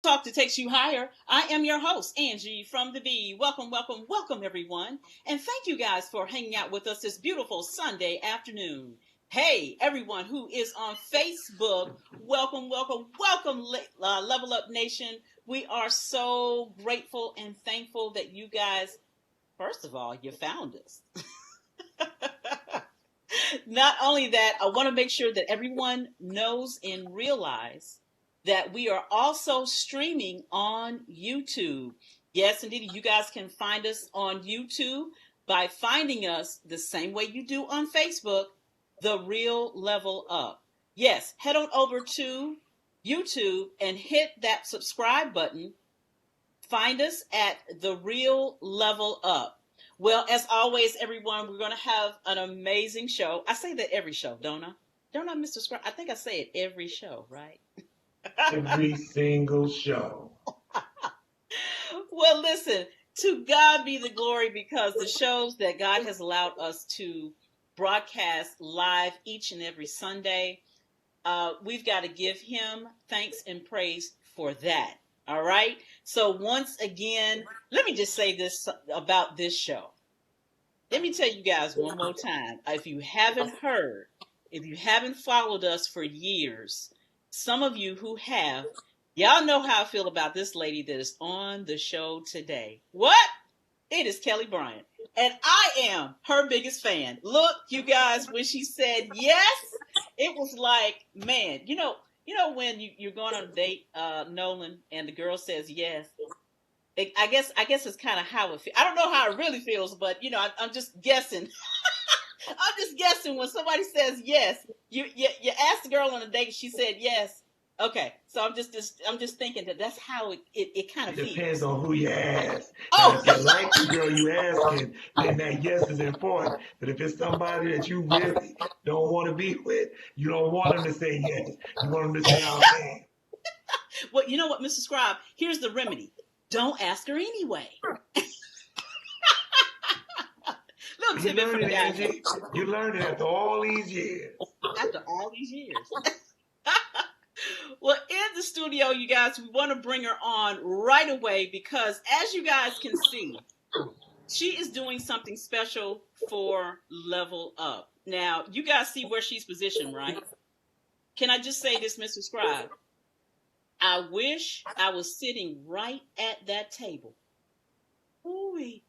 Talk that takes you higher. I am your host, Angee from the B. Welcome, welcome, welcome, everyone. And thank you guys for hanging out with us this beautiful Sunday afternoon. Hey, everyone who is on Facebook, welcome, welcome, welcome, Level Up Nation. We are so grateful and thankful that you guys, first of all, you found us. Not only that, I want to make sure that everyone knows and realize that we are also streaming on YouTube. Yes, indeed, you guys can find us on YouTube by finding us the same way you do on Facebook, The Real Level Up. Yes, head on over to YouTube and hit that subscribe button. Find us at The Real Level Up. Well, as always, everyone, we're going to have an amazing show. I say that every show, don't I? Don't I, Mr. Scrub? I think I say it every show, right? Every single show. Well, listen, to God be the glory, because the shows that God has allowed us to broadcast live each and every Sunday, we've got to give him thanks and praise for that. All right. So once again, let me just say this about this show. Let me tell you guys one more time. If you haven't heard, if you haven't followed us for years, some of you who have, y'all know how I feel about this lady that is on the show today. What? It is Kelli Bryant. And I am her biggest fan. Look, you guys, when she said yes, it was like, man, you know when you're going on a date, Nolan, and the girl says yes. I guess it's kind of how it feels. I don't know how it really feels, but I'm just guessing. I'm just guessing when somebody says yes. You asked the girl on a date, she said yes. Okay, so I'm just thinking that's how it kind of feels. Depends on who you ask. Oh, Now, if you like the girl you asking, then that yes is important. But if it's somebody that you really don't want to be with, you don't want them to say yes. You want them to say, "Oh man." Well, you know what, Mr. Scribe? Here's the remedy. Don't ask her anyway. Little You tidbit from learned it, guys. Angie. You learned it after all these years. After all these years. Well, in the studio, you guys, we want to bring her on right away because, as you guys can see, she is doing something special for Level Up. Now, you guys see where she's positioned, right? Can I just say this, Mr. Scribe? I wish I was sitting right at that table. Ooh.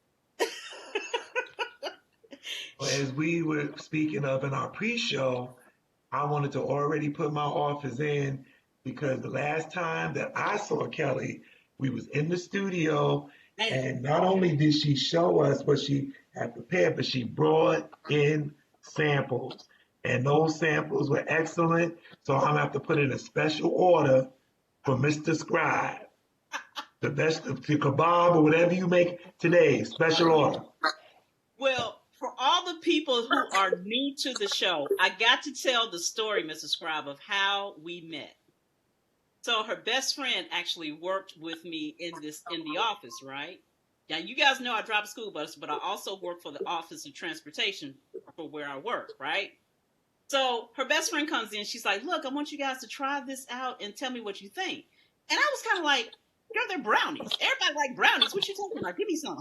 Well, as we were speaking of in our pre-show, I wanted to already put my offers in because the last time that I saw Kelli, we was in the studio, and not only did she show us what she had prepared, but she brought in samples. And those samples were excellent. So I'm gonna have to put in a special order for Mr. Scribe. The best the kebab or whatever you make today, special order. Well, for all the people who are new to the show, I got to tell the story, Mrs. Scribe, of how we met. So her best friend actually worked with me in the office, right? Now you guys know I drive a school bus, but I also work for the Office of Transportation for where I work, right? So her best friend comes in, she's like, "Look, I want you guys to try this out and tell me what you think." And I was kind of like, "Girl, they're brownies. Everybody like brownies. What you talking about? Give me some."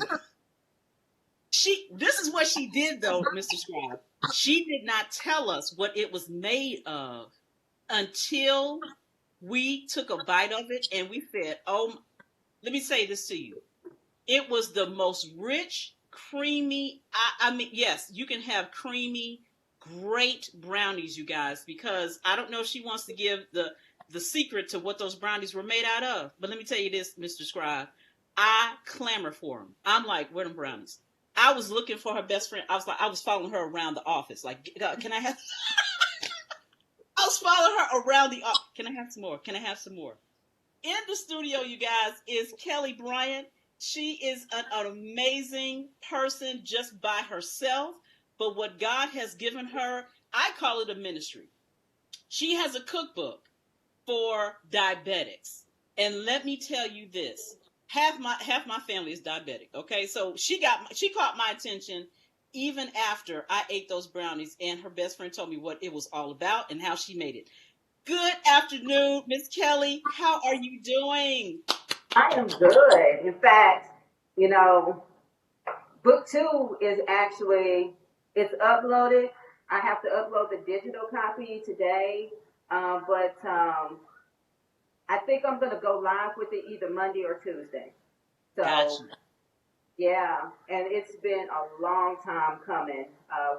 This is what she did though, Mr. Scribe. She did not tell us what it was made of until we took a bite of it and we said, "Oh, let me say this to you. It was the most rich, creamy, I mean, yes, you can have creamy, great brownies, you guys, because I don't know if she wants to give the secret to what those brownies were made out of. But let me tell you this, Mr. Scribe. I clamor for them. I'm like, where are them brownies? I was looking for her best friend. I was following her around the office. Like, can I have? I was following her around the office. Can I have some more? Can I have some more? In the studio, you guys, is Kelli Bryant. She is an amazing person just by herself. But what God has given her, I call it a ministry. She has a cookbook for diabetics. And let me tell you this. Half my family is diabetic. Okay, so she caught my attention even after I ate those brownies, and her best friend told me what it was all about and how she made it. Good afternoon, Miss Kelli. How are you doing? I am good. In fact, you know, book two is actually it's uploaded. I have to upload the digital copy today, but I think I'm gonna go live with it either Monday or Tuesday. So Got you. yeah, and it's been a long time coming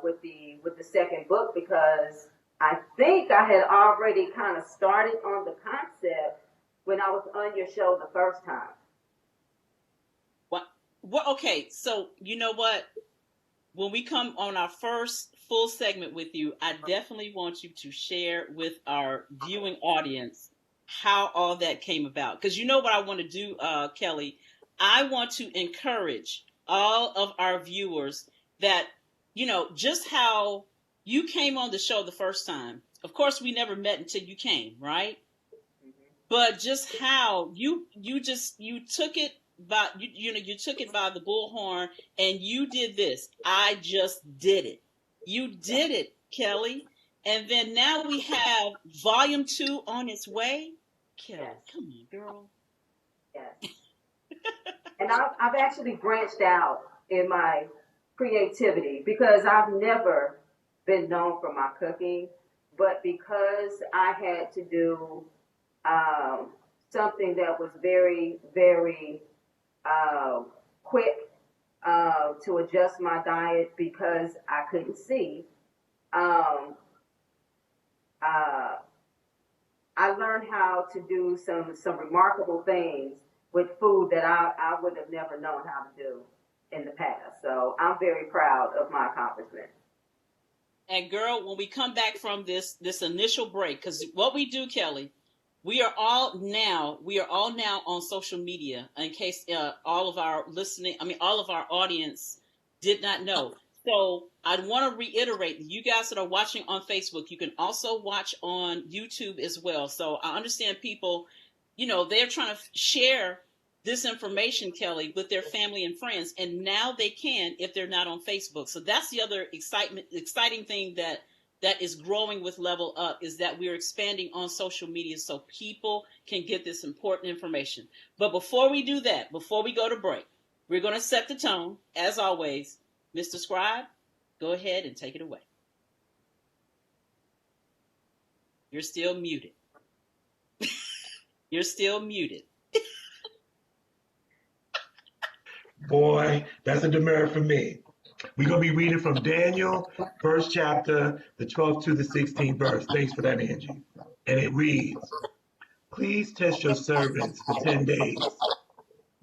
with the second book because I think I had already kind of started on the concept when I was on your show the first time. What? What? Okay. So you know what? When we come on our first full segment with you, I definitely want you to share with our viewing audience how all that came about. Because you know what I want to do, Kelli? I want to encourage all of our viewers that, just how you came on the show the first time. Of course, we never met until you came, right? But just how you took it by you took it by the bullhorn and you did this. I just did it. You did it, Kelli. And then now we have volume 2 on its way. Kelli, Yes. come on, girl. Yes. And I've actually branched out in my creativity because I've never been known for my cooking, but because I had to do um, something that was very, very uh, quick to adjust my diet because I couldn't see. Um, uh, I learned how to do some remarkable things with food that I would have never known how to do in the past. So I'm very proud of my accomplishment. And girl, when we come back from this initial break, because what we do, Kelli, we are all now on social media. In case all of our listening, I mean, all of our audience did not know. So I want to reiterate, you guys that are watching on Facebook, you can also watch on YouTube as well. So I understand people, they're trying to share this information, Kelli, with their family and friends, and now they can if they're not on Facebook. So that's the other exciting thing that is growing with Level Up, is that we're expanding on social media so people can get this important information. But before we do that, before we go to break, we're going to set the tone as always. Mr. Scribe, go ahead and take it away. You're still muted. You're still muted. Boy, that's a demerit for me. We're going to be reading from Daniel, first chapter, the 12th to the 16th verse. Thanks for that, Angee. And it reads, Please test your servants for 10 days.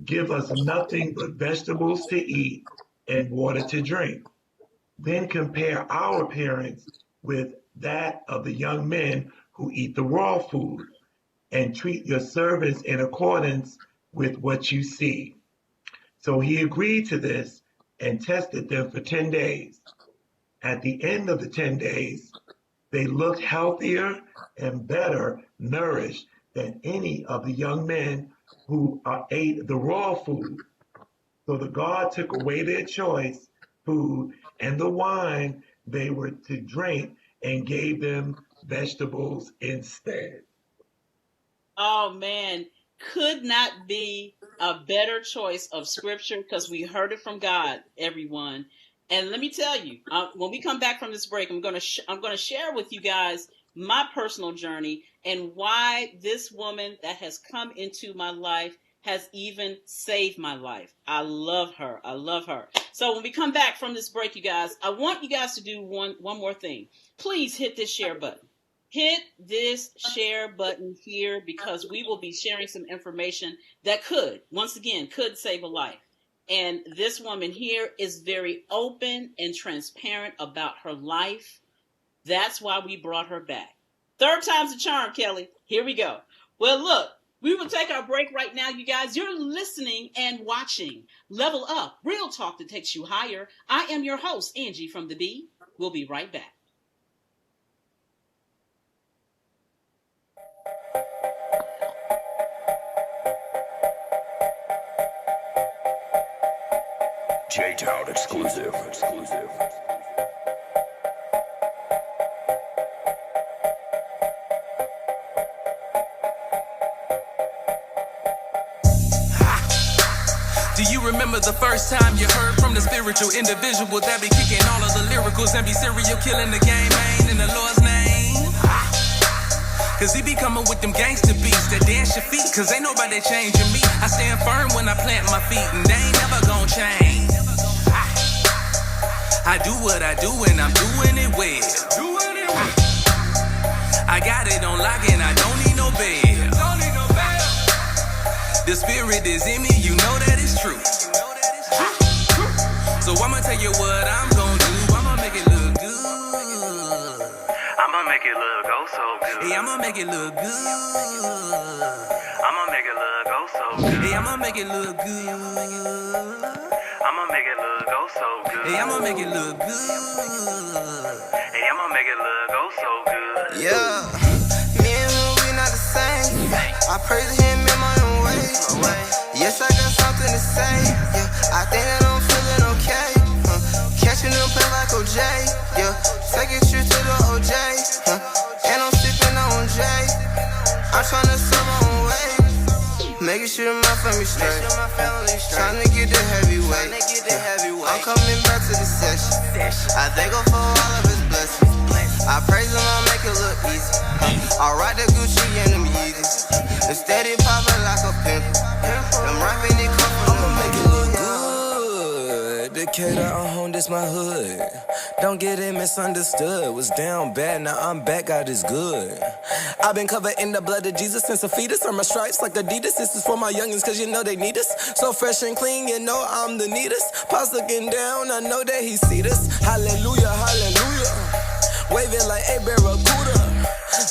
Give us nothing but vegetables to eat and water to drink. Then compare our appearance with that of the young men who eat the raw food, and treat your servants in accordance with what you see. So he agreed to this and tested them for 10 days. At the end of the 10 days, they looked healthier and better nourished than any of the young men who ate the raw food. So the God took away their choice food and the wine they were to drink and gave them vegetables instead. Oh man, could not be a better choice of scripture because we heard it from God, everyone. And let me tell you, when we come back from this break, I'm gonna share with you guys my personal journey and why this woman that has come into my life has even saved my life. I love her. I love her. So when we come back from this break, you guys, I want you guys to do one more thing. Please hit this share button. Hit this share button here because we will be sharing some information that once again, could save a life. And this woman here is very open and transparent about her life. That's why we brought her back. Third time's a charm, Kelli. Here we go. Well, look, we will take our break right now, you guys. You're listening and watching Level Up, real talk that takes you higher. I am your host, Angee from the B. We'll be right back. J-Town exclusive. Do you remember the first time you heard from the spiritual individual that be kicking all of the lyricals and be serial killing the game, man, in the Lord's name? Cause he be coming with them gangster beats that dance your feet. Cause ain't nobody changing me. I stand firm when I plant my feet, and they ain't never gonna change. I do what I do and I'm doing it well. I got it on lock and I don't need no bail. The spirit is in me, you know that it's true. So I'ma tell you what I'm gonna do. I'ma make it look good. I'ma make it look oh so good. Yeah, I'ma make it look good. I'ma make it look oh so good. Yeah, I'ma make it look good. I'ma make it look oh so good. Yeah, I'ma make it look good. Hey, I'ma make it look oh so good. Yeah, me and him, we not the same. I praise him in my own way. Yes, I got something to say. Yeah, I think that I'm feeling okay. Catching them play like OJ. Yeah, take it trip to the OJ. And I'm sipping on J. I'm tryna serve my own way. Making sure my family straight. Trying to get the heavyweight. I'm coming back to the session. I thank him for all of his blessings. I praise him, I'll make it look easy. I ride the Gucci and them Yeezys. The steady poppin' like a pimple. Them rapping, they come from I'ma make it look good. Decatur, home, this my hood. Don't get it misunderstood. Was down bad, now I'm back, God is good. I've been covered in the blood of Jesus since a fetus. On my stripes like Adidas. This is for my youngins, cause you know they need us. So fresh and clean, you know I'm the neatest. Pops looking down, I know that he see us. Hallelujah, hallelujah. Waving like a barracuda.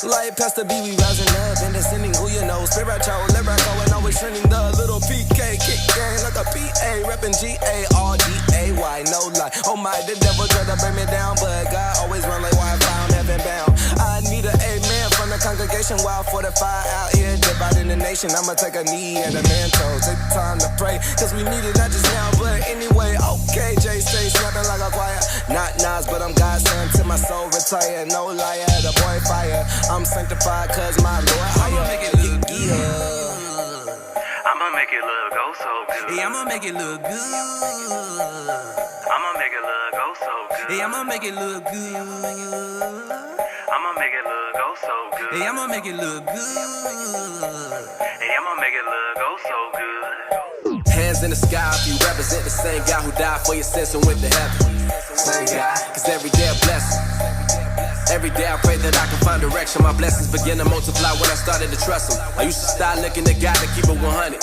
Like Pastor B, we rising up and descending who you know. Spiritual, lyrical, and always trending the little PK kick gang like a PA, reppin' GARDAY, no lie. Oh my, the devil tried to bring me down, but God always run like Wi-Fi, I'm heaven bound. I need an amen from the congregation while 45 out here dividing the nation. I'ma take a knee and a mantle, take the time to pray, cause we need it not just now, but anyway. Okay, Jay stay snapping like a choir. Not Nas, but I'm God's son till my soul retire. No liar, the boy fire. I'm sanctified cause my Lord higher. I'ma make it look good. I'ma make it look oh so good. Yeah, I'ma make it look good. I'ma make it look oh so good. Yeah, I'ma make it look good. I'ma make it look oh so good. Yeah, I'ma make it look good. Hey, I'ma make it look oh so good. Hands in the sky if you represent the same guy who died for your sins and went to heaven. Same guy, cause every day a blessing. Every day I pray that I can find direction. My blessings begin to multiply when I started to trust him. I used to start looking at God to keep it 100.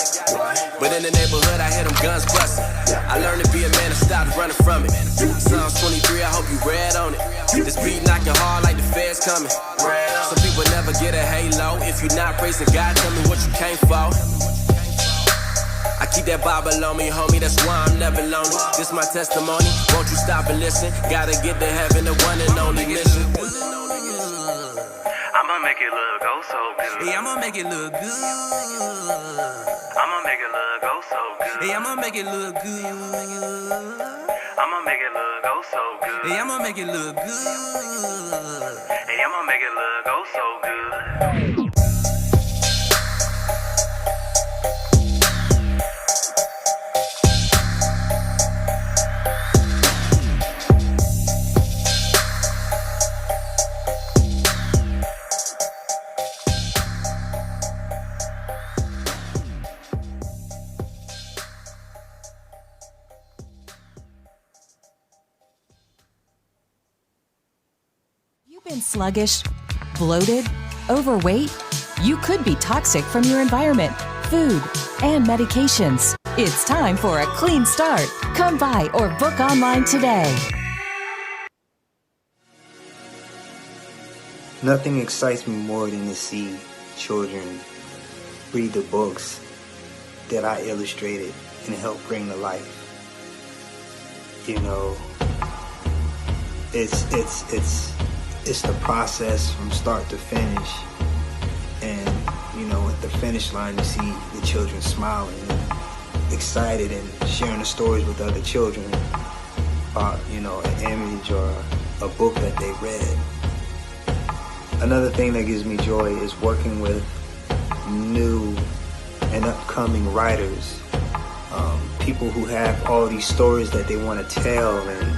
But in the neighborhood I hear them guns busting. I learned to be a man and stopped running from it. Psalms 23, I hope you read on it. This beat knocking hard like the feds coming. Some people never get a halo. If you're not praising God, tell me what you came for. I keep that Bible on me, homie, that's why I'm never lonely. This my testimony, won't you stop and listen? Gotta get to heaven, the one and only mission. I'ma make it look oh so good. Yeah, I'ma make it look good. I'ma make it look oh so good. Yeah, I'ma make it look good. I'ma make it look oh so good. Yeah, I'ma make it look good. Hey, I'ma make it look oh so good. Been sluggish, bloated, overweight? You could be toxic from your environment, food, and medications. It's time for a clean start. Come by or book online today. Nothing excites me more than to see children read the books that I illustrated and helped bring to life. You know, it's the process from start to finish, and you know, at the finish line you see the children smiling and excited and sharing the stories with other children about, you know, an image or a book that they read. Another thing that gives me joy is working with new and upcoming writers people who have all these stories that they want to tell and,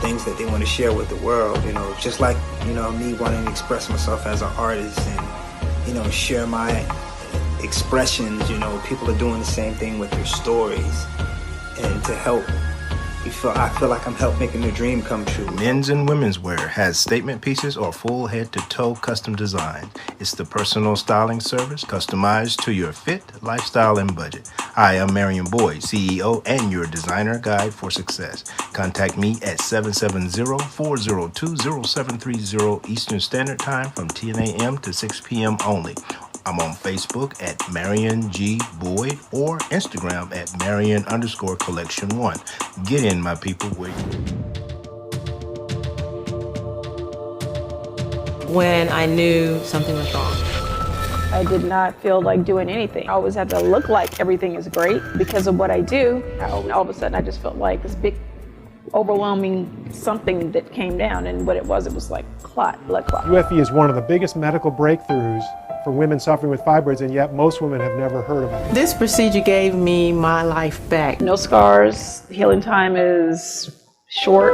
things that they want to share with the world, just like, me wanting to express myself as an artist and, share my expressions, people are doing the same thing with their stories. And to help, I feel like I'm helping making their dream come true. Men's and women's wear has statement pieces or full head-to-toe custom design. It's the personal styling service customized to your fit, lifestyle, and budget. Hi, I'm Marion Boyd, CEO and your designer guide for success. Contact me at 770-402-0730 Eastern Standard Time from 10 a.m. to 6 p.m. only. I'm on Facebook at Marion G. Boyd or Instagram at Marion_Collection1. Get in, my people. When I knew something was wrong. I did not feel like doing anything. I always had to look like everything is great because of what I do. All of a sudden, I just felt like this big, overwhelming something that came down, and what it was like blood clot. UFE is one of the biggest medical breakthroughs for women suffering with fibroids, and yet most women have never heard about it. This procedure gave me my life back. No scars, healing time is short.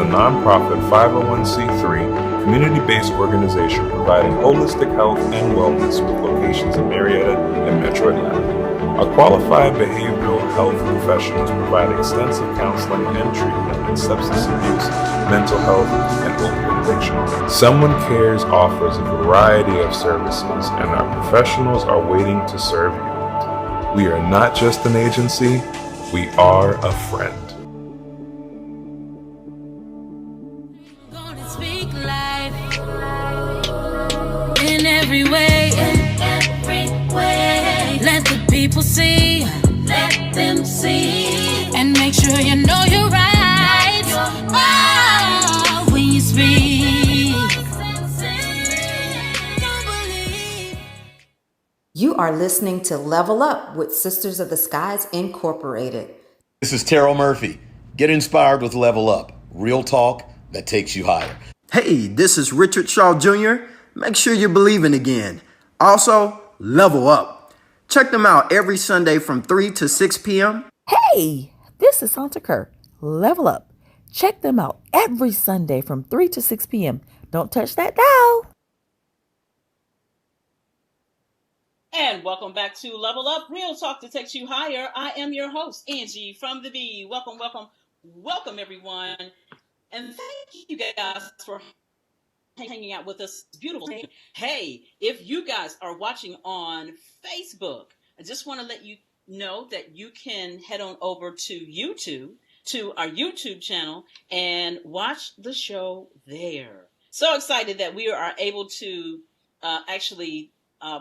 Nonprofit 501c3 community-based organization providing holistic health and wellness with locations in Marietta and Metro Atlanta. Our qualified behavioral health professionals provide extensive counseling and treatment in substance abuse, mental health, and opioid addiction. Someone Cares offers a variety of services, and our professionals are waiting to serve you. We are not just an agency, we are a friend. Let the people see, let them see, and make sure you know you're right. Oh, when you speak. You are listening to Level Up with Sisters of the Skies Incorporated. This is Terrell Murphy. Get inspired with Level Up, real talk that takes you higher. Hey, this is Richard Shaw Jr. Make sure you're believing again. Also, level up. Check them out every Sunday from 3 to 6 p.m. Hey, this is Santa Kerr. Level up. Check them out every Sunday from 3 to 6 p.m. Don't touch that dial. And welcome back to Level Up, real talk that takes you higher. I am your host, Angee from the B. Welcome, everyone. And thank you guys for hanging out with us. Beautiful. Hey, if you guys are watching on Facebook, I just want to let you know that you can head on over to YouTube, to our YouTube channel, and watch the show there. So excited that we are able to actually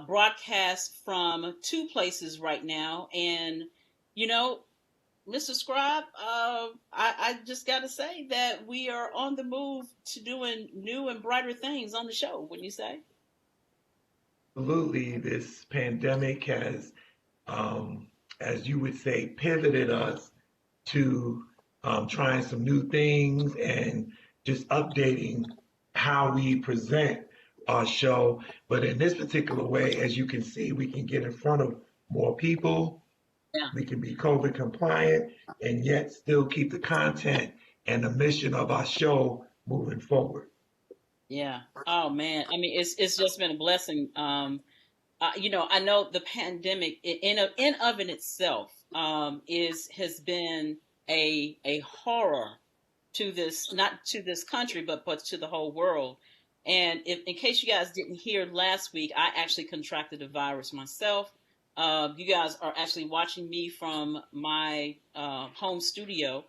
broadcast from two places right now. And, Mr. Scribe, I just got to say that we are on the move to doing new and brighter things on the show, wouldn't you say? Absolutely. This pandemic has, as you would say, pivoted us to trying some new things and just updating how we present our show. But in this particular way, as you can see, we can get in front of more people. Yeah. We can be COVID compliant and yet still keep the content and the mission of our show moving forward. Yeah. Oh man. I mean, it's just been a blessing. I know the pandemic in of itself has been a horror to this, not to this country, but to the whole world. And in case you guys didn't hear last week, I actually contracted the virus myself. You guys are actually watching me from my home studio,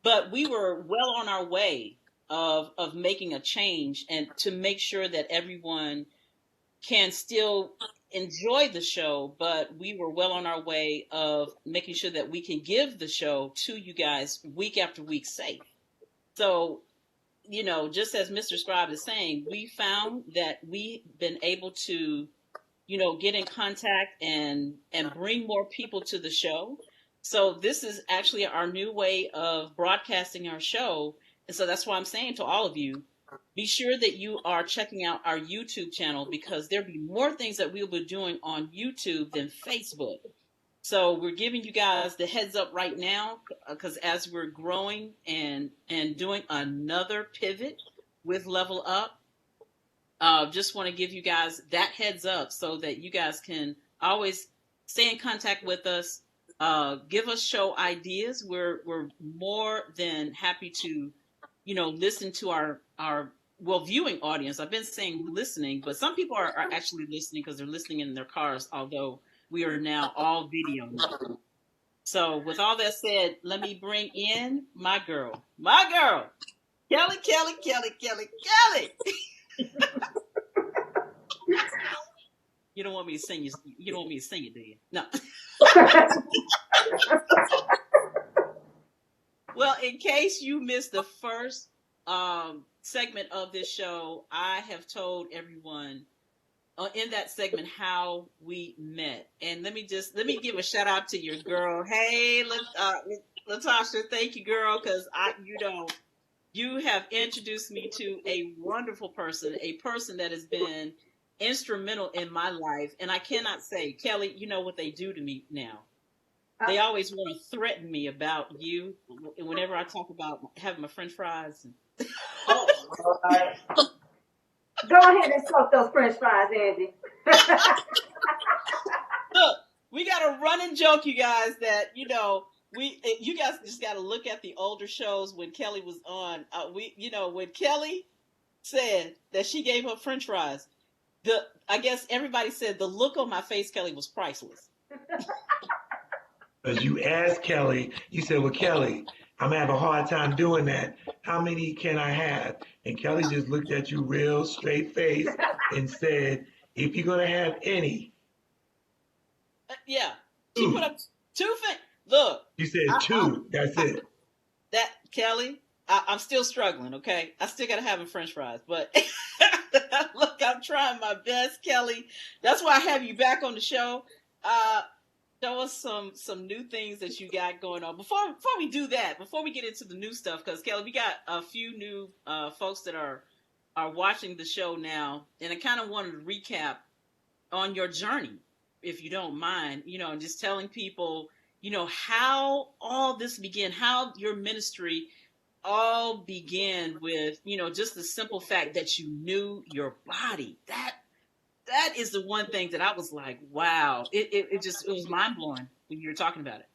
but we were well on our way of making a change and to make sure that everyone can still enjoy the show, but we were well on our way of making sure that we can give the show to you guys week after week safe. So, just as Mr. Scribe is saying, we found that we've been able to, get in contact and bring more people to the show. So this is actually our new way of broadcasting our show. And so that's why I'm saying to all of you, be sure that you are checking out our YouTube channel, because there'll be more things that we'll be doing on YouTube than Facebook. So we're giving you guys the heads up right now, because as we're growing and doing another pivot with Level Up, just want to give you guys that heads up so that you guys can always stay in contact with us. Give us show ideas. We're more than happy to, listen to our viewing audience. I've been saying listening, but some people are actually listening because they're listening in their cars, although we are now all video now. So with all that said, let me bring in my girl, Kelli. You don't want me to sing you don't want me to sing it, do you? No. Well, in case you missed the first segment of this show, I have told everyone in that segment how we met. And let me give a shout out to your girl. Hey, Latasha, thank you, girl, because you have introduced me to a wonderful person, a person that has been instrumental in my life. And I cannot say, Kelli, you know what they do to me now. They always want to threaten me about you whenever I talk about having my French fries. Oh, go ahead and soak those French fries, Angee. Look, we got a running joke, you guys, that you guys just got to look at the older shows when Kelli was on. When Kelli said that she gave up French fries, I guess everybody said the look on my face, Kelli, was priceless. Because you asked Kelli, you said, well, Kelli, I'm going to have a hard time doing that. How many can I have? And Kelli just looked at you real straight face and said, if you're going to have any. Yeah. She put up 2 things. Look. You said 2. That's it. That, Kelli, I'm still struggling, okay? I still got to have French fries. But look, I'm trying my best, Kelli. That's why I have you back on the show. Show us some new things that you got going on. Before we do that, before we get into the new stuff, because Kelli, we got a few new folks that are watching the show now, and I kind of wanted to recap on your journey, if you don't mind, and just telling people, how all this began, how your ministry all began with, just the simple fact that you knew your body. That is the one thing that I was like, wow. It was mind blowing when you were talking about it.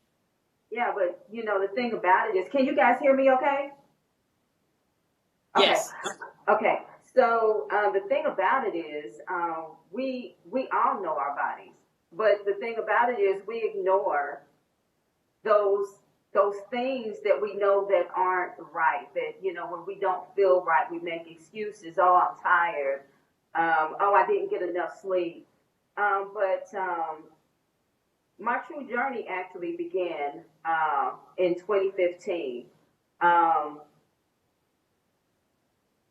Yeah, but the thing about it is, can you guys hear me okay? Yes. Okay. So the thing about it is, we all know our bodies, but the thing about it is we ignore those things that we know that aren't right. That when we don't feel right, we make excuses. Oh, I'm tired. Oh, I didn't get enough sleep. But my true journey actually began in 2015.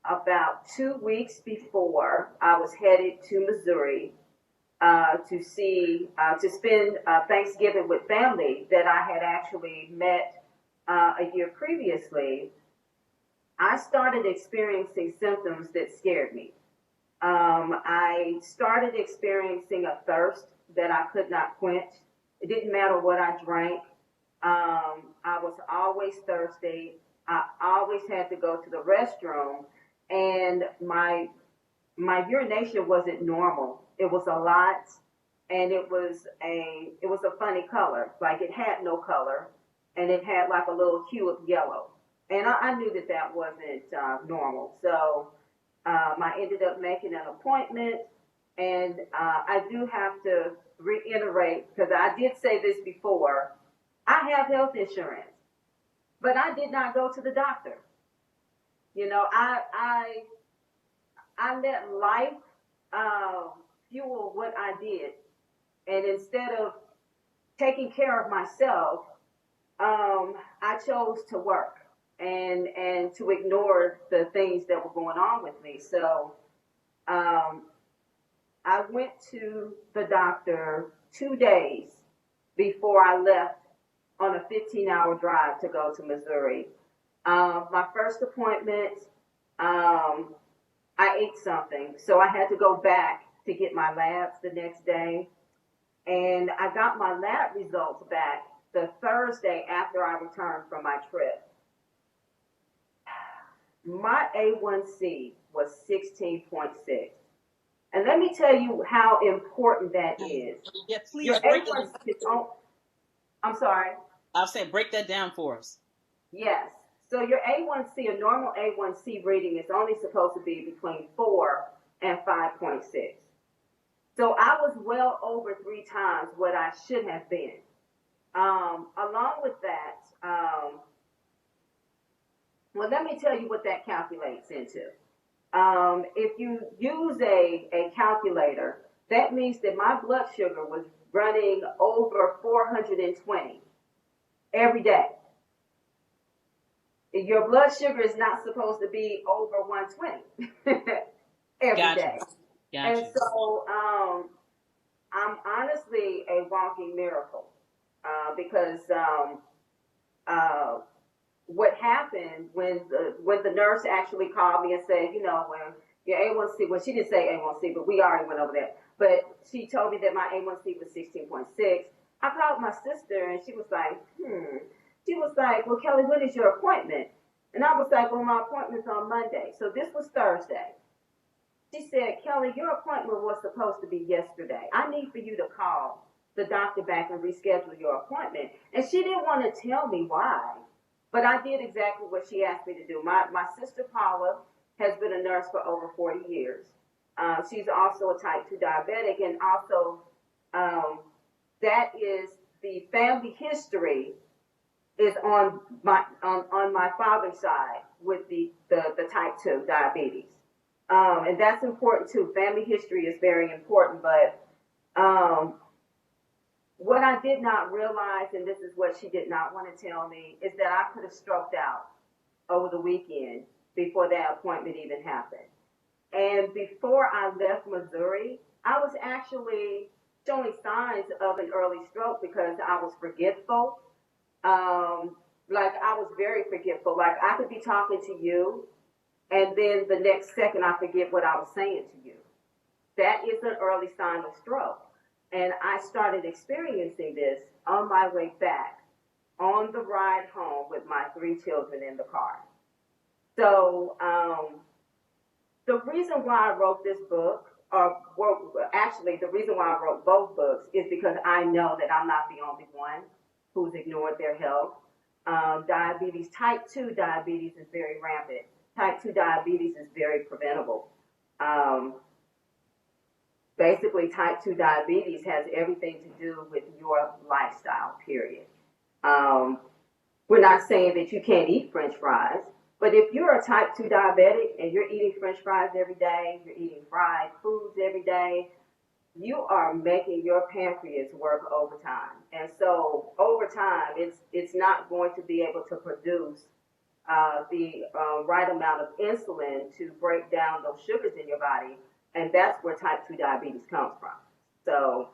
About 2 weeks before I was headed to Missouri to spend Thanksgiving with family that I had actually met a year previously, I started experiencing symptoms that scared me. I started experiencing a thirst that I could not quench. It didn't matter what I drank. I was always thirsty. I always had to go to the restroom, and my urination wasn't normal. It was a lot, and it was a funny color. Like, it had no color, and it had like a little hue of yellow. And I knew that wasn't normal. So I ended up making an appointment And I do have to reiterate, because I did say this before, I have health insurance, but I did not go to the doctor. You know, I let life fuel what I did. And instead of taking care of myself, I chose to work and to ignore the things that were going on with me. So I went to the doctor 2 days before I left on a 15-hour drive to go to Missouri. My first appointment, I ate something, so I had to go back to get my labs the next day. And I got my lab results back the Thursday after I returned from my trip. My A1C was 16.6. And let me tell you how important that is. Yeah, please Your break A1C that. is on, I'm sorry. I'll say break that down for us. Yes. So your A1C, a normal A1C reading is only supposed to be between 4 and 5.6. So I was well over 3 times what I should have been. Along with that, well, let me tell you what that calculates into. If you use a calculator, that means that my blood sugar was running over 420 every day. Your blood sugar is not supposed to be over 120 every day. Gotcha. And so I'm honestly a walking miracle because what happened when the nurse actually called me and said, you know, when your A1C, well, she didn't say A1C, but we already went over that. But she told me that my A1C was 16.6. I called my sister and she was like, She was like, well, Kelly, when is your appointment? And I was like, well, my appointment's on Monday. So this was Thursday. She said, Kelly, your appointment was supposed to be yesterday. I need for you to call the doctor back and reschedule your appointment. And she didn't want to tell me why, but I did exactly what she asked me to do. My sister Paula has been a nurse for over 40 years. She's also a type 2 diabetic, and also that is the family history is on my father's side with the type 2 diabetes. And that's important too. Family history is very important, but what I did not realize, and this is what she did not want to tell me, is that I could have stroked out over the weekend before that appointment even happened. And before I left Missouri, I was actually showing signs of an early stroke because I was forgetful. Like I was very forgetful. Like I could be talking to you, and then the next second I forget what I was saying to you. That is an early sign of stroke. And I started experiencing this on my way back, on the ride home with my 3 children in the car. So the reason why I wrote this book, actually the reason why I wrote both books is because I know that I'm not the only one who's ignored their health. Diabetes, type 2 diabetes is very rampant. Type 2 diabetes is very preventable. Basically, type 2 diabetes has everything to do with your lifestyle, period. We're not saying that you can't eat French fries, but if you're a type 2 diabetic and you're eating French fries every day, you're eating fried foods every day, you are making your pancreas work overtime. And so over time, it's not going to be able to produce the right amount of insulin to break down those sugars in your body. And that's where type 2 diabetes comes from. So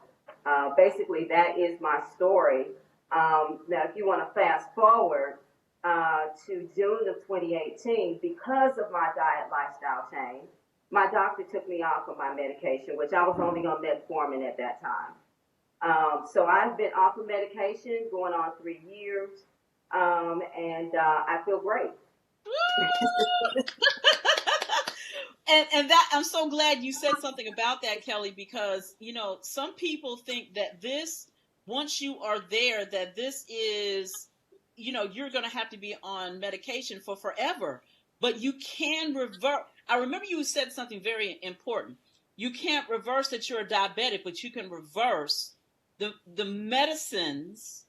basically, that is my story. Now, if you want to fast forward to June of 2018, because of my diet lifestyle change, my doctor took me off of my medication, which I was only on metformin at that time. So I've been off of medication going on 3 years, and I feel great. And that I'm so glad you said something about that, Kelly, because you know some people think that this, once you are there, that this is, you know, you're going to have to be on medication for forever, but you can revert. I remember you said something very important. you can't reverse that you're a diabetic, but you can reverse the medicines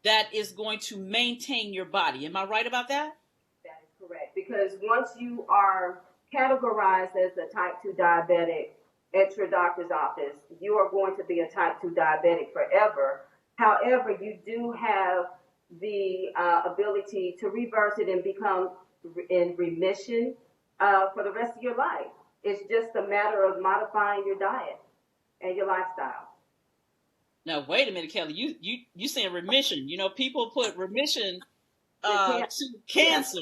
that is going to maintain your body. Am I right about that? That is correct. Because once you are categorized as a type 2 diabetic at your doctor's office, you are going to be a type 2 diabetic forever. However, you do have the ability to reverse it and become in remission for the rest of your life. It's just a matter of modifying your diet and your lifestyle. Now, wait a minute, Kelly. You saying remission? You know, people put remission to cancer.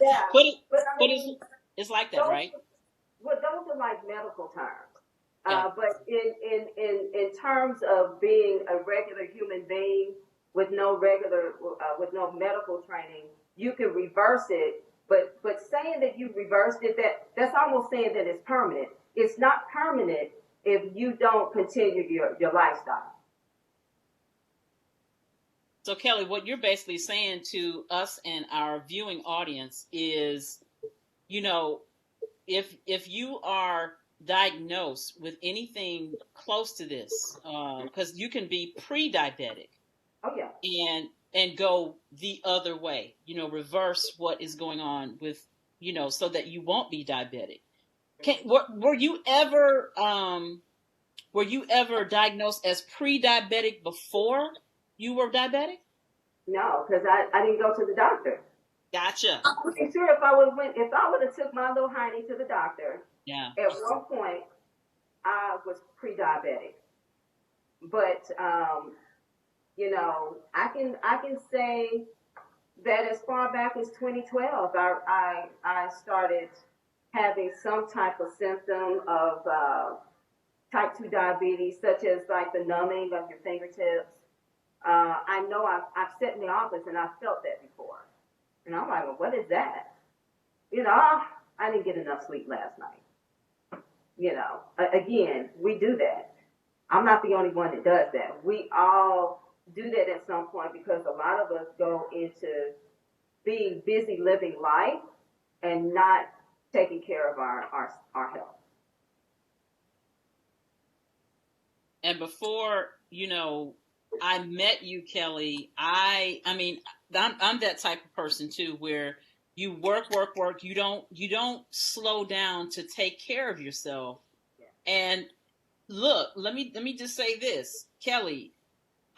Yeah, but it's like that, right? Well, those are like medical terms. But in terms of being a regular human being with no medical training, you can reverse it. But saying that you reversed it, that's almost saying that it's permanent. It's not permanent if you don't continue your lifestyle. So, Kelly, what you're basically saying to us and our viewing audience is, you know, if you are diagnosed with anything close to this, because you can be pre-diabetic, and go the other way, you know, reverse what is going on with, you know, so that you won't be diabetic. Were you ever diagnosed as pre-diabetic before you were diabetic? No, because I didn't go to the doctor. Gotcha. I'm pretty sure if I would have took my little hiney to the doctor, at one point I was pre-diabetic. But you know, I can say that as far back as 2012, I started having some type of symptom of type 2 diabetes, such as like the numbing of your fingertips. I know I've sat in the office and I've felt that before. And I'm like, well, what is that? You know, I didn't get enough sleep last night. You know, again, we do that. I'm not the only one that does that. We all do that at some point because a lot of us go into being busy living life and not taking care of our health. And before, you know, I met you, Kelly, I mean, I'm that type of person too, where you work. You don't slow down to take care of yourself. And look, let me just say this, Kelly,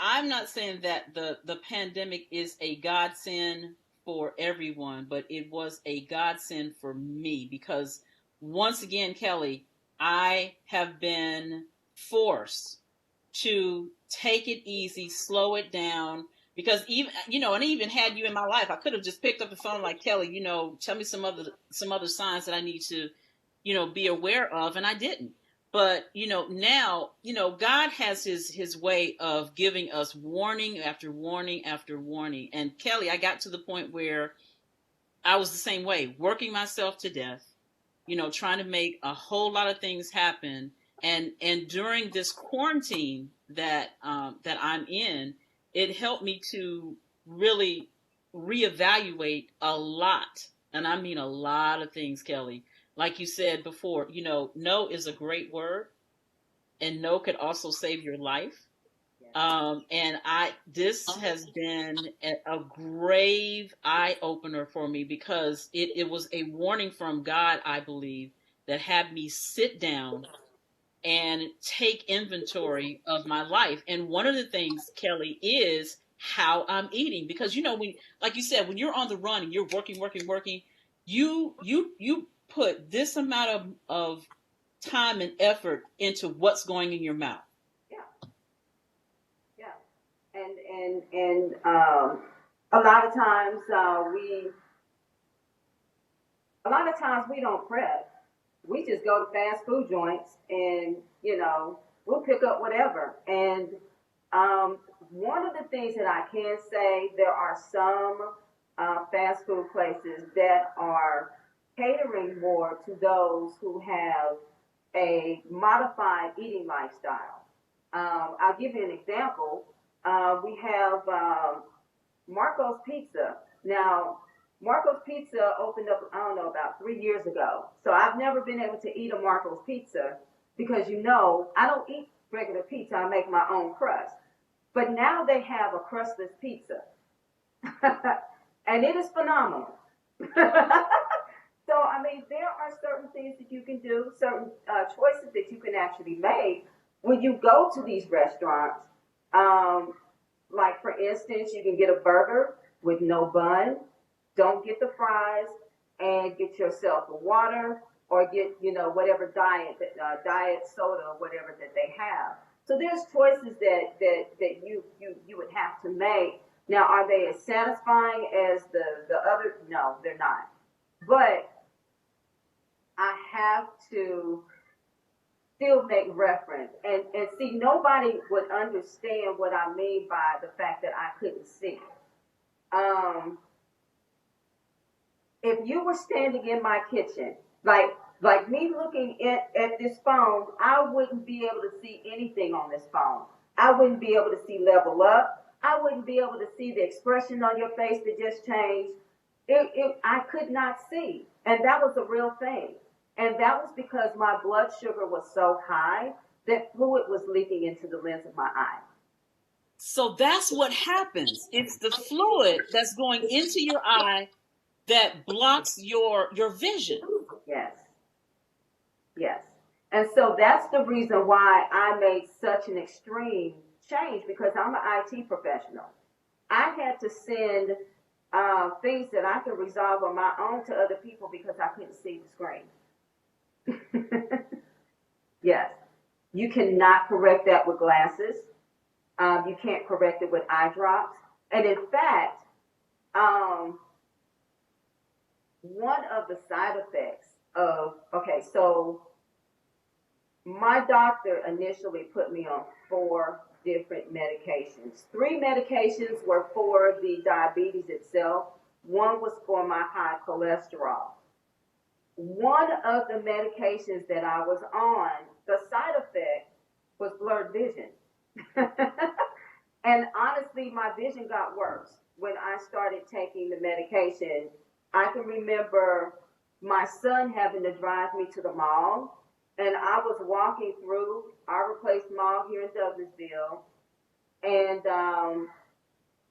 I'm not saying that the pandemic is a godsend for everyone, but it was a godsend for me because once again, Kelly, I have been forced to take it easy, slow it down, because even, you know, and I even had you in my life. I could have just picked up the phone like, Kelly, you know, tell me some other signs that I need to, you know, be aware of, and I didn't. But, you know, now, you know, God has his way of giving us warning after warning after warning. And Kelly, I got to the point where I was the same way, working myself to death, you know, trying to make a whole lot of things happen. And during this quarantine that I'm in, it helped me to really reevaluate a lot. And I mean a lot of things, Kelly. Like you said before, you know, no is a great word, and no could also save your life. And this has been a grave eye opener for me because it was a warning from God, I believe, that had me sit down and take inventory of my life. And one of the things, Kelly, is how I'm eating, because, you know, when, like you said, when you're on the run and you're working, you put this amount of time and effort into what's going in your mouth. And a lot of times we don't prep. We just go to fast food joints and, you know, we'll pick up whatever. And one of the things that I can say, there are some fast food places that are catering more to those who have a modified eating lifestyle. I'll give you an example. We have Marco's Pizza. Now, Marco's Pizza opened up, I don't know, about 3 years ago. So I've never been able to eat a Marco's Pizza because, you know, I don't eat regular pizza. I make my own crust. But now they have a crustless pizza. And it is phenomenal. So, I mean, there are certain things that you can do, certain choices that you can actually make when you go to these restaurants. Like, for instance, you can get a burger with no bun. Don't get the fries, and get yourself a water, or get, you know, whatever diet soda or whatever that they have. So there's choices that you would have to make. Now, are they as satisfying as the other? No, they're not. But I have to still make reference. And see, nobody would understand what I mean by the fact that I couldn't see. If you were standing in my kitchen, like me looking at this phone, I wouldn't be able to see anything on this phone. I wouldn't be able to see Level Up. I wouldn't be able to see the expression on your face that just changed. I could not see. And that was a real thing. And that was because my blood sugar was so high that fluid was leaking into the lens of my eye. So that's what happens. It's the fluid that's going into your eye that blocks your vision. Yes. Yes. And so that's the reason why I made such an extreme change, because I'm an IT professional. I had to send things that I could resolve on my own to other people because I couldn't see the screen. Yes. You cannot correct that with glasses. You can't correct it with eye drops. And in fact, one of the side effects of, okay, so my doctor initially put me on 4 different medications. 3 medications were for the diabetes itself. 1 was for my high cholesterol. One of the medications that I was on, the side effect was blurred vision. And honestly, my vision got worse when I started taking the medication. I can remember my son having to drive me to the mall, and I was walking through our replaced mall here in Douglasville, and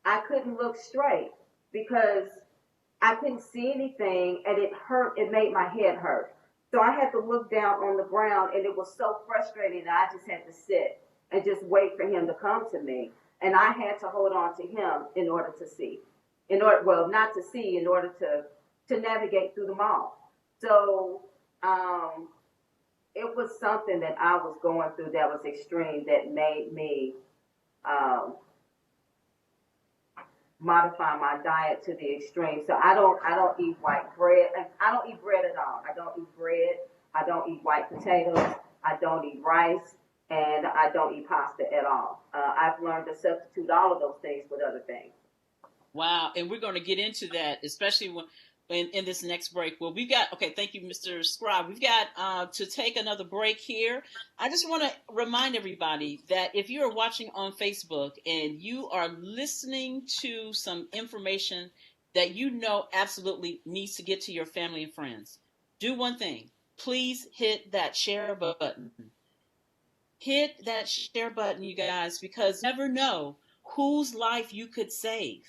I couldn't look straight because I couldn't see anything, and it hurt. It made my head hurt. So I had to look down on the ground, and it was so frustrating that I just had to sit and just wait for him to come to me. And I had to hold on to him in order to see. Not to see, in order to navigate through the mall. So it was something that I was going through that was extreme, that made me modify my diet to the extreme. So I don't eat white bread. I don't eat bread at all. I don't eat bread. I don't eat white potatoes. I don't eat rice. And I don't eat pasta at all. I've learned to substitute all of those things with other things. Wow. And we're going to get into that, especially when in this next break. Well, we've got, okay, thank you, Mr. Scribe. We've got to take another break here. I just want to remind everybody that if you are watching on Facebook and you are listening to some information that you know absolutely needs to get to your family and friends, do one thing. Please hit that share button. Hit that share button, you guys, because you never know whose life you could save.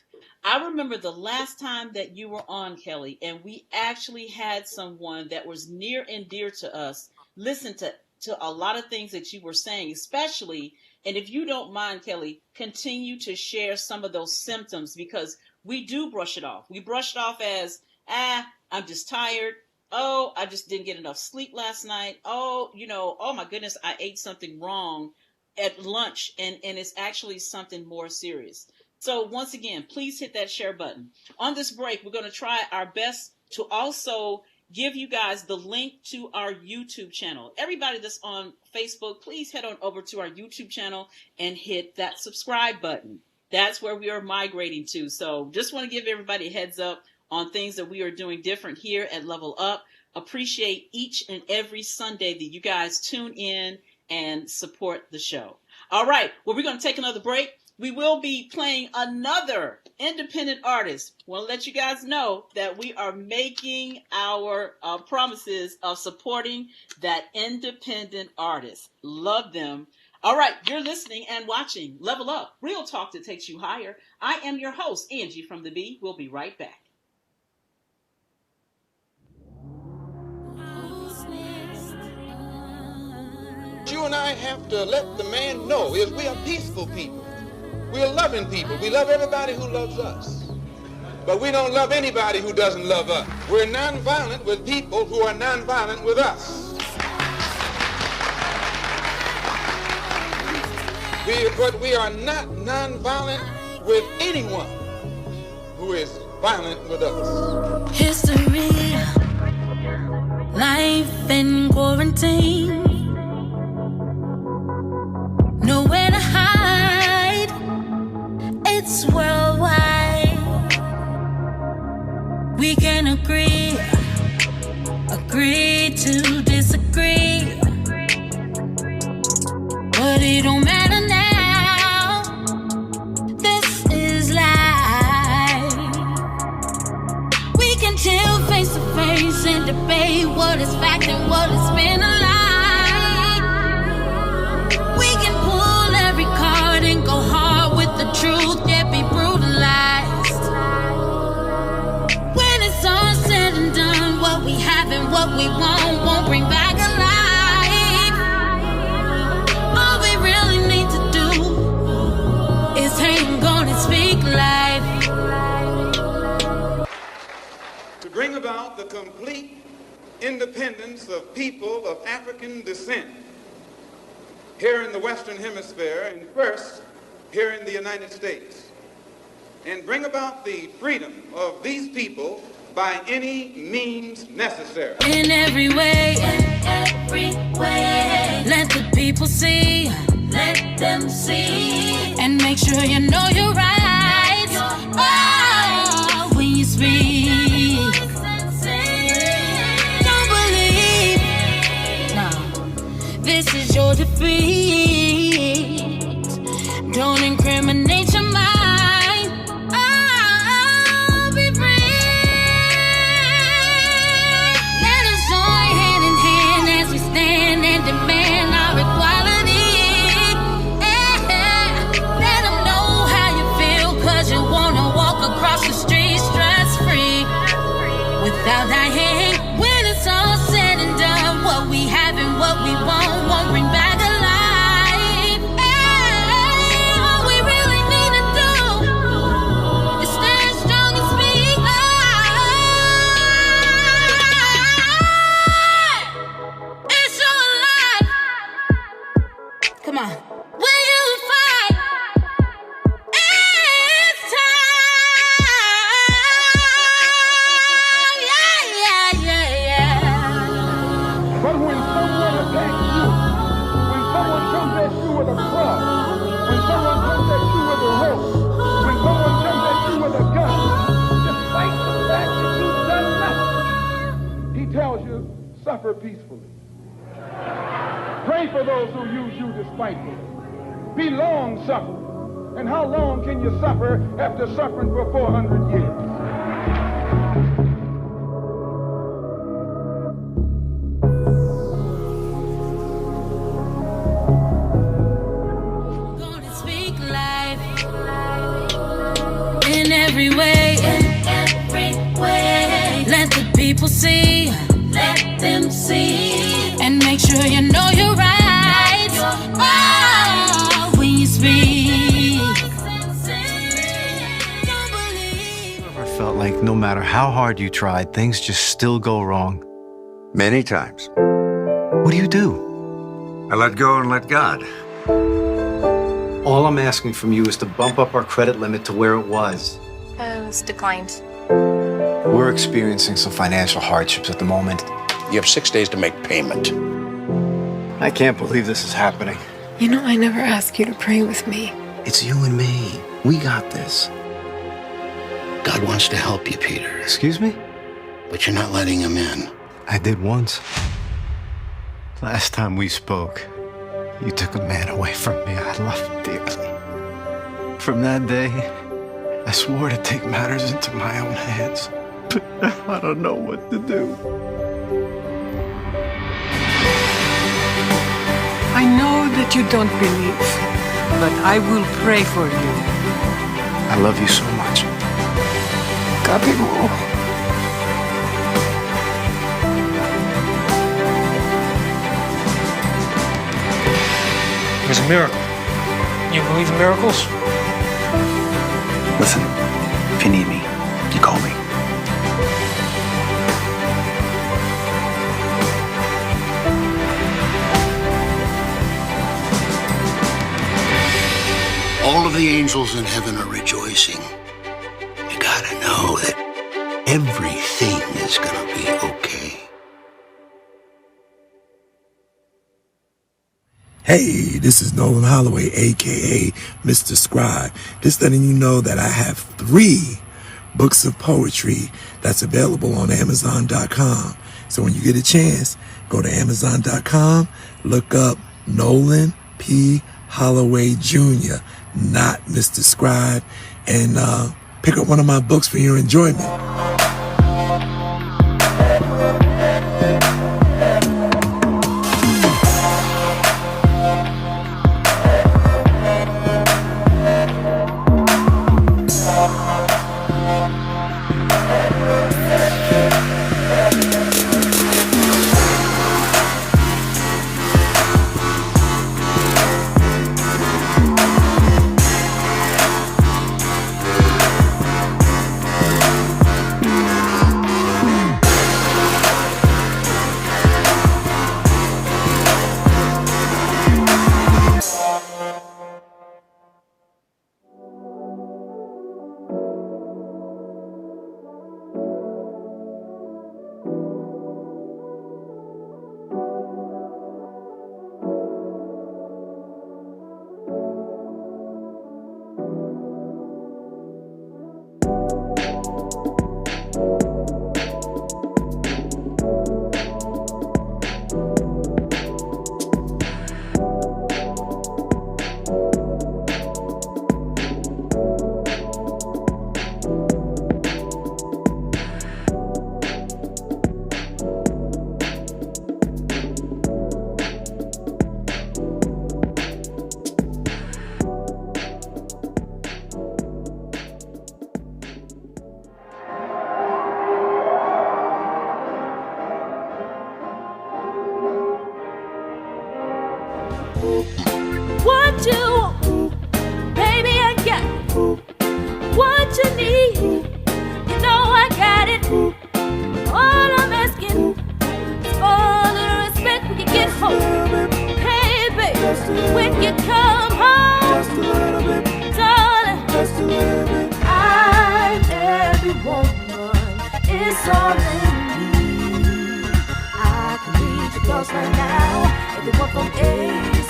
I remember the last time that you were on, Kelli, and we actually had someone that was near and dear to us listen to a lot of things that you were saying, especially, and if you don't mind, Kelli, continue to share some of those symptoms, because we do brush it off. We brush it off as, I'm just tired. Oh, I just didn't get enough sleep last night. Oh, oh my goodness, I ate something wrong at lunch, and it's actually something more serious. So once again, please hit that share button. On this break, we're going to try our best to also give you guys the link to our YouTube channel. Everybody that's on Facebook, please head on over to our YouTube channel and hit that subscribe button. That's where we are migrating to. So just want to give everybody a heads up on things that we are doing different here at Level Up. Appreciate each and every Sunday that you guys tune in and support the show. All right, well, we're going to take another break. we will be playing another independent artist. Want to let you guys know that we are making our promises of supporting that independent artist. Love them. All right, you're listening and watching Level Up, real talk that takes you higher. I am your host, Angee from the B. We'll be right back. You and I have to let the man know is we are peaceful people. We are loving people. We love everybody who loves us. But we don't love anybody who doesn't love us. We're nonviolent with people who are nonviolent with us. But we are not nonviolent with anyone who is violent with us. History, life in quarantine. Nowhere to hide, it's worldwide. We can agree to disagree, but it don't matter now. This is life. We can chill face to face and debate what is fact and what has been a lie. And go hard with the truth, yet be brutalized. When it's all said and done, what we have and what we won't bring back alive. All we really need to do is hang on and speak life. To bring about the complete independence of people of African descent here in the Western Hemisphere, and first here in the United States, and bring about the freedom of these people by any means necessary. In every way, let the people see, let them see, and make sure you know you're right. Oh, when you speak, don't believe, no, this is your defeat. Don't incriminate your mind. Oh, be free. Let us join hand in hand as we stand and demand our equality. Let them know how you feel, 'cause you wanna walk across the street stress-free without that hand. When it's all said and done, what we have and what we won't bring back alive. All we really need to do is stand strong and speak life. It's your life. Come on. Will you fight? It's time. Yeah. But when someone attacks you, when someone comes at you with a club, when someone comes at you with a rope, when someone comes at you with a gun, despite the fact that you've done nothing, he tells you, suffer peacefully. Pray for those who use you despitefully. Be long-suffering. And how long can you suffer after suffering for 400 years? In every way, let the people see, let them see, and make sure you know you're right. Oh, when you speak. Ever felt like no matter how hard you tried, things just still go wrong? Many times. What do? I let go and let God. All I'm asking from you is to bump up our credit limit to where it was. It's declined. We're experiencing some financial hardships at the moment. You have 6 days to make payment. I can't believe this is happening. You know I never asked you to pray with me. It's you and me. We got this. God wants to help you, Peter. Excuse me? But you're not letting him in. I did once. Last time we spoke, you took a man away from me I loved dearly. From that day, I swore to take matters into my own hands. But now I don't know what to do. I know that you don't believe, but I will pray for you. I love you so much. Capimo. It was a miracle. You believe in miracles? Listen, if you need me, you call me. All of the angels in heaven are rejoicing. You gotta know that everything is gonna be okay. Hey, this is Nolan Holloway, aka Mr. Scribe. Just letting you know that I have 3 books of poetry that's available on Amazon.com. So when you get a chance, go to Amazon.com, look up Nolan P. Holloway Jr., not Mr. Scribe, and pick up one of my books for your enjoyment. What you want, baby, I got it. What you need, you know I got it. All I'm asking is for the respect when you get home. Hey, baby, when you come home, darling, I'm every woman. It's all in me. I can read your thoughts right now. Everyone from A to Z.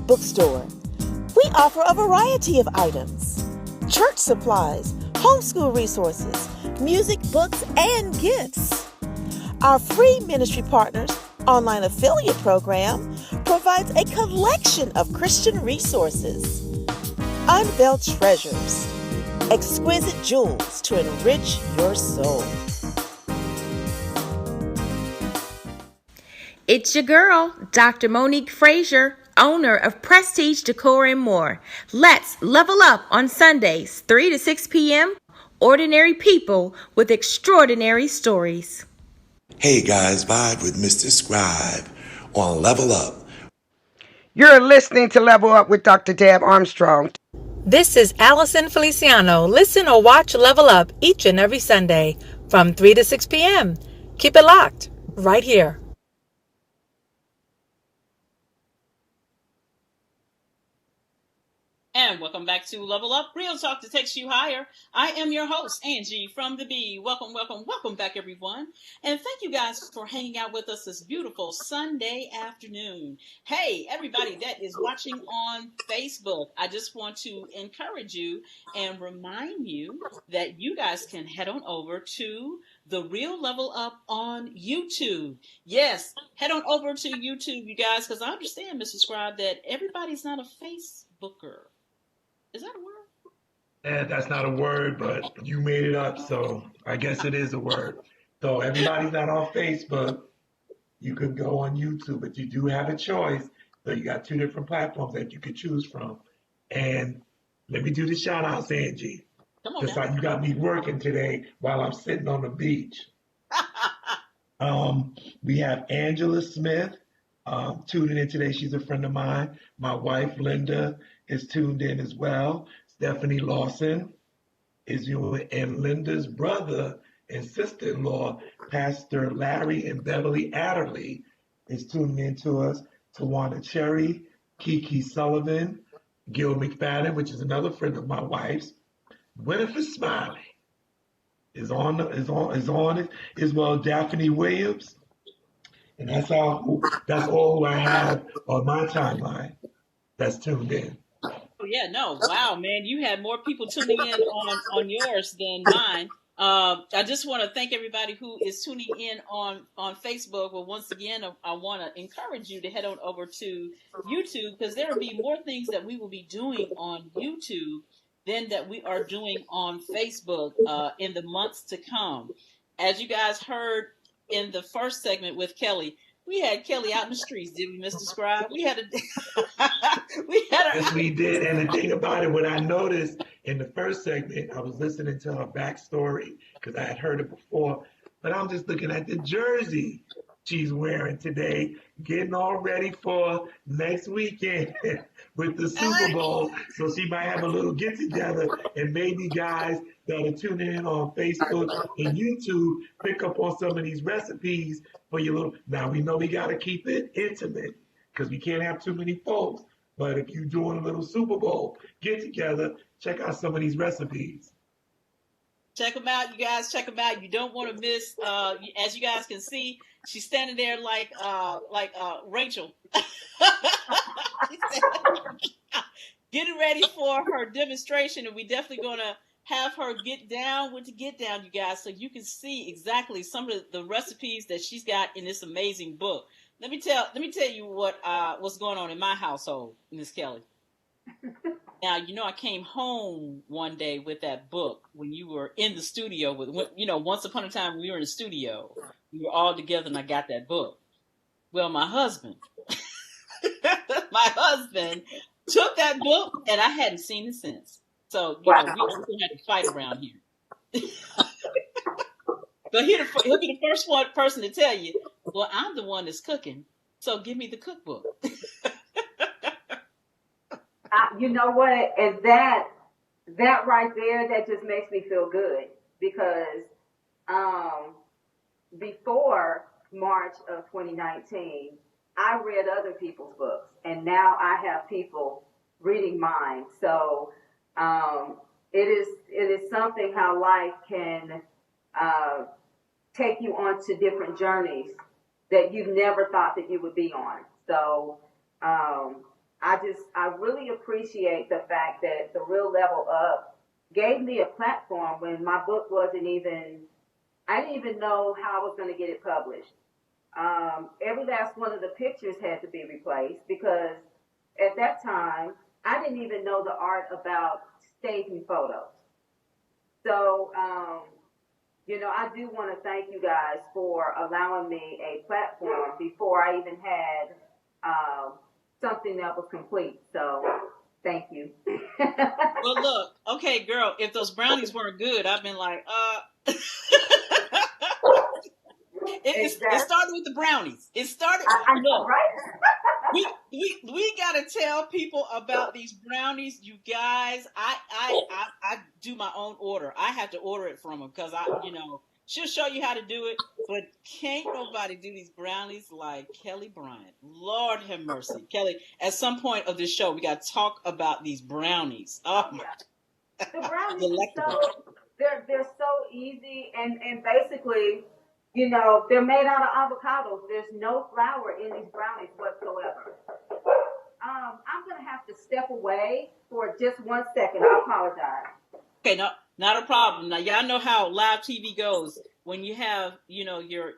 Bookstore. We offer a variety of items: church supplies, homeschool resources, music, books, and gifts. Our free ministry partners online affiliate program provides a collection of Christian resources. Unveiled treasures, exquisite jewels to enrich your soul. It's your girl, Dr. Monique Frazier, owner of Prestige Decor and More. Let's level up on Sundays, 3 to 6 p.m. Ordinary people with extraordinary stories. Hey guys, vibe with Mr. Scribe on Level Up. You're listening to Level Up with Dr. Deb Armstrong. This is Allison Feliciano. Listen or watch Level Up each and every Sunday from 3 to 6 p.m. Keep it locked right here. And welcome back to Level Up, Real Talk that takes you higher. I am your host, Angee from the B. Welcome back, everyone. And thank you guys for hanging out with us this beautiful Sunday afternoon. Hey, everybody that is watching on Facebook, I just want to encourage you and remind you that you guys can head on over to The Real Level Up on YouTube. Yes, head on over to YouTube, you guys, because I understand, Mr. Scribe, that everybody's not a Facebooker. Is that a word? That's not a word, but you made it up, so I guess it is a word. So everybody's not on Facebook. You could go on YouTube, but you do have a choice. So you got two different platforms that you could choose from. And let me do the shout outs, Angee. Come on Just now. like you got me working today while I'm sitting on the beach. We have Angela Smith tuning in today. She's a friend of mine. My wife, Linda, is tuned in as well. Stephanie Lawson is you, and Linda's brother and sister-in-law, Pastor Larry and Beverly Adderley, is tuning in to us. Tawana Cherry, Kiki Sullivan, Gil McFadden, which is another friend of my wife's. Winifred Smiley is on as well. Daphne Williams, and that's all who I have on my timeline that's tuned in. Oh yeah, no, wow, man, you had more people tuning in on yours than mine. I just want to thank everybody who is tuning in on Facebook. Well, once again, I want to encourage you to head on over to YouTube, because there will be more things that we will be doing on YouTube than that we are doing on Facebook in the months to come. As you guys heard in the first segment with Kelly, we had Kelly out in the streets, did we, Mr. Scribe? We had Yes, we did. And the thing about it, what I noticed in the first segment, I was listening to her backstory because I had heard it before, but I'm just looking at the jersey she's wearing today, getting all ready for next weekend with the Super Bowl. So she might have a little get together, and maybe guys that are tuning in on Facebook and YouTube pick up on some of these recipes for your little. Now we know we got to keep it intimate because we can't have too many folks. But if you're doing a little Super Bowl get together, check out some of these recipes. Check them out, you guys. Check them out. You don't want to miss. As you guys can see, she's standing there like Rachel, getting ready for her demonstration, and we definitely gonna have her get down with the get down, you guys, so you can see exactly some of the recipes that she's got in this amazing book. Let me tell you what's going on in my household, Miss Kelly. Now, I came home one day with that book when you were in the studio once upon a time when we were in the studio, we were all together and I got that book. Well, my husband took that book and I hadn't seen it since. So, we're going to have to fight around here. But he'll be the first person to tell you, well, I'm the one that's cooking, so give me the cookbook. You know what? And that right there, that just makes me feel good, because before March of 2019, I read other people's books, and now I have people reading mine. So it is something how life can take you onto different journeys that you never thought that you would be on. So I really appreciate the fact that The Real Level Up gave me a platform when my book I didn't even know how I was going to get it published. Every last one of the pictures had to be replaced, because at that time, I didn't even know the art about staging photos. So, I do want to thank you guys for allowing me a platform before I even had something that was complete. So, thank you. Well, look, okay, girl, if those brownies weren't good, I've been like, It started with the brownies. It started. I know, right? we gotta tell people about these brownies, you guys. I do my own order. I have to order it from them because She'll show you how to do it, but can't nobody do these brownies like Kelli Bryant. Lord have mercy. Kelli, at some point of this show, we got to talk about these brownies. Oh, my. The brownies Delectable. are they're so easy and basically, you know, they're made out of avocados. There's no flour in these brownies whatsoever. I'm gonna have to step away for just 1 second. I apologize. Okay, no, not a problem. Now y'all know how live TV goes. When you have, you know, your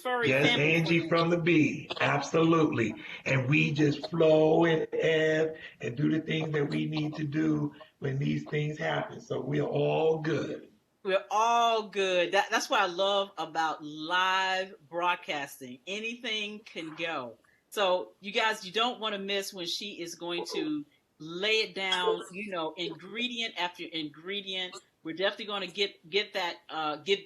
furry Yes, family Angee friends. from the B. Absolutely. And we just flow and ebb and do the things that we need to do when these things happen. So we're all good. We're all good. That's what I love about live broadcasting. Anything can go. So you guys, you don't want to miss when she is going to lay it down, you know, ingredient after ingredient. We're definitely going to get that get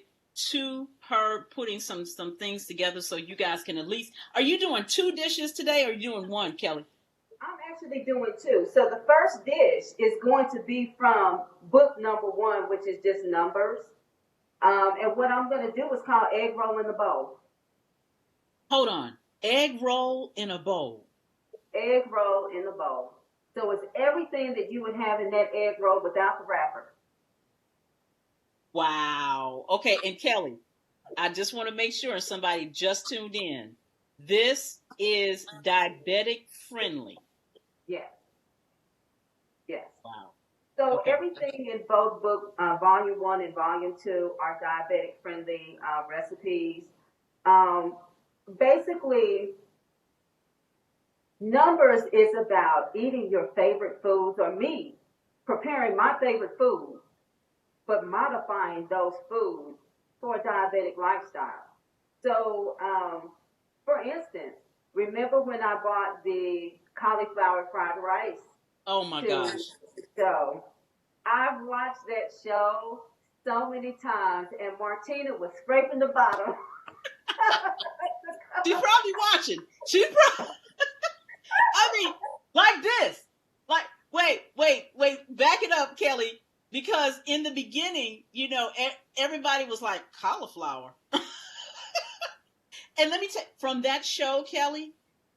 to her putting some things together so you guys can at least. Are you doing 2 dishes today or are you doing 1, Kelli? I'm actually doing 2. So the first dish is going to be from book number 1, which is just numbers. And what I'm going to do is called egg roll in the bowl. Hold on. Egg roll in a bowl. Egg roll in the bowl. So it's everything that you would have in that egg roll without the wrapper. Wow. Okay, and Kelli, I just want to make sure somebody just tuned in. This is diabetic friendly. Yes. Yes. Wow. So Okay. everything in both book, volume 1 and volume 2 are diabetic friendly recipes. Basically, numbers is about eating your favorite foods, or me preparing my favorite food, but modifying those foods for a diabetic lifestyle. So, for instance, remember when I bought the cauliflower fried rice? Oh my gosh. So I've watched that show so many times, and Martina was scraping the bottom. She's probably watching. She's probably. I mean, like this. Like, wait. Back it up, Kelli. Because in the beginning, you know, everybody was like, cauliflower. And let me tell you, from that show, Kelli,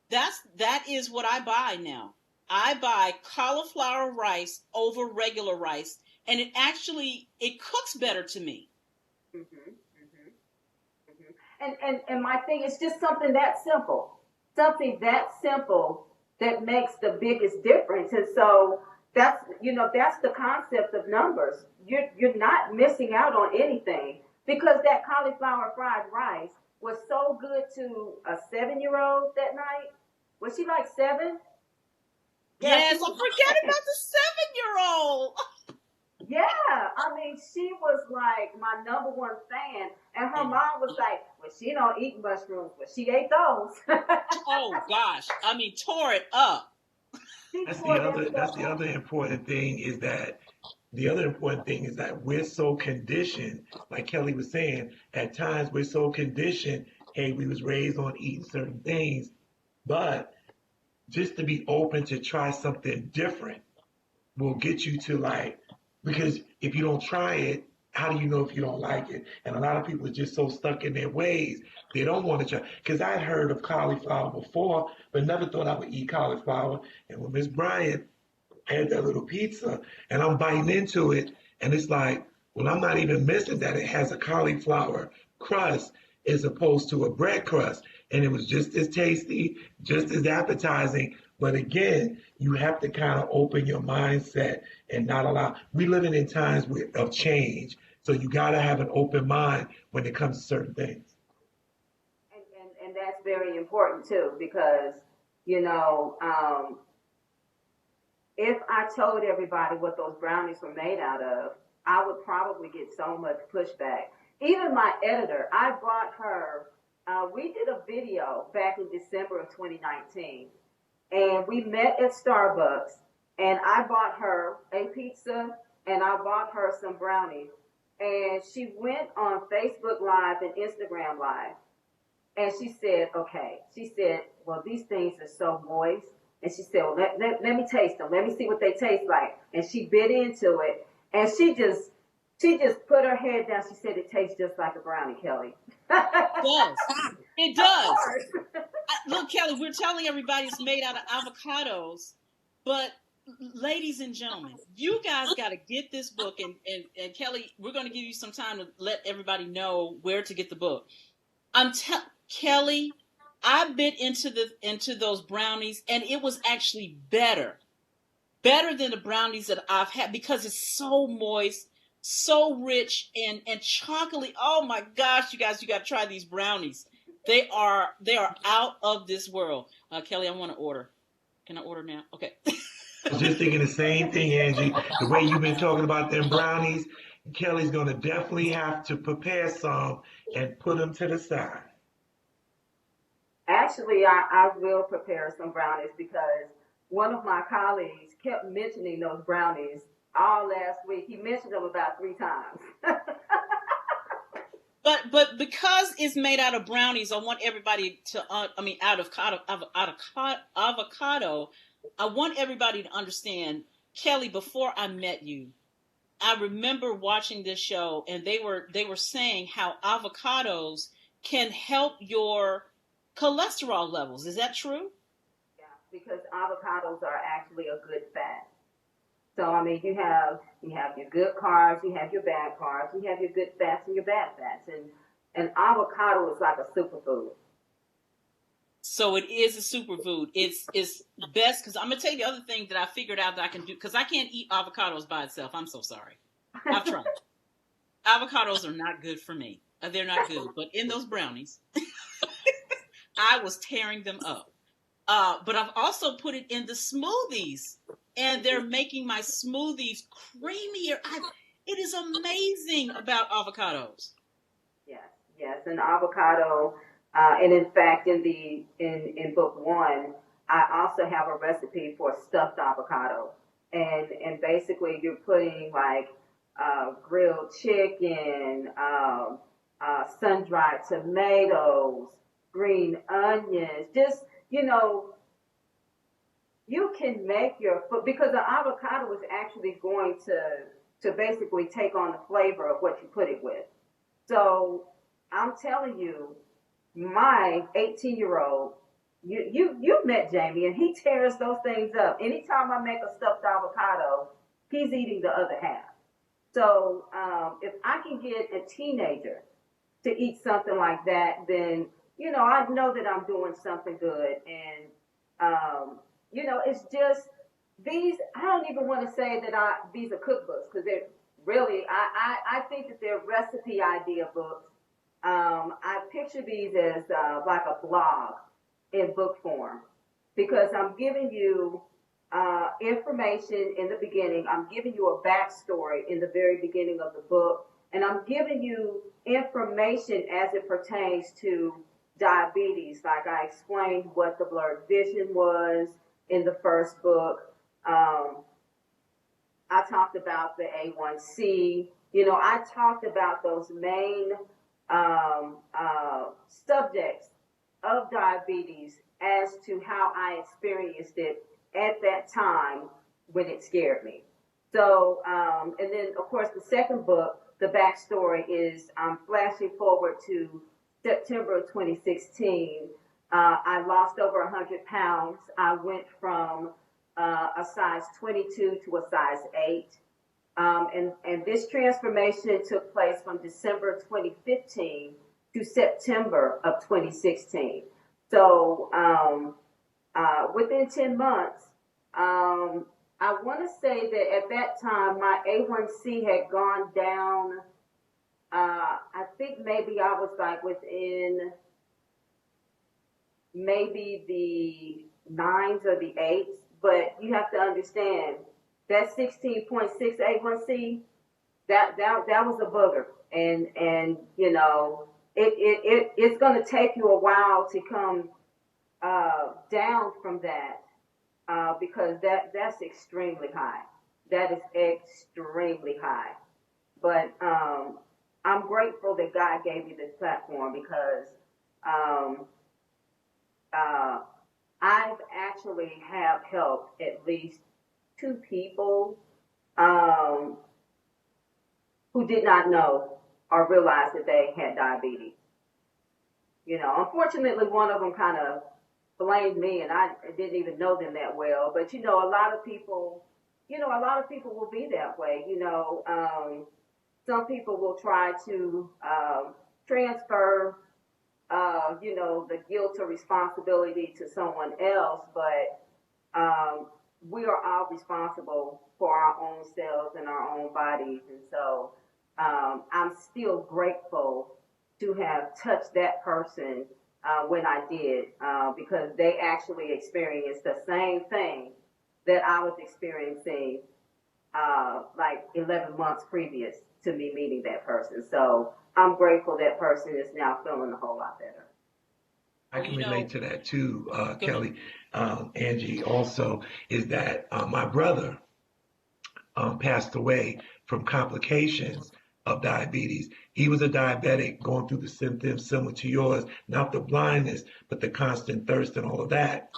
that is what I buy now. I buy cauliflower rice over regular rice, and it cooks better to me. And my thing is just something that simple. Something that simple that makes the biggest difference. And so that's the concept of numbers. You're not missing out on anything, because that cauliflower fried rice was so good to a 7-year-old that night. Was she like 7? Yes, I forget about the 7-year-old. Yeah, I mean, she was like my number 1 fan, and her mom was like, well, she don't eat mushrooms, but she ate those. Oh gosh, I mean, tore it up. That's the other important thing is that we're so conditioned, like Kelli was saying, at times we're so conditioned, hey, we was raised on eating certain things, but just to be open to try something different will get you to because if you don't try it, how do you know if you don't like it? And a lot of people are just so stuck in their ways, they don't want to try. Because I'd heard of cauliflower before, but never thought I would eat cauliflower. And when Miss Bryant had that little pizza, and I'm biting into it, and it's like, well, I'm not even missing that it has a cauliflower crust as opposed to a bread crust. And it was just as tasty, just as appetizing. But again, you have to kind of open your mindset and not allow. We're living in times of change. So you got to have an open mind when it comes to certain things. And that's very important too, because, you know, if I told everybody what those brownies were made out of, I would probably get so much pushback. Even my editor, I brought her, we did a video back in December of 2019, and we met at Starbucks, and I bought her a pizza, and I bought her some brownies, and she went on Facebook Live and Instagram Live, and she said, well, these things are so moist. And she said, well, let me taste them. Let me see what they taste like. And she bit into it. And she just She just put her head down. She said it tastes just like a brownie, Kelly. It does. It does. Look, Kelly, we're telling everybody it's made out of avocados, but ladies and gentlemen, you guys got to get this book. And Kelly, we're going to give you some time to let everybody know where to get the book. Kelly, I bit into those brownies, and it was actually better than the brownies that I've had because it's so moist, so rich, and chocolatey. Oh my gosh, you guys, you got to try these brownies. They are out of this world. Kelly, I want to order. Can I order now? Okay. I was just thinking the same thing, Angie. The way you've been talking about them brownies, Kelly's going to definitely have to prepare some and put them to the side. Actually, I will prepare some brownies because one of my colleagues kept mentioning those brownies all last week. He mentioned them about 3 times. But because it's made out of brownies, I want everybody to out of avocado. I want everybody to understand, Kelly. Before I met you, I remember watching this show, and they were saying how avocados can help your cholesterol levels. Is that true? Yeah, because avocados are actually a good fat. So I mean, you have your good carbs, you have your bad carbs, you have your good fats and your bad fats, and avocado is like a superfood. So it is a superfood. It's best because I'm gonna tell you the other thing that I figured out that I can do because I can't eat avocados by itself. I'm so sorry. I've tried. Avocados are not good for me. They're not good. But in those brownies, I was tearing them up. But I've also put it in the smoothies, and they're making my smoothies creamier. It is amazing about avocados. Yes, an avocado, and in fact, in book 1, I also have a recipe for stuffed avocado, and basically you're putting like grilled chicken, sun dried tomatoes, green onions, just you can make your food because the avocado is actually going to basically take on the flavor of what you put it with. So I'm telling you, my 18-year-old, you met Jamie, and he tears those things up. Anytime I make a stuffed avocado, he's eating the other half. So if I can get a teenager to eat something like that, then I know that I'm doing something good. And it's just these. I don't even want to say that these are cookbooks because they're really. I think that they're recipe idea books. I picture these as like a blog in book form because I'm giving you information in the beginning. I'm giving you a backstory in the very beginning of the book, and I'm giving you information as it pertains to diabetes. Like I explained what the blurred vision was in the first book. I talked about the A1C. I talked about those main subjects of diabetes as to how I experienced it at that time when it scared me. So, and then of course the second book, the backstory is I'm flashing forward to September of 2016. I lost over 100 pounds. I went from a size 22 to a size 8. And this transformation took place from December 2015 to September of 2016. So within 10 months, I want to say that at that time, my A1C had gone down. I think maybe I was like within maybe the 9s or the 8s. But you have to understand, that 16.6 A1C, that was a booger, and it's going to take you a while to come down from that because that's extremely high. That is extremely high. But I'm grateful that God gave me this platform because I've actually have helped at least 2 people who did not know or realize that they had diabetes. Unfortunately, one of them kind of blamed me, and I didn't even know them that well. But a lot of people, will be that way. Some people will try to transfer, the guilt or responsibility to someone else, but we are all responsible for our own selves and our own bodies. And so I'm still grateful to have touched that person when I did, because they actually experienced the same thing that I was experiencing like 11 months previous to me meeting that person. So I'm grateful that person is now feeling a whole lot better. I can relate to that too, Kelly. Angee, also, is that my brother passed away from complications of diabetes. He was a diabetic going through the symptoms similar to yours, not the blindness, but the constant thirst and all of that.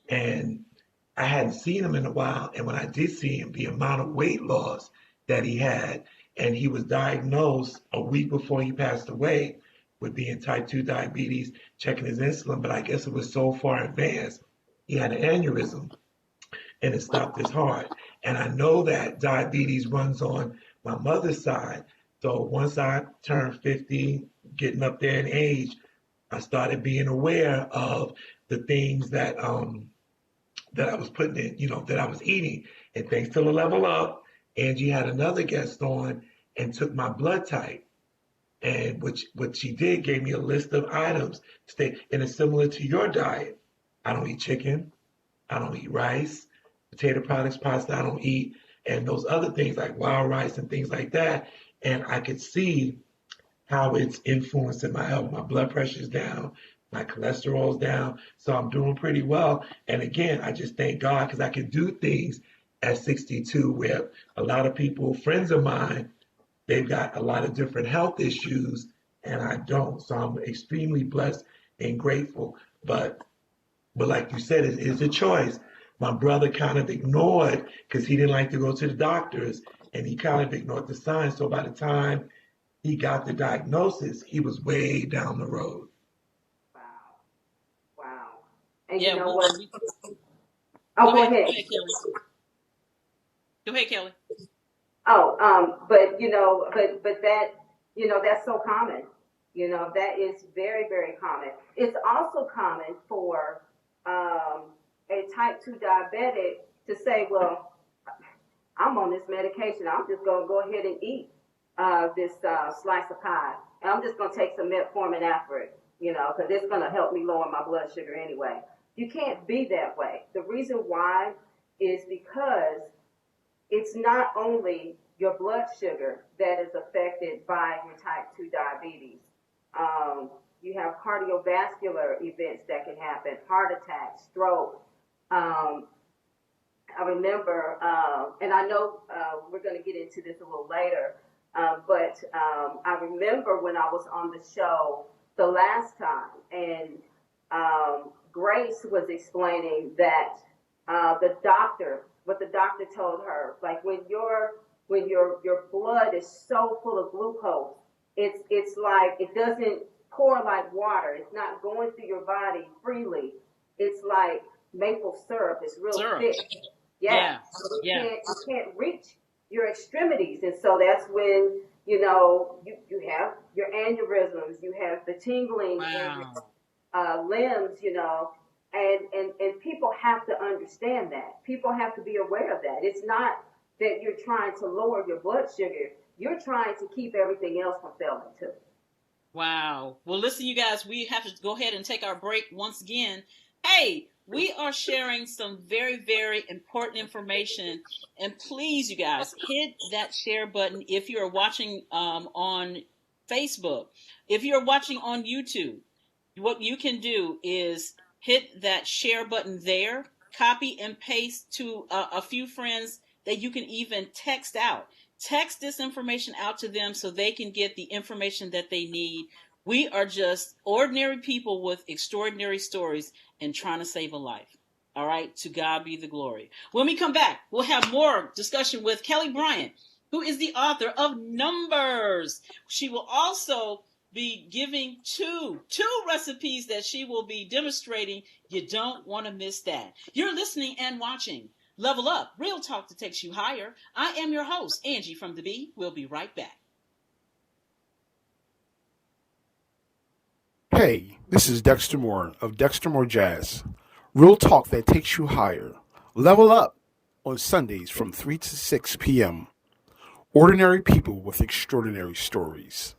And I hadn't seen him in a while. And when I did see him, the amount of weight loss that he had, and he was diagnosed a week before he passed away with being type 2 diabetes, checking his insulin, but I guess it was so far advanced, he had an aneurysm and it stopped his heart. And I know that diabetes runs on my mother's side. So once I turned 50, getting up there in age, I started being aware of the things that that I was putting in, that I was eating. And thanks to the Level Up, Angee had another guest on and took my blood type. And what she did, gave me a list of items to stay, and it's similar to your diet. I don't eat chicken. I don't eat rice, potato products, pasta. I don't eat, and those other things like wild rice and things like that. And I could see how it's influencing my health. My blood pressure's down, my cholesterol's down, so I'm doing pretty well. And again, I just thank God because I can do things at 62 where a lot of people, friends of mine, they've got a lot of different health issues and I don't. So I'm extremely blessed and grateful. But like you said, it's a choice. My brother kind of ignored because he didn't like to go to the doctors and he kind of ignored the signs. So by the time he got the diagnosis, he was way down the road. Wow. And yeah, you know well, what? Go ahead. Go ahead, Kelly. But that, that's so common. That is very, very common. It's also common for a type 2 diabetic to say, well, I'm on this medication. I'm just going to go ahead and eat this slice of pie. And I'm just going to take some metformin after it, because it's going to help me lower my blood sugar anyway. You can't be that way. The reason why is because it's not only your blood sugar that is affected by your type 2 diabetes. You have cardiovascular events that can happen, heart attack, stroke. I remember, and I know we're going to get into this a little later, but I remember when I was on the show the last time, and Grace was explaining that what the doctor told her, like when your blood is so full of glucose, it's like it doesn't pour like water. It's not going through your body freely. It's like maple syrup. It's real thick. Yeah. So it can't reach your extremities, and so that's when you have your aneurysms, you have the tingling in your limbs, and people have to understand that. People have to be aware of that. It's not that you're trying to lower your blood sugar. You're trying to keep everything else from failing too. Wow. Well, listen, you guys, we have to go ahead and take our break once again. Hey, we are sharing some very, very important information. And please, you guys, hit that share button if you're watching on Facebook. If you're watching on YouTube, what you can do is hit that share button there, copy and paste to a few friends that you can even text out. Text this information out to them so they can get the information that they need. We are just ordinary people with extraordinary stories and trying to save a life. All right, to God be the glory. When we come back, we'll have more discussion with Kelli Bryant, who is the author of Numbers. She will also be giving two recipes that she will be demonstrating. You don't want to miss that. You're listening and watching Level Up, real talk that takes you higher. I am your host, Angee from The Bee. We'll be right back. Hey, this is Dexter Moore of Dexter Moore Jazz. Real talk that takes you higher. Level Up on Sundays from 3 to 6 p.m. Ordinary people with extraordinary stories.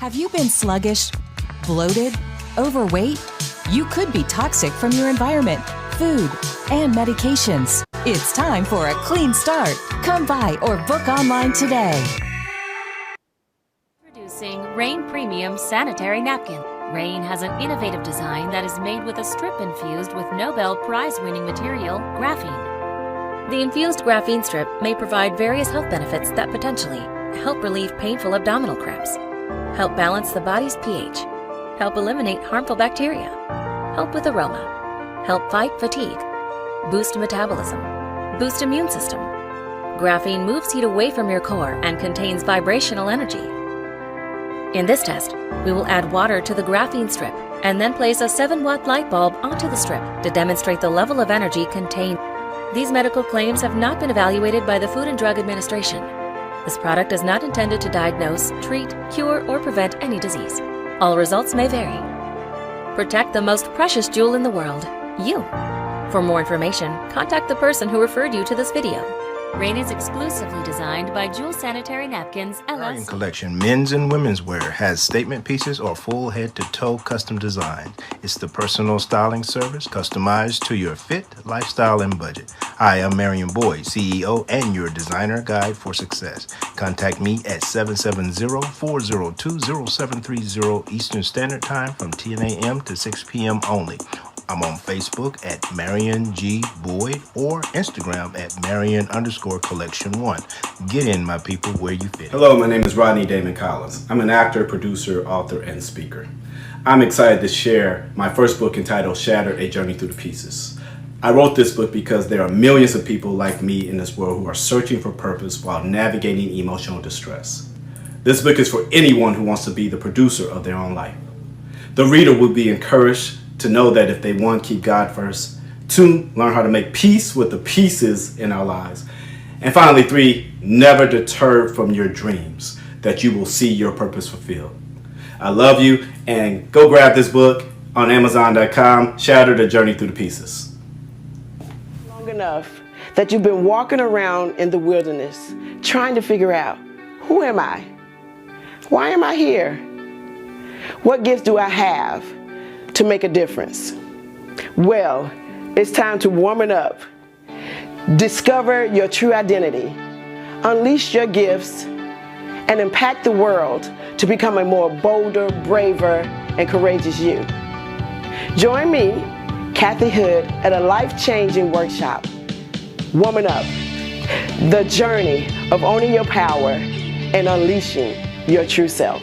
Have you been sluggish, bloated, overweight? You could be toxic from your environment, food, and medications. It's time for a clean start. Come by or book online today. Introducing Rain Premium Sanitary Napkin. Rain has an innovative design that is made with a strip infused with Nobel Prize-winning material, graphene. The infused graphene strip may provide various health benefits that potentially help relieve painful abdominal cramps, help balance the body's pH, help eliminate harmful bacteria, help with aroma, help fight fatigue, boost metabolism, boost immune system, Graphene moves heat away from your core and contains vibrational energy. In this test, we will add water to the graphene strip and then place a 7-watt light bulb onto the strip to demonstrate the level of energy contained. These medical claims have not been evaluated by the Food and Drug Administration. This product is not intended to diagnose, treat, cure, or prevent any disease. All results may vary. Protect the most precious jewel in the world, you. For more information, contact the person who referred you to this video. Rain is exclusively designed by Jewel Sanitary Napkins, Bryant LLC. Collection men's and women's wear has statement pieces or full head-to-toe custom design. It's the personal styling service customized to your fit, lifestyle, and budget. I am Marion Boyd, CEO and your designer guide for success. Contact me at 770-402-0730 Eastern Standard Time from 10 a.m. to 6 p.m. only. I'm on Facebook at Marion G. Boyd or Instagram at Marion_Collection1. Get in, my people, where you fit. Hello, my name is Rodney Damon Collins. I'm an actor, producer, author, and speaker. I'm excited to share my first book entitled Shattered: A Journey Through the Pieces. I wrote this book because there are millions of people like me in this world who are searching for purpose while navigating emotional distress. This book is for anyone who wants to be the producer of their own life. The reader will be encouraged to know that if they, 1, keep God first, 2, learn how to make peace with the pieces in our lives, and finally 3, never deterred from your dreams, that you will see your purpose fulfilled. I love you, and go grab this book on Amazon.com, Shattered: A Journey Through the Pieces. Long enough that you've been walking around in the wilderness trying to figure out, who am I? Why am I here? What gifts do I have to make a difference? Well, it's time to warm it up. Discover your true identity, unleash your gifts, and impact the world to become a more bolder, braver, and courageous you. Join me, Kathy Hood, at a life-changing workshop, Warming Up, the journey of owning your power and unleashing your true self.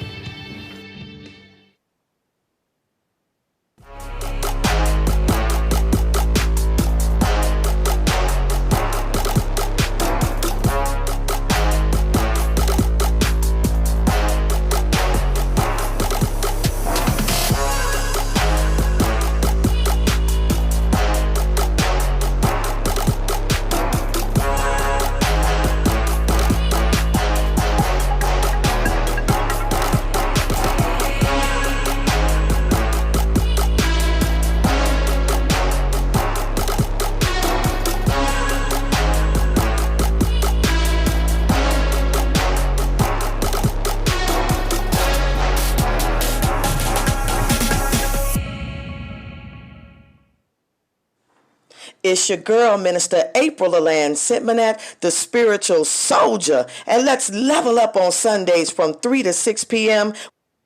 It's your girl, Minister April Aland Sitmanat, the spiritual soldier. And let's level up on Sundays from 3 to 6 p.m.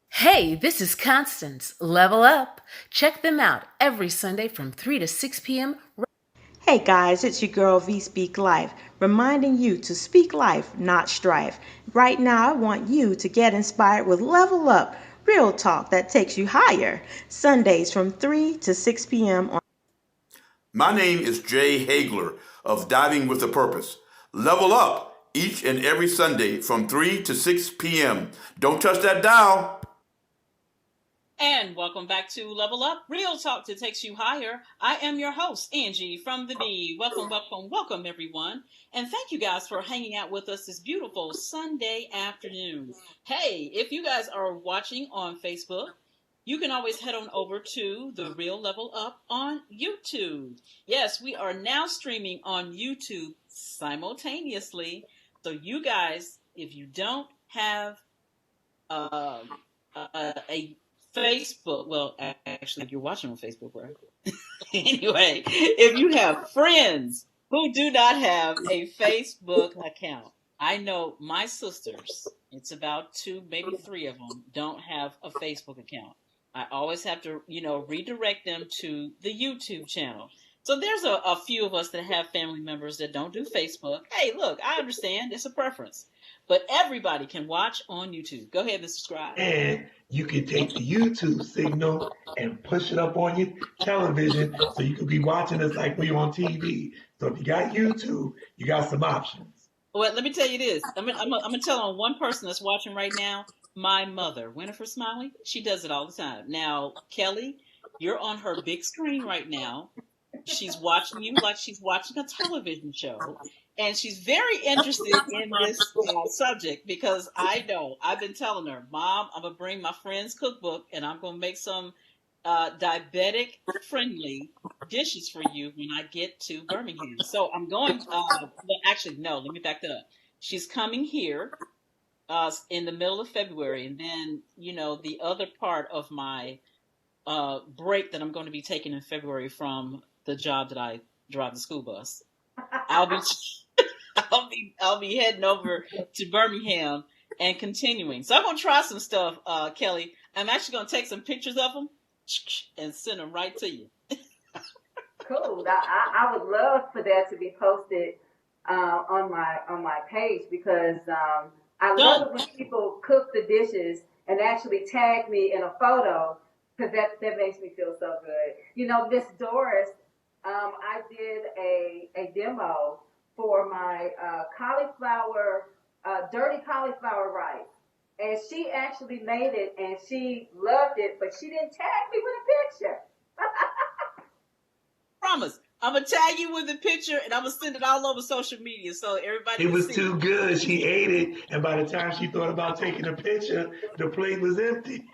Hey, this is Constance. Level Up. Check them out every Sunday from 3 to 6 p.m. Hey guys, it's your girl V Speak Life, reminding you to speak life, not strife. Right now, I want you to get inspired with Level Up, real talk that takes you higher. Sundays from 3 to 6 p.m. on. My name is Jay Hagler of Diving with a Purpose. Level Up each and every Sunday from 3 to 6 p.m. Don't touch that dial. And welcome back to Level Up, real talk that takes you higher. I am your host, Angee from the B. Welcome, welcome, welcome, everyone. And thank you guys for hanging out with us this beautiful Sunday afternoon. Hey, if you guys are watching on Facebook, you can always head on over to The Real Level Up on YouTube. Yes, we are now streaming on YouTube simultaneously. So you guys, if you don't have a Facebook, well, actually, you're watching on Facebook, right? Anyway, if you have friends who do not have a Facebook account, I know my sisters, it's about 2, maybe 3 of them, don't have a Facebook account. I always have to, redirect them to the YouTube channel. So there's a few of us that have family members that don't do Facebook. Hey, look, I understand. It's a preference. But everybody can watch on YouTube. Go ahead and subscribe. And you can take the YouTube signal and push it up on your television so you can be watching us like we're on TV. So if you got YouTube, you got some options. Well, let me tell you this. I'm gonna tell on one person that's watching right now. My mother, Winifred Smiley, she does it all the time. Now, Kelly, you're on her big screen right now. She's watching you like she's watching a television show, and she's very interested in this subject because I know I've been telling her, Mom, I'm gonna bring my friend's cookbook, and I'm gonna make some diabetic friendly dishes for you when I get to Birmingham. So I'm going. Well, actually, no. Let me back that up. She's coming here in the middle of February, and then the other part of my break that I'm going to be taking in February from the job that I drive the school bus. I'll be I'll be heading over to Birmingham and continuing. So I'm gonna try some stuff, Kelly. I'm actually gonna take some pictures of them and send them right to you. Cool. I would love for that to be posted on my page because I love it when people cook the dishes and actually tag me in a photo because that makes me feel so good. Miss Doris, I did a demo for my dirty cauliflower rice. And she actually made it and she loved it, but she didn't tag me with a picture. Promise. I'm gonna tag you with a picture and I'm gonna send it all over social media so everybody It can was see. too good. She ate it, and by the time she thought about taking a picture, the plate was empty.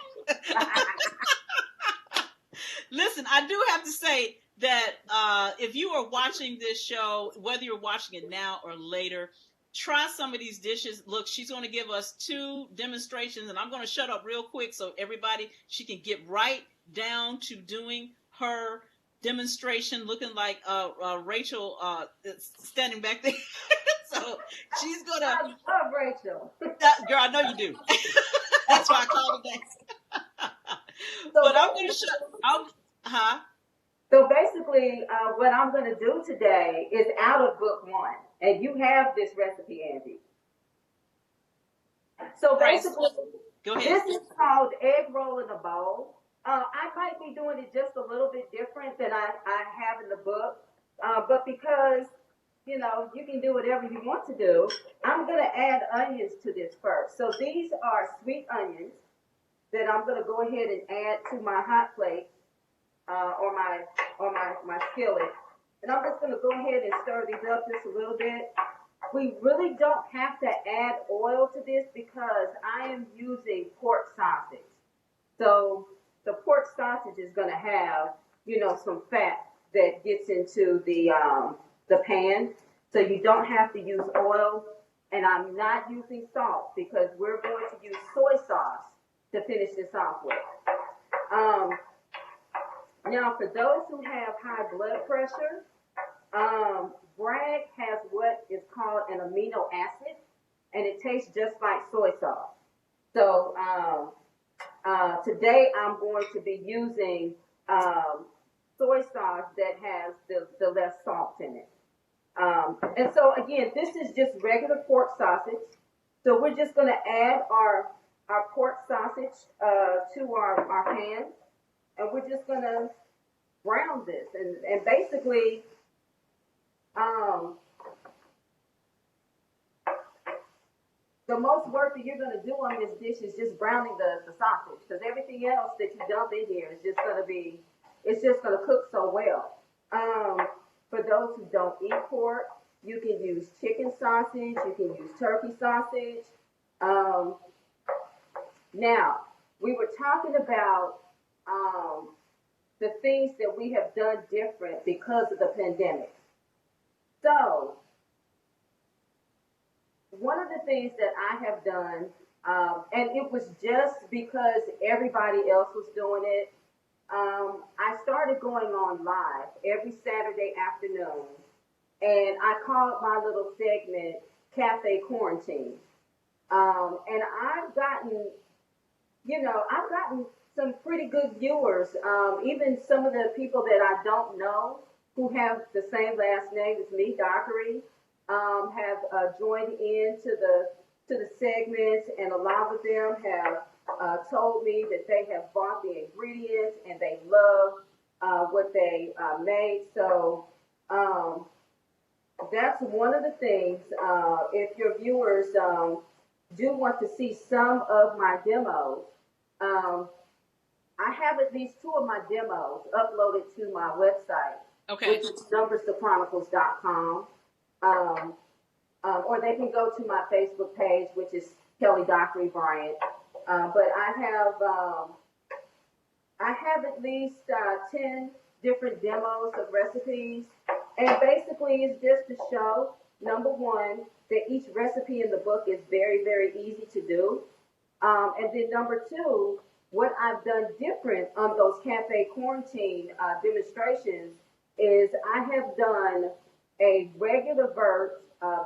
Listen, I do have to say that if you are watching this show, whether you're watching it now or later, try some of these dishes. Look, she's going to give us 2 demonstrations, and I'm going to shut up real quick so she can get right down to doing her demonstration, looking like Rachel standing back there. So she's going to. I love Rachel. Girl, I know you do. That's why I called it that. But I'm going to shut. So basically, what I'm going to do today is out of book 1, and you have this recipe, Angee. So basically, this is called egg roll in a bowl. I might be doing it just a little bit different than I have in the book, but because you can do whatever you want to do, I'm going to add onions to this first. So these are sweet onions that I'm going to go ahead and add to my hot plate. Or my skillet. And I'm just going to go ahead and stir these up just a little bit. We really don't have to add oil to this because I am using pork sausage. So the pork sausage is going to have, some fat that gets into the pan. So you don't have to use oil. And I'm not using salt because we're going to use soy sauce to finish this off with. Now, for those who have high blood pressure, Bragg has what is called an amino acid, and it tastes just like soy sauce. So today I'm going to be using soy sauce that has the less salt in it. And so, again, this is just regular pork sausage. So we're just going to add our pork sausage to our pan. And we're just going to brown this. And basically, the most work that you're going to do on this dish is just browning the sausage. Because everything else that you dump in here is just going to cook so well. For those who don't eat pork, you can use chicken sausage. You can use turkey sausage. Now, we were talking about the things that we have done different because of the pandemic. So, one of the things that I have done, and it was just because everybody else was doing it, I started going on live every Saturday afternoon, and I called my little segment Cafe Quarantine. And I've gotten some pretty good viewers. Even some of the people that I don't know who have the same last name as me, Dockery, have joined in to the segments, and a lot of them have told me that they have bought the ingredients and they love what they made. So that's one of the things. If your viewers do want to see some of my demos, um, I have at least 2 of my demos uploaded to my website, which is numberstochronicles.com. Um, or they can go to my Facebook page, which is Kelli Bryant. But I have at least 10 different demos of recipes, and basically it's just to show, number one, that each recipe in the book is very, very easy to do, and then number two, what I've done different on those cafe quarantine demonstrations is I have done a regular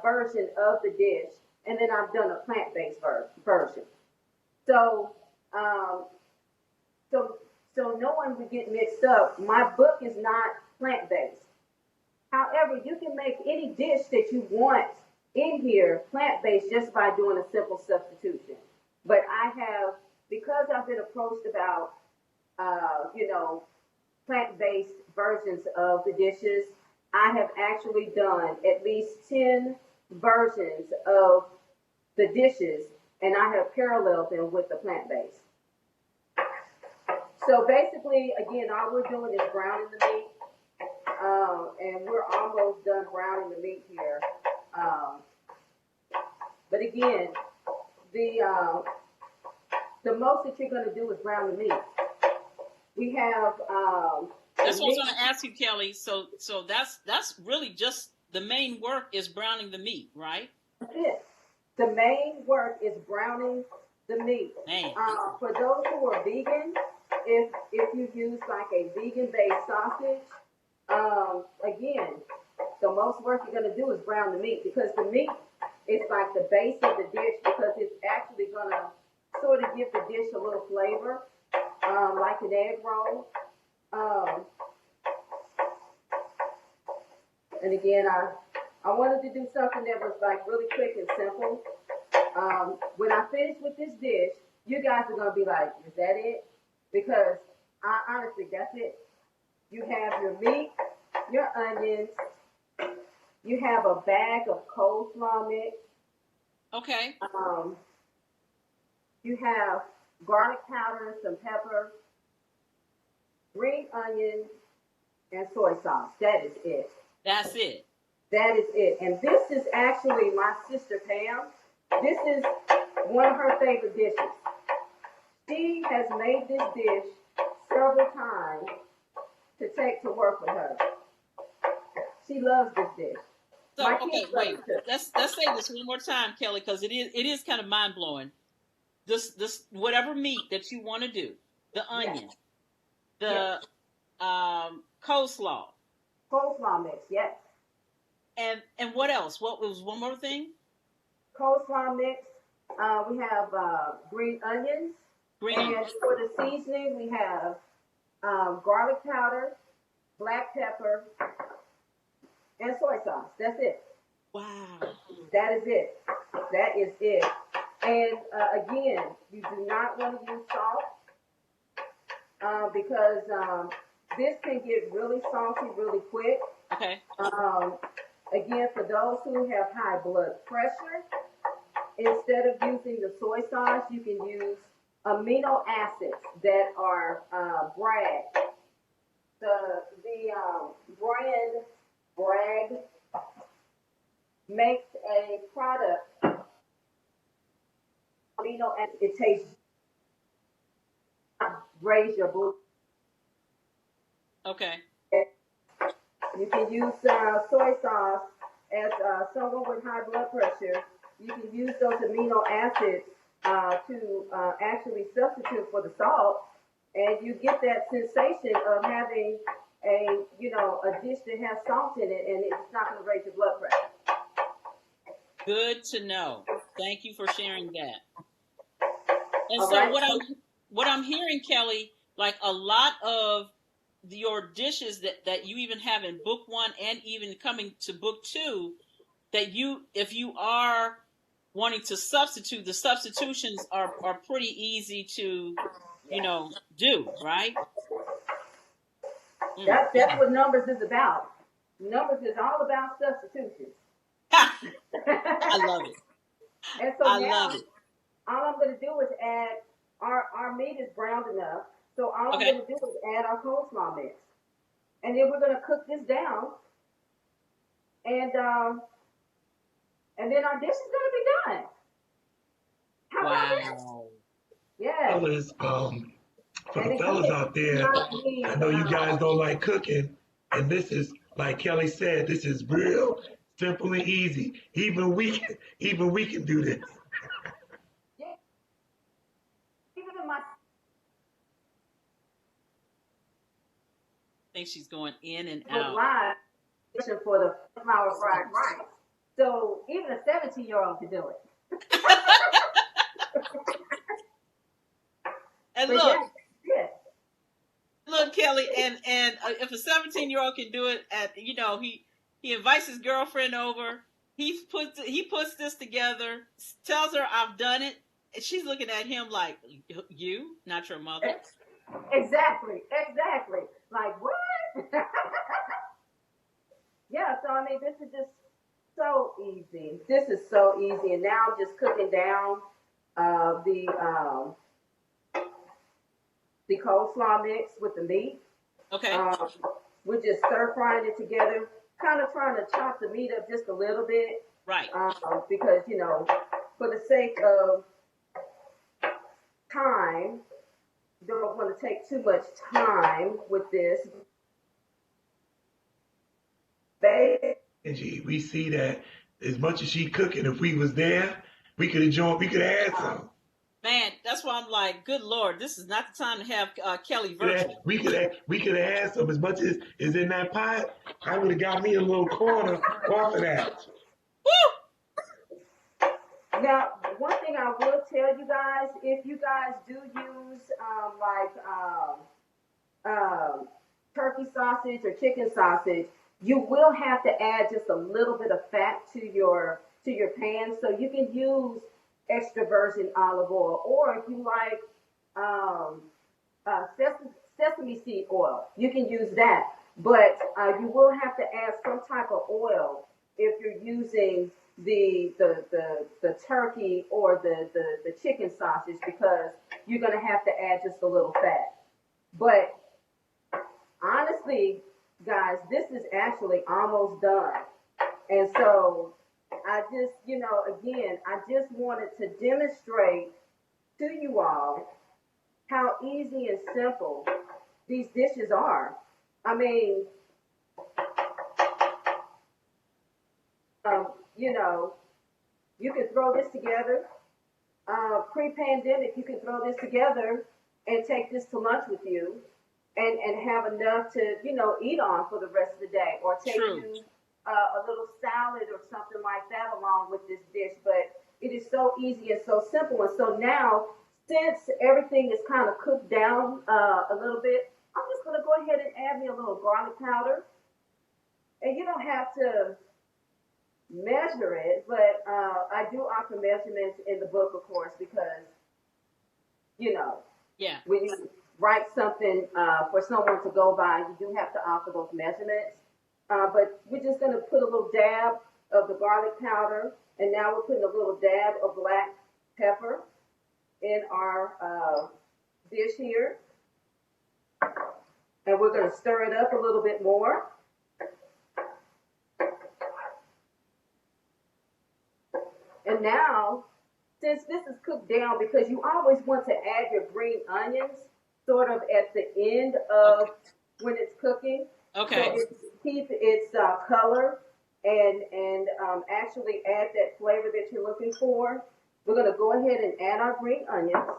version of the dish, and then I've done a plant-based version. So, um, so, so no one would get mixed up. My book is not plant-based. However, you can make any dish that you want in here plant-based just by doing a simple substitution. But I have, because I've been approached about, plant-based versions of the dishes, I have actually done at least 10 versions of the dishes, and I have paralleled them with the plant-based. So basically, again, all we're doing is browning the meat, and we're almost done browning the meat here. But again, the most that you're going to do is brown the meat. We have. That's what I was going to ask you, Kelli. So that's really just the main work is browning the meat, right? That's it. The main work is browning the meat. For those who are vegan, if you use like a vegan-based sausage, again, the most work you're going to do is brown the meat, because the meat is like the base of the dish, because it's actually going to sort of give the dish a little flavor, like an egg roll. And again, I wanted to do something that was like really quick and simple. When I finish with this dish, you guys are going to be like, is that it? Because honestly, that's it. You have your meat, your onions, you have a bag of coleslaw mix. Okay. You have garlic powder and some pepper, green onion, and soy sauce. That is it. That's it. That is it. And this is actually my sister Pam. This is one of her favorite dishes. She has made this dish several times to take to work with her. She loves this dish. So okay, wait. Let's say this one more time, Kelli, because it is kind of mind blowing. This whatever meat that you want to do, the onion, the coleslaw mix, yes. And what else? What was one more thing? Coleslaw mix. We have green onions. And for the seasoning, we have garlic powder, black pepper, and soy sauce. That's it. Wow. That is it. That is it. And again, you do not want to use salt because this can get really salty really quick. Okay. Again, for those who have high blood pressure, instead of using the soy sauce, you can use amino acids that are Bragg. The brand Bragg makes a product, amino acid. It tastes, raise your blood. Okay. You can use soy sauce as someone with high blood pressure. You can use those amino acids to actually substitute for the salt, and you get that sensation of having a dish that has salt in it, and it's not going to raise your blood pressure. Good to know. Thank you for sharing that. And all so right. what I'm hearing, Kelli, like a lot of your dishes that you even have in book 1 and even coming to book 2, that if you are wanting to substitute, the substitutions are pretty easy to, do, right? That's what Numbers is about. Numbers is all about substitutions. I love it. And so I now, love it. all I'm going to do is add, our meat is browned enough, so all I'm Okay. going to do is add our coleslaw mix. And then we're going to cook this down, and then our dish is going to be done. How about that? Wow. Yes. Fellas, for And the fellas out there, I know you guys don't like cooking, and this is, like Kelly said, this is real simple and easy. Even we can do this. Even in my I think she's going in and Facebook out. Live for the flour fried rice. So even a 17-year-old can do it. And But look, yeah. look, Kelly, and if a 17-year-old can do it, he invites his girlfriend over. He puts this together, tells her I've done it, and she's looking at him like, you, not your mother. Exactly. Like what? Yeah. So I mean, this is just so easy. This is so easy, and now I'm just cooking down the coleslaw mix with the meat. Okay. We're just stir frying it together, kind of trying to chop the meat up just a little bit. Right. Because, for the sake of time, don't want to take too much time with this. Angee, we see that as much as she cooking, if we was there, we could add some. Man, that's why I'm like, good Lord, this is not the time to have Kelly virtual. We could add some as much as is in that pot. I would have got me a little corner off of that. Woo! Now, one thing I will tell you guys, if you guys do use turkey sausage or chicken sausage, you will have to add just a little bit of fat to your pan. So you can use extra virgin olive oil, or if you like sesame seed oil, you can use that. But you will have to add some type of oil if you're using the turkey or the chicken sausage, because you're going to have to add just a little fat. But honestly, guys, this is actually almost done. And so I just, again, I just wanted to demonstrate to you all how easy and simple these dishes are. I mean, you can throw this together. Pre-pandemic, you can throw this together and take this to lunch with you and have enough to, eat on for the rest of the day, or take you a little salad or something like that along with this dish. But it is so easy and so simple. And so now, since everything is kind of cooked down a little bit, I'm just going to go ahead and add me a little garlic powder. And you don't have to measure it, but I do offer measurements in the book, of course, because, yeah, when you write something for someone to go by, you do have to offer those measurements. But we're just going to put a little dab of the garlic powder, and now we're putting a little dab of black pepper in our dish here. And we're going to stir it up a little bit more. And now, since this is cooked down, because you always want to add your green onions sort of at the end of when it's cooking. Okay. So keep its color and actually add that flavor that you're looking for. We're going to go ahead and add our green onions.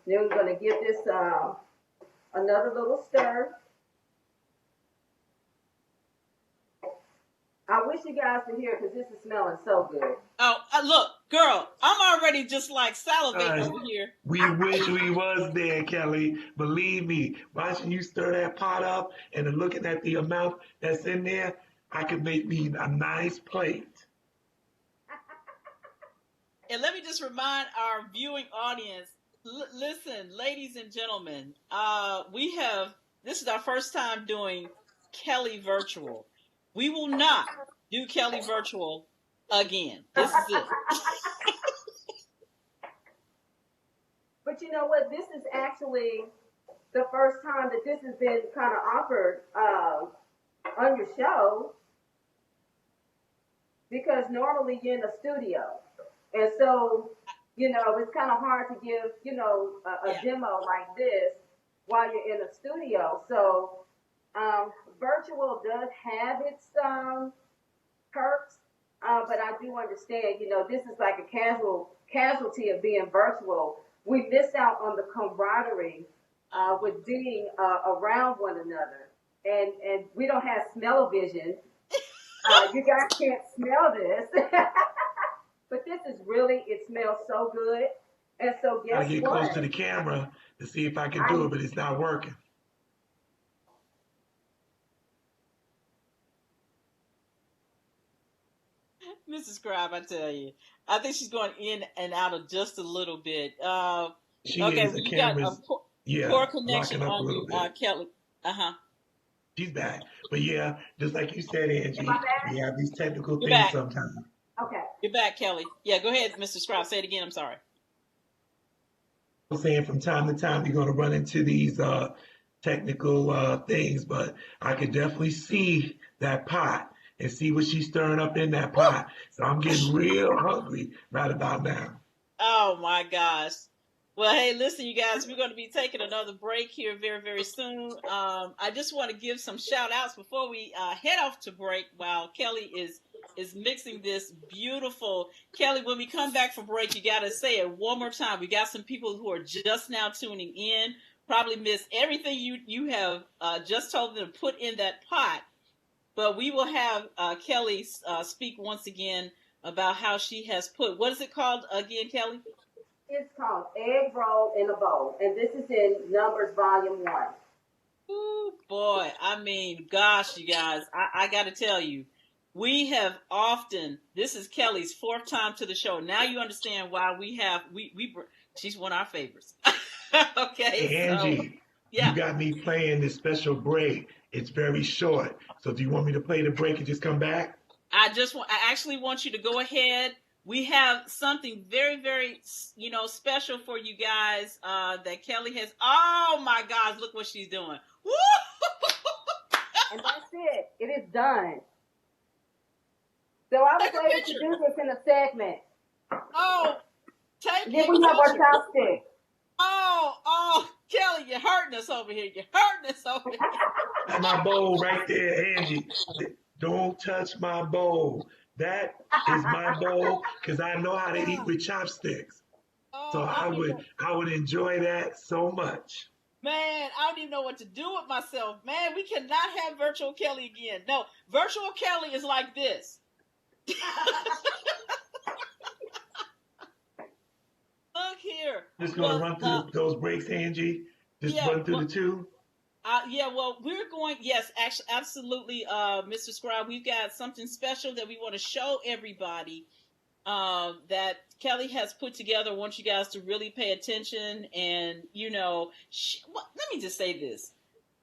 Then we're going to give this another little stir. I wish you guys were here because this is smelling so good. Oh, look, girl, I'm already just like salivating over here. We wish we was there, Kelly. Believe me, watching you stir that pot up and then looking at the amount that's in there, I could make me a nice plate. And let me just remind our viewing audience, listen, ladies and gentlemen, this is our first time doing Kelli virtual. We will not do Kelli virtual again. This is it. But you know what? This is actually the first time that this has been kind of offered on your show, because normally you're in a studio. And so, it's kind of hard to give, a demo like this while you're in a studio. So, virtual does have its perks, but I do understand, this is like a casualty of being virtual. We miss out on the camaraderie with being around one another. And we don't have smell-o-vision. You guys can't smell this. But this is really, it smells so good. And so guess what? I get close to the camera to see if I can do it, but it's not working. Mrs. Scribe, I tell you, I think she's going in and out of just a little bit. She okay, is. The you got camera's poor connection locking up on a little bit. Kelly. She's back. But yeah, just like you said, Angie, we have these technical You're things back. sometimes. Okay. You're back, Kelly. Yeah, go ahead, Mr. Scribe. Say it again. I'm sorry. I'm saying from time to time you're going to run into these technical things, but I could definitely see that pot and see what she's stirring up in that pot. So I'm getting real hungry right about now. Oh my gosh. Well, hey, listen, you guys, we're going to be taking another break here very, very soon. I just want to give some shout outs before we head off to break while Kelly is mixing this beautiful. Kelly, when we come back from break, you got to say it one more time. We got some people who are just now tuning in, probably missed everything you have just told them to put in that pot. But we will have Kelly speak once again about how she has put, what is it called again, Kelly? It's called Egg Roll in a Bowl, and this is in Numbers Volume 1. Ooh, boy. I mean, gosh, you guys, I got to tell you, we have often, this is Kelly's 4th time to the show. Now you understand why she's one of our favorites. Okay. Hey, Angie, you got me playing this special break. It's very short. So do you want me to play the break and just come back? I actually want you to go ahead. We have something very, very, special for you guys that Kelly has. Oh my gosh, look what she's doing. Woo! And that's it. It is done. So I was able to do this in a segment. Oh, then we have our chopstick. Oh, Kelly, you're hurting us over here. My bowl right there, Angie. Don't touch my bowl. That is my bowl because I know how to eat with chopsticks. So I would enjoy that so much. Man, I don't even know what to do with myself. Man, we cannot have virtual Kelly again. No, virtual Kelly is like this. Look here. Just going to run through those breaks, Angie. Just run through the two. We're going, yes, actually, absolutely, Mr. Scribe. We've got something special that we want to show everybody that Kelly has put together. I want you guys to really pay attention. And, let me just say this.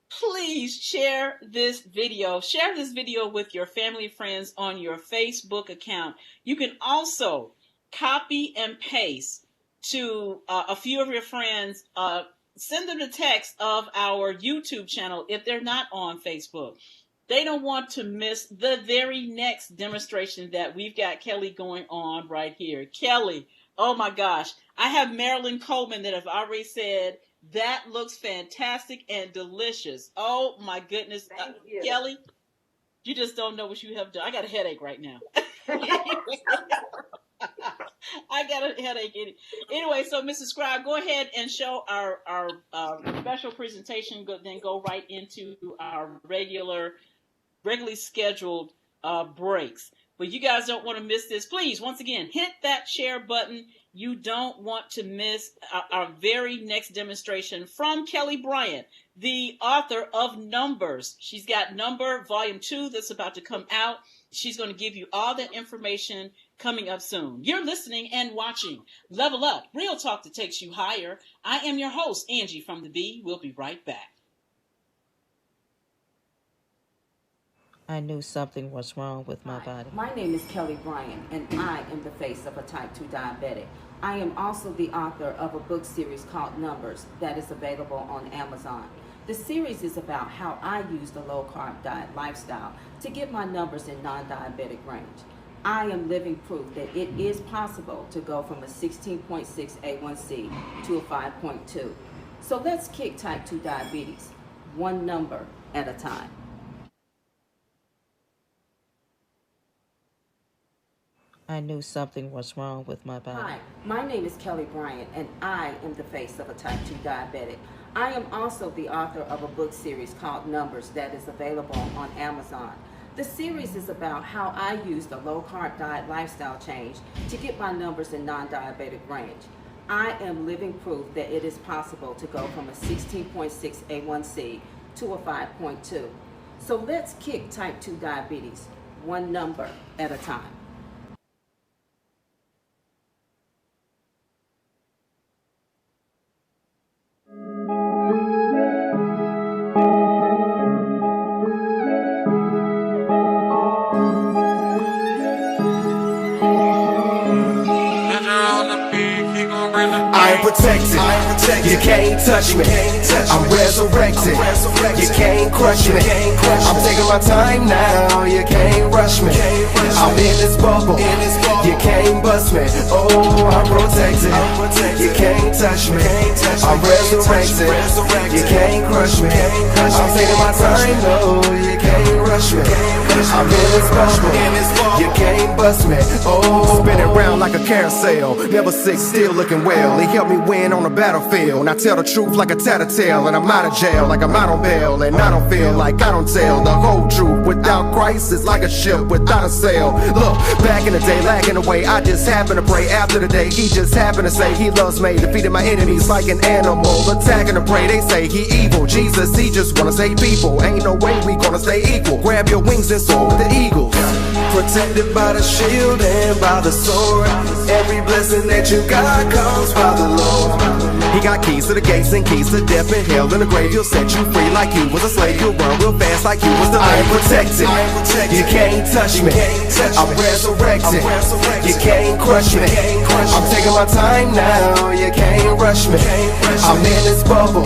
Please share this video. Share this video with your family and friends on your Facebook account. You can also copy and paste to a few of your friends. Send them the text of our YouTube channel if they're not on Facebook. They don't want to miss the very next demonstration that we've got Kelly going on right here. Kelly, oh my gosh. I have Marilyn Coman that have already said, that looks fantastic and delicious. Oh my goodness. Thank you. Kelly, you just don't know what you have done. I got a headache right now. I got a headache. Anyway, so Mrs. Scribe, go ahead and show our special presentation. Then go right into our regularly scheduled breaks. But you guys don't want to miss this. Please, once again, hit that share button. You don't want to miss our very next demonstration from Kelli Bryant, the author of Numbers. She's got Number Volume 2 that's about to come out. She's going to give you all that information coming up soon. You're listening and watching Level Up, real talk that takes you higher. I am your host, Angie from the B. We'll be right back. I knew something was wrong with my body. My name is Kelli Bryant, and I am the face of a type 2 diabetic. I am also the author of a book series called Numbers that is available on Amazon. The series is about how I used a low-carb diet lifestyle to get my numbers in non-diabetic range. I am living proof that it is possible to go from a 16.6 A1C to a 5.2. So let's kick type 2 diabetes, one number at a time. I knew something was wrong with my body. Hi, my name is Kelli Bryant, and I am the face of a type 2 diabetic. I am also the author of a book series called Numbers that is available on Amazon. The series is about how I used a low-carb diet lifestyle change to get my numbers in non-diabetic range. I am living proof that it is possible to go from a 16.6 A1C to a 5.2. So let's kick type 2 diabetes, one number at a time. I am protected. You can't touch me. I'm resurrected. You can't crush me. I'm taking my time now. You can't rush me. I'm in this bubble. You can't bust me. Oh, I'm protected. You can't touch me. I'm resurrected. You can't crush me. I'm taking my time. No, you can't rush me. I'm in this bubble. You can't bust me. Oh, spinning around like a carousel. Never sick, still looking well. He helped me win on the battlefield. And I tell the truth like a tattletale. And I'm out of jail like I'm out on bail. And I don't feel like I don't tell the whole truth. Without Christ, it's like a ship without a sail. Look, back in the day, lagging away, I just happened to pray. After the day, he just happened to say he loves me. Defeating my enemies like an animal. Attacking the prey, they say he evil. Jesus, he just wanna save people. Ain't no way we gonna stay equal. Grab your wings and soar with the eagles. Protected by the shield and by the sword. Every blessing that you got comes by the Lord. He got keys to the gates and keys to death and hell in the grave. He'll set you free like you was a slave. You'll run real fast like you was the I am protected. You can't touch me. I'm resurrected. You can't crush me. I'm taking my time now. You can't rush me. I'm in this bubble.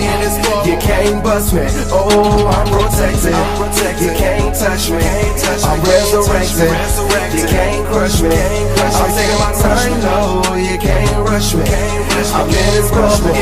You can't bust me. Oh, I'm protected. You can't touch me. I'm resurrected. You can't crush me. I'm taking my time. No, you can't rush me. I'm in this bubble.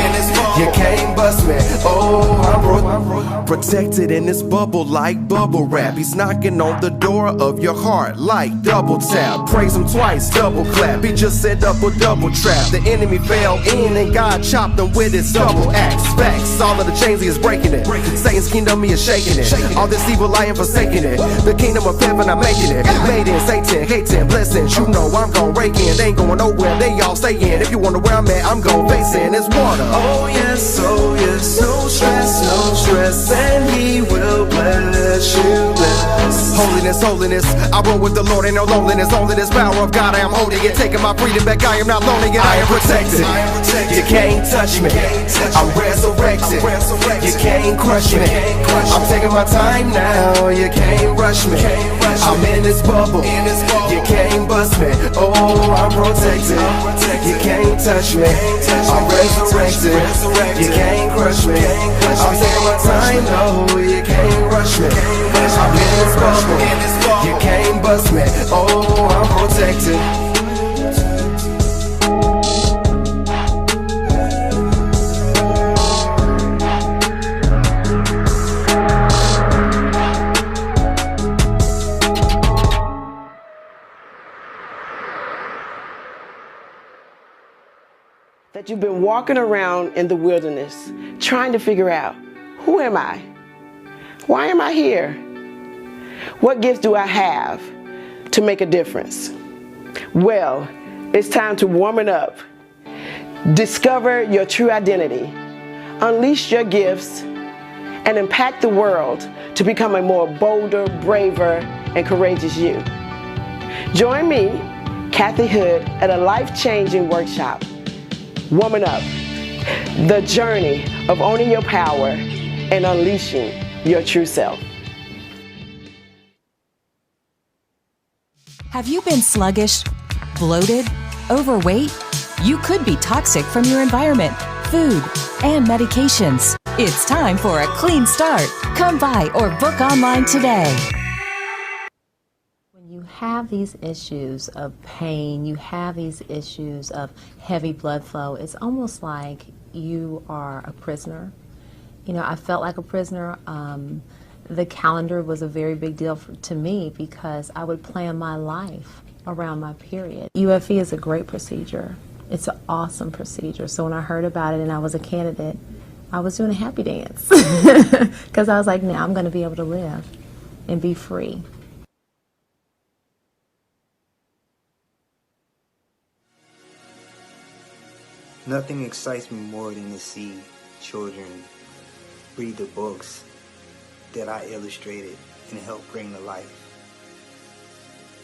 You can't bust me. Oh, I'm protected in this bubble like bubble wrap. He's knocking on the door of your heart like double tap. Praise him twice, double clap. He just set up a double trap. The enemy fell in and God chopped him with his double axe. Facts, all of the chains he is breaking it. Satan's kingdom he is shaking it. All this evil I am forsaking it. The kingdom of heaven I'm making it. Made in Satan, hating, blessings. You know I'm gon' rake in. They ain't going nowhere, they all staying. If you wonder where I'm at, I'm gon' face in. It's water. Oh yes, no stress, and he will bless you, bless. Holiness, holiness, I roll with the Lord, ain't no loneliness. Only this power of God, I am holding it. Taking my freedom back, I am not lonely yet. I am protected. You can't touch me. I'm resurrected. You can't crush me. I'm taking my time now. You can't rush me. I'm in this bubble. You can't bust me. Oh, I'm protected. You can't touch me. I'm resurrected. You can't crush me. I'm taking my time. No, you can't rush me. I'm in this bubble. You can't bust me. Oh, I'm protected. That you've been walking around in the wilderness trying to figure out, who am I? Why am I here? What gifts do I have to make a difference? Well, it's time to warm it up. Discover your true identity. Unleash your gifts and impact the world to become a more bolder, braver, and courageous you. Join me, Kathy Hood, at a life-changing workshop, Woman Up, the journey of owning your power and unleashing your true self. Have you been sluggish, bloated, overweight? You could be toxic from your environment, food, and medications. It's time for a clean start. Come by or book online today. When you have these issues of pain, you have these issues of heavy blood flow, it's almost like you are a prisoner. You know, I felt like a prisoner. The calendar was a very big deal to me because I would plan my life around my period. UFE is a great procedure. It's an awesome procedure. So when I heard about it and I was a candidate, I was doing a happy dance because I was like, now I'm going to be able to live and be free. Nothing excites me more than to see children read the books that I illustrated and helped bring to life.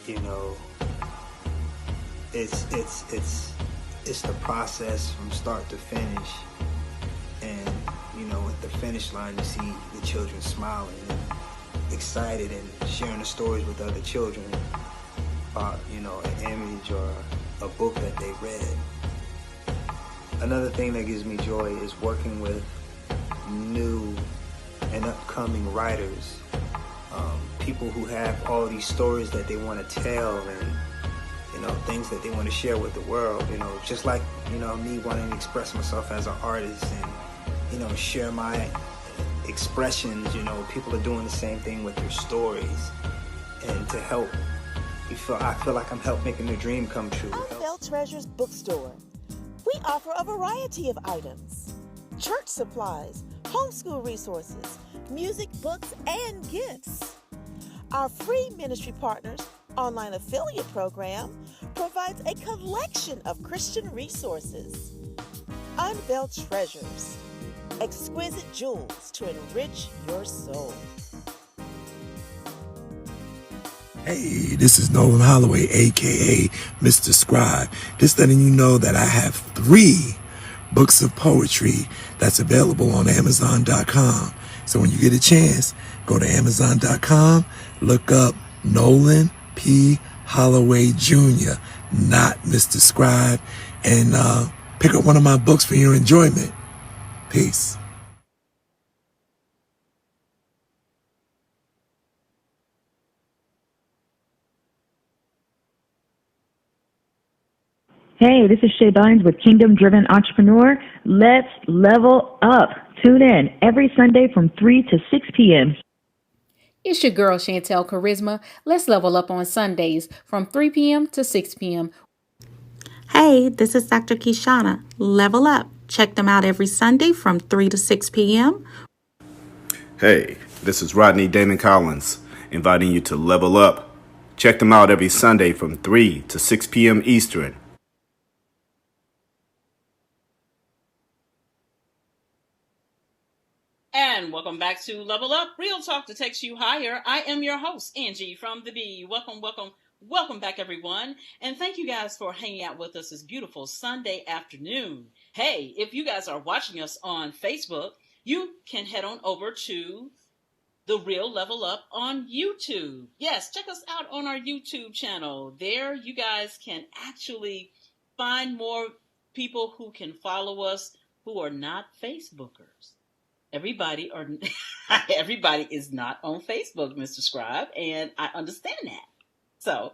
You know, it's the process from start to finish, and you know, at the finish line, you see the children smiling and excited and sharing the stories with other children about, you know, an image or a book that they read. Another thing that gives me joy is working with new and upcoming writers, people who have all these stories that they want to tell and, you know, things that they want to share with the world, you know, just like, you know, me wanting to express myself as an artist and, you know, share my expressions. You know, people are doing the same thing with their stories, and to help, I feel like I'm helping making their dream come true. Unveiled Treasures Bookstore. We offer a variety of items: church supplies, homeschool resources, music, books, and gifts. Our free ministry partners online affiliate program provides a collection of Christian resources. Unveiled Treasures, exquisite jewels to enrich your soul. Hey, this is Nolan Holloway, aka Mr. Scribe. Just letting you know that I have 3 books of poetry that's available on Amazon.com. So when you get a chance, go to Amazon.com, look up Nolan P. Holloway Jr., not Mr. Scribe, and pick up one of my books for your enjoyment. Peace. Hey, this is Shay Bynes with Kingdom Driven Entrepreneur. Let's level up. Tune in every Sunday from 3 to 6 p.m. It's your girl, Chantel Charisma. Let's level up on Sundays from 3 p.m. to 6 p.m. Hey, this is Dr. Kishana. Level Up. Check them out every Sunday from 3 to 6 p.m. Hey, this is Rodney Damon Collins, inviting you to level up. Check them out every Sunday from 3 to 6 p.m. Eastern. And welcome back to Level Up, Real Talk that takes you higher. I am your host, Angee from the B. Welcome back, everyone. And thank you guys for hanging out with us this beautiful Sunday afternoon. Hey, if you guys are watching us on Facebook, you can head on over to The Real Level Up on YouTube. Yes, check us out on our YouTube channel. There you guys can actually find more people who can follow us who are not Facebookers. Everybody is not on Facebook, Mr. Scribe, and I understand that. So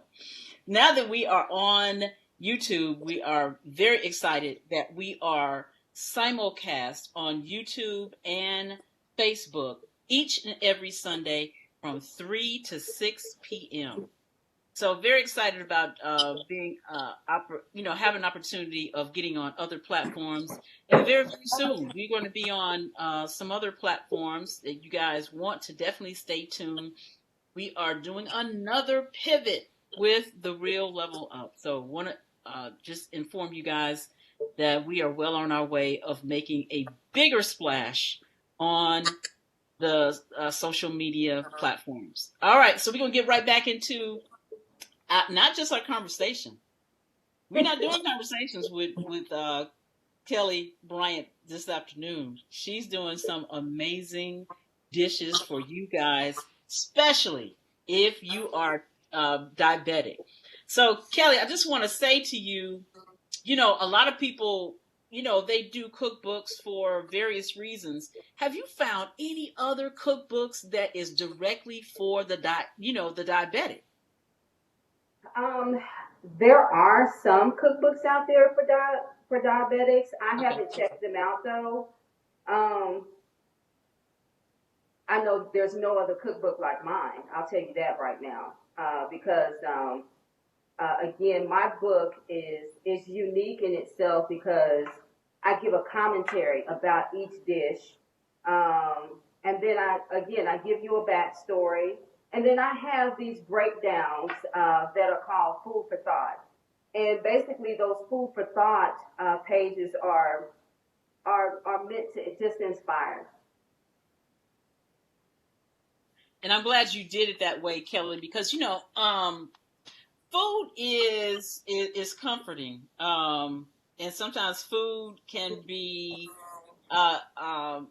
now that we are on YouTube, we are very excited that we are simulcast on YouTube and Facebook each and every Sunday from 3 to 6 p.m. So very excited about have an opportunity of getting on other platforms. And very, very soon, we're going to be on some other platforms that you guys want to definitely stay tuned. We are doing another pivot with The Real Level Up. So want to just inform you guys that we are well on our way of making a bigger splash on the social media platforms. All right, so we're going to get right back into not just our conversation. We're not doing conversations with Kelli Bryant this afternoon. She's doing some amazing dishes for you guys, especially if you are diabetic. So Kelli, I just want to say to you, a lot of people, they do cookbooks for various reasons. Have you found any other cookbooks that is directly for the the diabetic? There are some cookbooks out there for diabetics. I haven't checked them out though. Um, I know there's no other cookbook like mine. I'll tell you that right now, because again, my book is unique in itself because I give a commentary about each dish, and then I give you a backstory, and then I have these breakdowns that are called food for thought, and basically those food for thought pages are meant to just inspire. And I'm glad you did it that way, Kelli, because food is comforting, and sometimes food can be uh, um,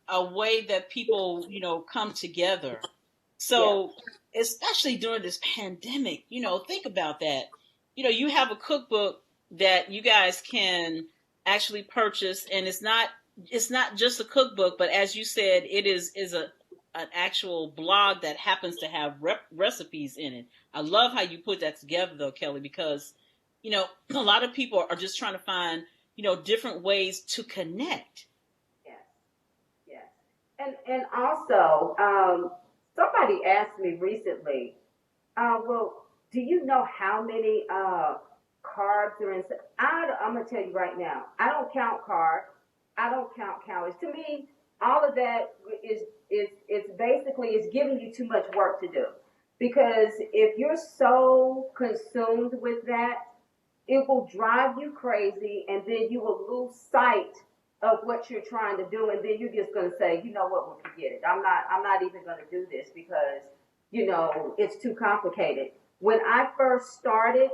a way that people come together. So especially during this pandemic, think about that. You have a cookbook that you guys can actually purchase, and it's not just a cookbook, but as you said, it is an actual blog that happens to have recipes in it. I love how you put that together, though, Kelli, because a lot of people are just trying to find different ways to connect. Yes. And also, somebody asked me recently, well, do you know how many carbs are in? I'm gonna tell you right now, I don't count carbs. I don't count calories. To me, all of that is basically is giving you too much work to do. Because if you're so consumed with that, it will drive you crazy, and then you will lose sight of what you're trying to do, and then you're just going to say, you know what, we'll forget it. I'm not even going to do this because it's too complicated. When I first started,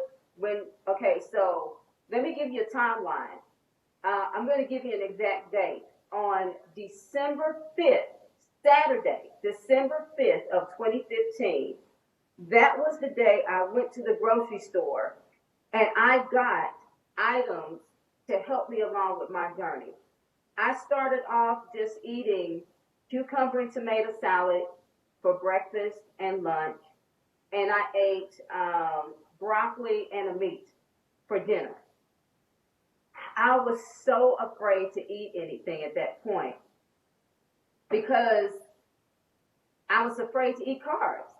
so let me give you a timeline. I'm going to give you an exact date. On December 5th, Saturday, December 5th of 2015, that was the day I went to the grocery store and I got items to help me along with my journey. I started off just eating cucumber and tomato salad for breakfast and lunch, and I ate broccoli and a meat for dinner. I was so afraid to eat anything at that point because I was afraid to eat carbs.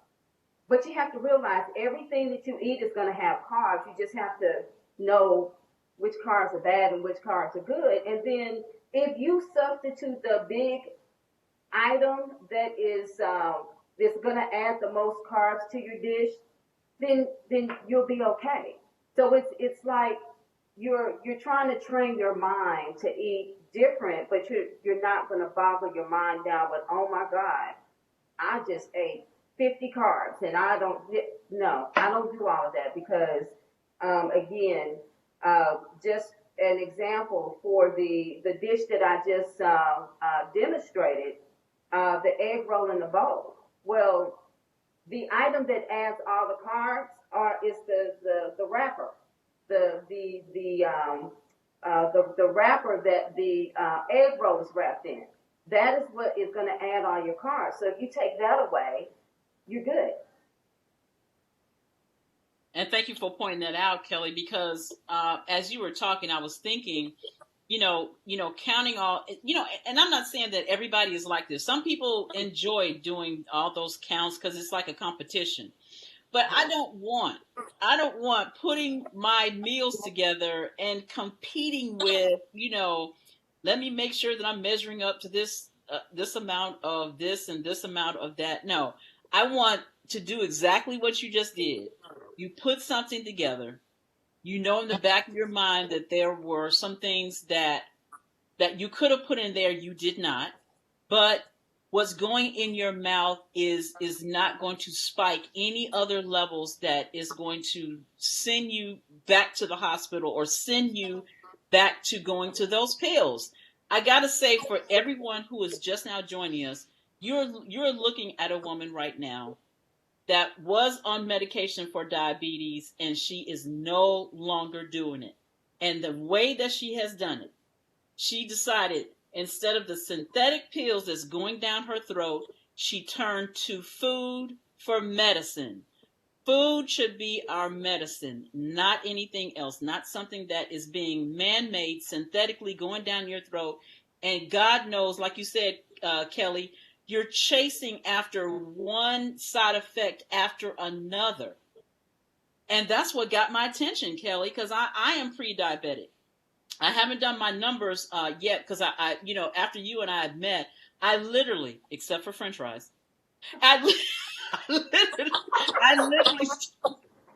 But you have to realize everything that you eat is going to have carbs. You just have to know which carbs are bad and which carbs are good. And then if you substitute the big item that is going to add the most carbs to your dish, then you'll be okay. So it's like you're trying to train your mind to eat different, but you're not going to boggle your mind down with, oh my God, I just ate 50 carbs and I don't do all of that because again, just an example for the dish that I just demonstrated, the egg roll in the bowl. Well, the item that adds all the carbs is the wrapper, the wrapper that the egg roll is wrapped in. That is what is going to add all your carbs. So if you take that away, you're good. And thank you for pointing that out, Kelli, because as you were talking, I was thinking, counting all, and I'm not saying that everybody is like this. Some people enjoy doing all those counts because it's like a competition. But I don't want putting my meals together and competing with, let me make sure that I'm measuring up to this amount of this and this amount of that. No, I want to do exactly what you just did. You put something together. In the back of your mind that there were some things that you could have put in there, you did not. But what's going in your mouth is not going to spike any other levels that is going to send you back to the hospital or send you back to going to those pills. I gotta say, for everyone who is just now joining us, you're looking at a woman right now that was on medication for diabetes, and she is no longer doing it. And the way that she has done it, she decided instead of the synthetic pills that's going down her throat, she turned to food for medicine. Food should be our medicine, not anything else, not something that is being man-made, synthetically going down your throat. And God knows, like you said, Kelly, you're chasing after one side effect after another. And that's what got my attention, Kelly, because I am pre-diabetic. I haven't done my numbers yet because I, after you and I had met, I literally, except for French fries, I literally.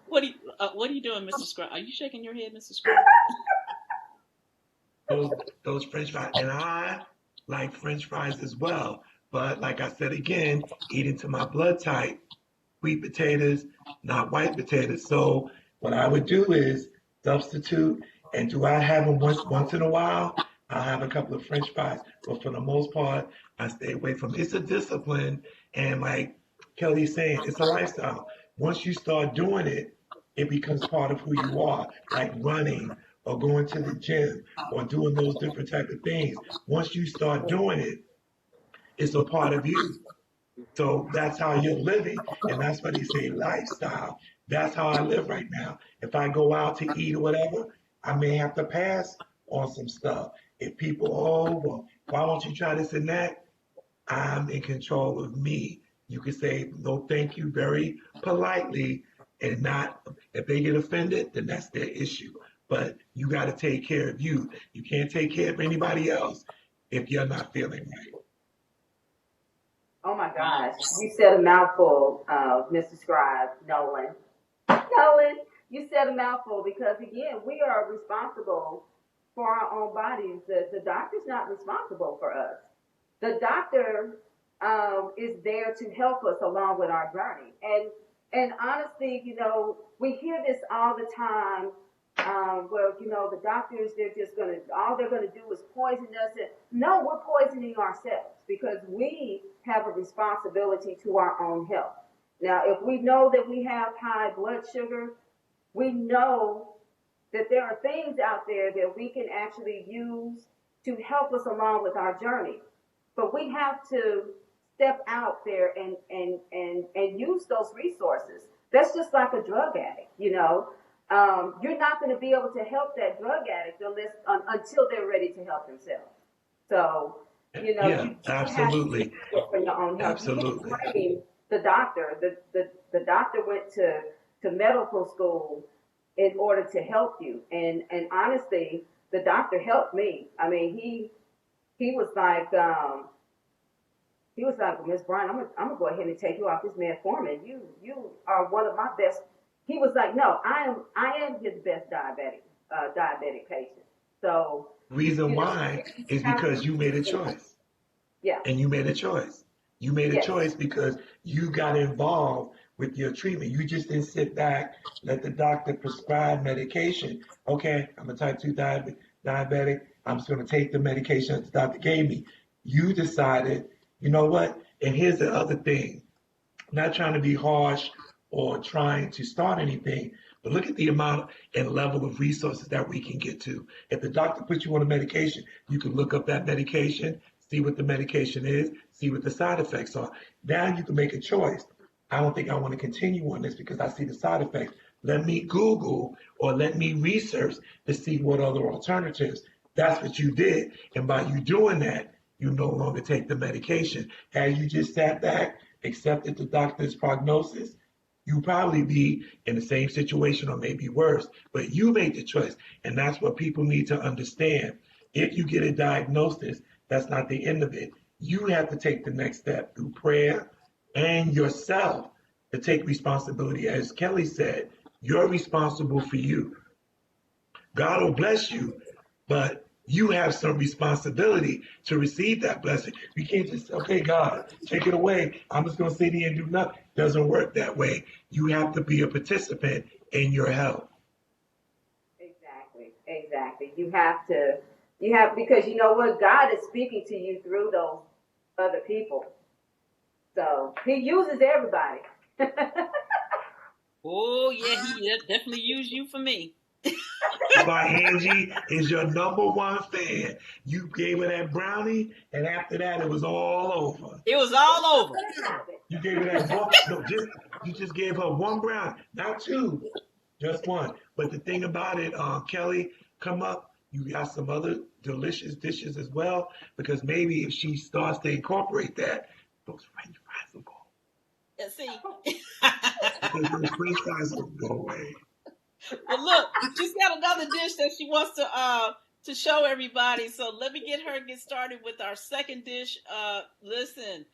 What are you doing, Mr. Scrub? Are you shaking your head, Mr. Scrub? Those French fries, and I like French fries as well. But like I said again, eating to my blood type, sweet potatoes, not white potatoes. So what I would do is substitute. And do I have them once in a while? I'll have a couple of French fries. But for the most part, I stay away from it. It's a discipline. And like Kelly's saying, it's a lifestyle. Once you start doing it, it becomes part of who you are, like running or going to the gym or doing those different type of things. Once you start doing it, it's a part of you. So that's how you're living. And that's what they say, lifestyle. That's how I live right now. If I go out to eat or whatever, I may have to pass on some stuff. If people, oh, well, why don't you try this and that? I'm in control of me. You can say no thank you very politely and not, if they get offended, then that's their issue. But you got to take care of you. You can't take care of anybody else if you're not feeling right. Oh my gosh, you said a mouthful, Mr. Scribe, Nolan. Nolan, you said a mouthful because again, we are responsible for our own bodies. The doctor's not responsible for us. The doctor is there to help us along with our journey. And honestly, we hear this all the time. Well, the doctors, all they're gonna do is poison us. And no, we're poisoning ourselves because we have a responsibility to our own health. Now, if we know that we have high blood sugar, we know that there are things out there that we can actually use to help us along with our journey. But we have to step out there and use those resources. That's just like a drug addict, You're not going to be able to help that drug addict until they're ready to help themselves. So, Yeah, you absolutely. have to do it for your own health. Absolutely. You can't blame the doctor. The doctor went to medical school in order to help you. And honestly, the doctor helped me. I mean, he was like, Miss Bryant, I'm gonna go ahead and take you off this metformin. You are one of my best. He was like, no, I am his best diabetic patient. So Reason why is because you made a choice. Yeah. And you made a choice. You made a Yes. choice because you got involved with your treatment. You just didn't sit back, let the doctor prescribe medication. Okay, I'm a type 2 diabetic. I'm just going to take the medication that the doctor gave me. You decided, you know what? And here's the other thing. I'm not trying to be harsh or trying to start anything, but look at the amount and level of resources that we can get to. If the doctor puts you on a medication, you can look up that medication, see what the medication is, see what the side effects are. Now you can make a choice. I don't think I want to continue on this because I see the side effects. Let me Google or let me research to see what other alternatives. That's what you did. And by you doing that, you no longer take the medication. Had you just sat back, accepted the doctor's prognosis, you probably be in the same situation or maybe worse. But you made the choice. And that's what people need to understand. If you get a diagnosis, that's not the end of it. You have to take the next step through prayer and yourself to take responsibility. As Kelly said, you're responsible for you. God will bless you, but you have some responsibility to receive that blessing. We can't just, okay, God, take it away. I'm just going to sit here and do nothing. It doesn't work that way. You have to be a participant in your health. Exactly. You have, because you know what? God is speaking to you through those other people. So he uses everybody. Oh yeah, he definitely used you for me. That's why Angee is your #1 fan. You gave her that brownie, and after that, it was all over. It was all over. You gave her that one. No, you just gave her one brownie, not two, just one. But the thing about it, Kelly, come up. You got some other delicious dishes as well, because maybe if she starts to incorporate that, those French fries will go. See. Because those French fries will go away. Well, look, she's got another dish that she wants to show everybody. So let me get started with our second dish. Listen,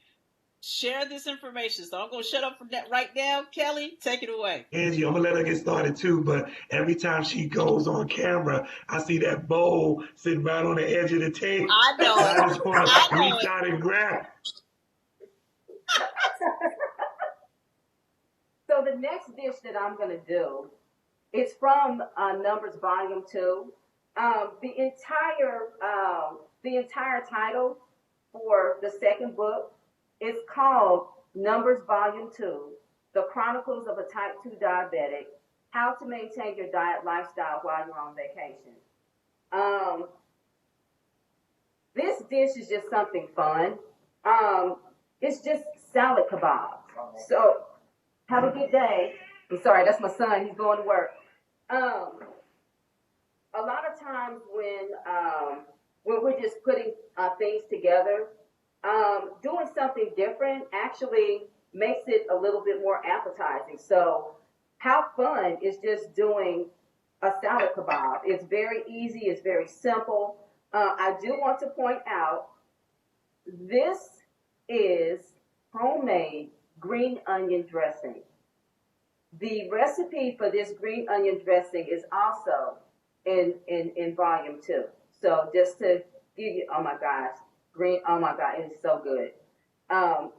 share this information. So I'm gonna shut up from that right now. Kelly, take it away. Angee, I'm gonna let her get started too, but every time she goes on camera, I see that bowl sitting right on the edge of the table. I know it. I just want to reach out and grab it. So the next dish that I'm going to do is from Numbers Volume 2. The entire title for the second book is called Numbers Volume 2, The Chronicles of a Type 2 Diabetic, How to Maintain Your Diet Lifestyle While You're on Vacation. This dish is just something fun. It's just salad kebabs. So have a good day. I'm sorry, that's my son. He's going to work. A lot of times when we're just putting things together, doing something different actually makes it a little bit more appetizing. So how fun is just doing a salad kebab? It's very easy. It's very simple. I do want to point out this is homemade green onion dressing. The recipe for this green onion dressing is also in volume 2. So just to give you, oh my gosh, it is so good.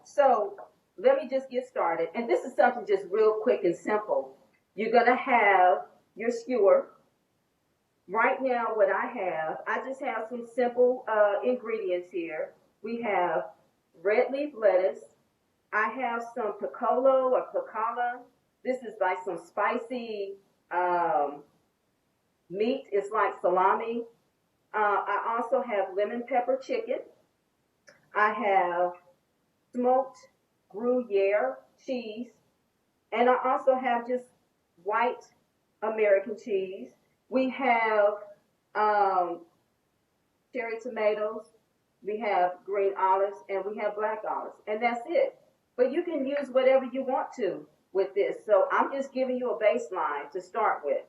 So let me just get started. And this is something just real quick and simple. You're gonna have your skewer. Right now, what I just have some simple ingredients here. We have red leaf lettuce. I have some piccolo or piccala. This is like some spicy meat. It's like salami. I also have lemon pepper chicken. I have smoked Gruyere cheese. And I also have just white American cheese. We have cherry tomatoes. We have green olives, and we have black olives. And that's it. But you can use whatever you want to with this. So I'm just giving you a baseline to start with.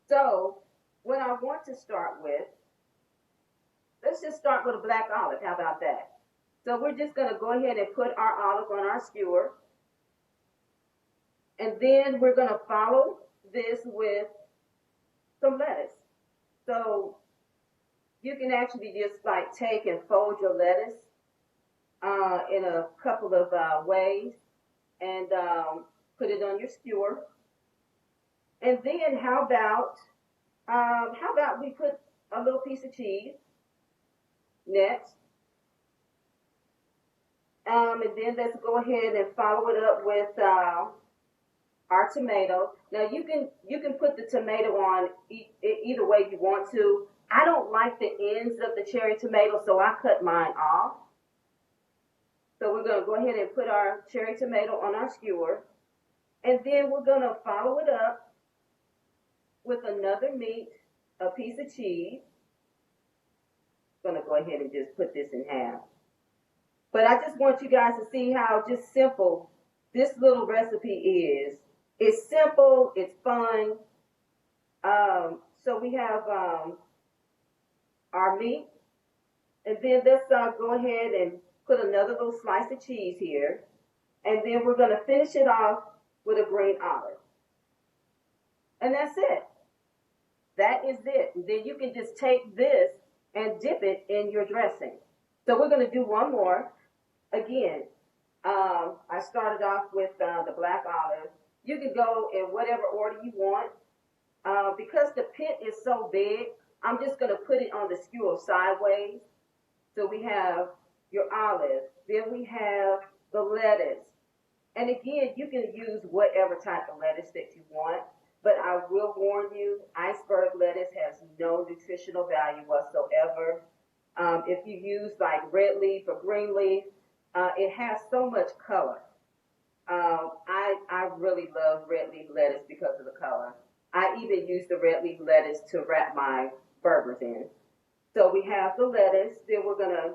So what I want to start with, let's just start with a black olive. How about that? So we're just going to go ahead and put our olive on our skewer. And then we're going to follow this with some lettuce. So you can actually just like take and fold your lettuce in a couple of ways and put it on your skewer. And then how about we put a little piece of cheese next. And then let's go ahead and follow it up with our tomato. Now you can put the tomato on either way you want to. I don't like the ends of the cherry tomato, so I cut mine off. So we're going to go ahead and put our cherry tomato on our skewer. And then we're going to follow it up with another meat, a piece of cheese. I'm going to go ahead and just put this in half. But I just want you guys to see how just simple this little recipe is. It's simple, it's fun. So we have our meat. And then let's go ahead and put another little slice of cheese here. And then we're going to finish it off with a green olive. And that's it. That is it. And then you can just take this and dip it in your dressing. So we're going to do one more. Again, I started off with the black olive. You can go in whatever order you want. Because the pit is so big, I'm just going to put it on the skewer sideways. So we have your olive. Then we have the lettuce. And again, you can use whatever type of lettuce that you want, but I will warn you, iceberg lettuce has no nutritional value whatsoever. If you use like red leaf or green leaf, it has so much color. I really love red leaf lettuce because of the color. I even use the red leaf lettuce to wrap my burgers in. So we have the lettuce. Then we're gonna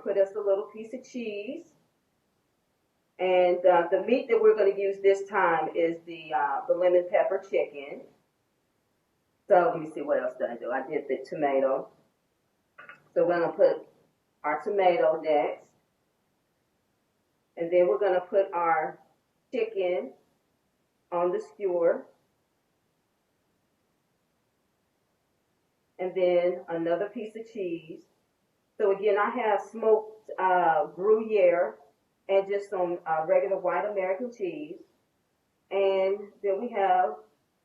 put us a little piece of cheese, and the meat that we're gonna use this time is the lemon pepper chicken. So let me see what else did I do. I did the tomato. So we're gonna put our tomato next, and then we're gonna put our chicken on the skewer, and then another piece of cheese. So again, I have smoked Gruyere and just some regular white American cheese, and then we have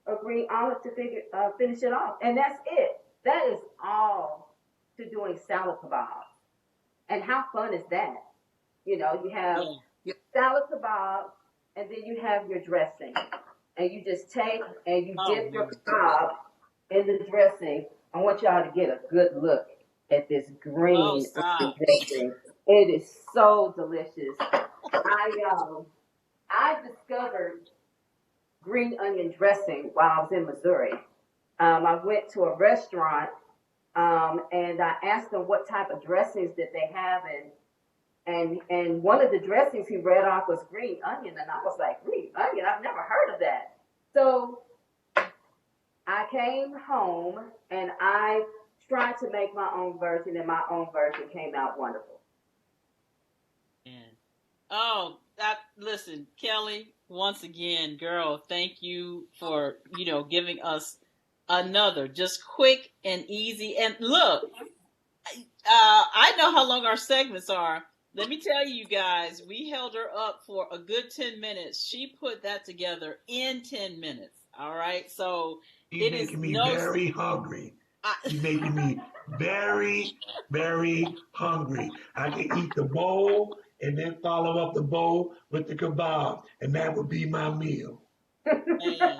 a green olive to finish it off, and that's it. That is all to doing salad kebab. And how fun is that? You know, you have your salad kebab, and then you have your dressing, and you just take and you dip your kebab in the dressing. I want y'all to get a good look at this green dressing. It is so delicious. I discovered green onion dressing while I was in Missouri. I went to a restaurant and I asked them what type of dressings that they have, and one of the dressings he read off was green onion, and I was like, green onion? I've never heard of that. So I came home and I tried to make my own version, and my own version came out wonderful. Oh, listen, Kelli, once again, girl, thank you for, giving us another just quick and easy. And look, I know how long our segments are. Let me tell you guys, we held her up for a good 10 minutes. She put that together in 10 minutes. All right. So She's making me very hungry. She's making me very, very hungry. I can eat the bowl and then follow up the bowl with the kebab, and that would be my meal. Man,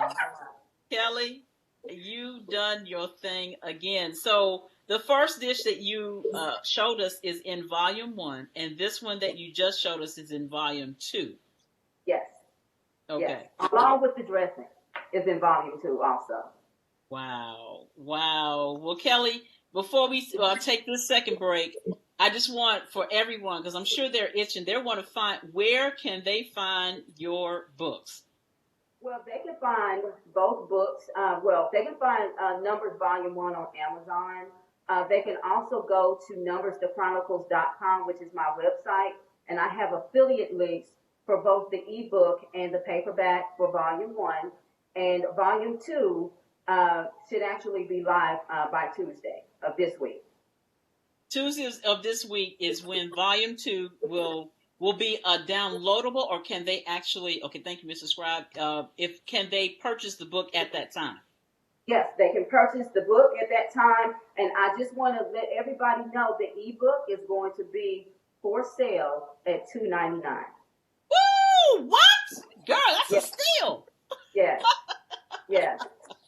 Kelli, you done your thing again. So the first dish that you showed us is in volume 1, and this one that you just showed us is in volume 2. Yes. Okay. Yes. Along with the dressing is in volume 2 also. Wow. Well, Kelli, before we take this second break, I just want for everyone, because I'm sure they're itching, they want to find, where can they find your books? Well, they can find both books. They can find Numbers Volume 1 on Amazon. They can also go to numbersthechronicles.com, which is my website, and I have affiliate links for both the ebook and the paperback for Volume 1. And Volume 2 should actually be live by Tuesday of this week. Tuesdays of this week is when Volume 2 will be downloadable, or can they actually? Okay, thank you, Mr. Scribe. Can they purchase the book at that time? Yes, they can purchase the book at that time, and I just want to let everybody know the ebook is going to be for sale at $2.99. Woo! What? Girl, that's a steal. Yes. Yes.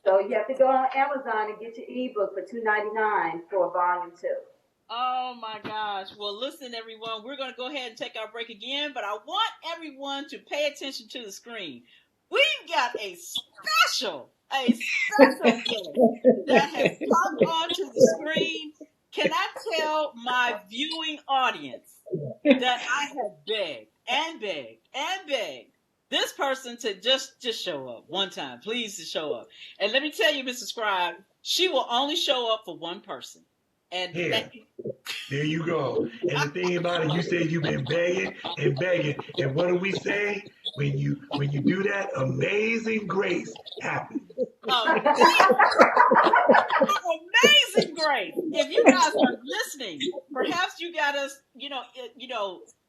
So you have to go on Amazon and get your ebook for $2.99 for Volume 2. Oh my gosh. Well, listen, everyone, we're going to go ahead and take our break again, but I want everyone to pay attention to the screen. We've got a special guest that has come onto the screen. Can I tell my viewing audience that I have begged and begged and begged this person to just show up one time, please, to show up. And let me tell you, Mr. Scribe, she will only show up for one person. And there you go. And the thing about it, you said you've been begging and begging. And what do we say? When you do that, amazing grace happens. Amazing grace. If you guys are listening, perhaps you got us,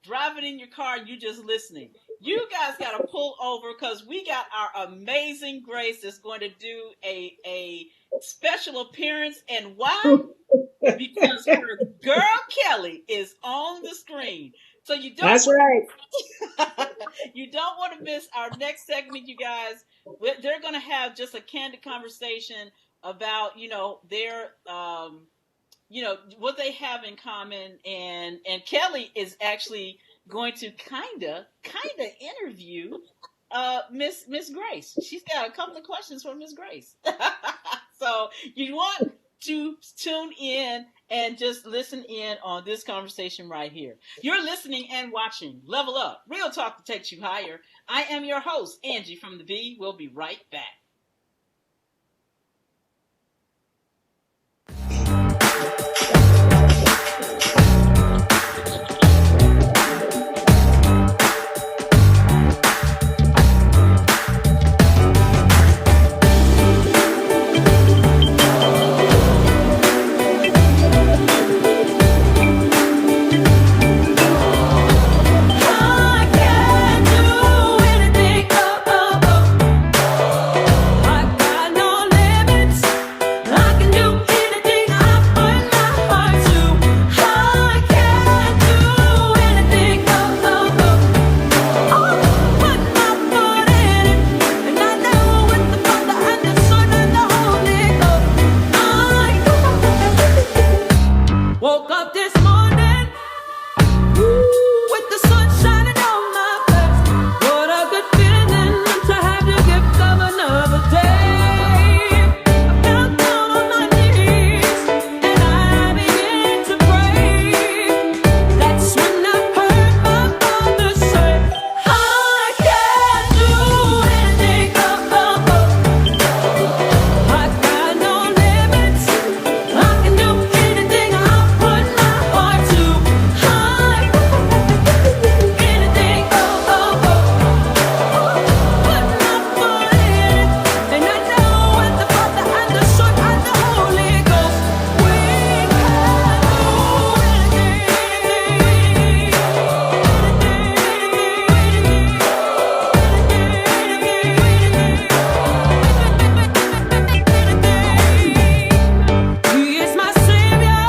driving in your car and you just listening. You guys got to pull over, because we got our amazing grace that's going to do a special appearance. And why? Because her girl Kelli is on the screen. So you don't. That's right. You don't want to miss our next segment, you guys. They're going to have just a candid conversation about, their, what they have in common, and Kelli is actually going to kind of interview Miss Grace. She's got a couple of questions for Miss Grace. So you want to tune in and just listen in on this conversation right here. You're listening and watching Level Up, real talk that takes you higher. I am your host, Angee from the V. We'll be right back. Woke up this morning, with the sun shining on my face. What a good feeling to have the gift of another day. I fell down on my knees and I began to pray. That's when I heard my Father say, I can't do anything I got no limits. I can do anything I put my heart to. Anything, put my foot in it. And I know with the Father and the Son and the Holy Ghost, we can do anything. He is my Savior,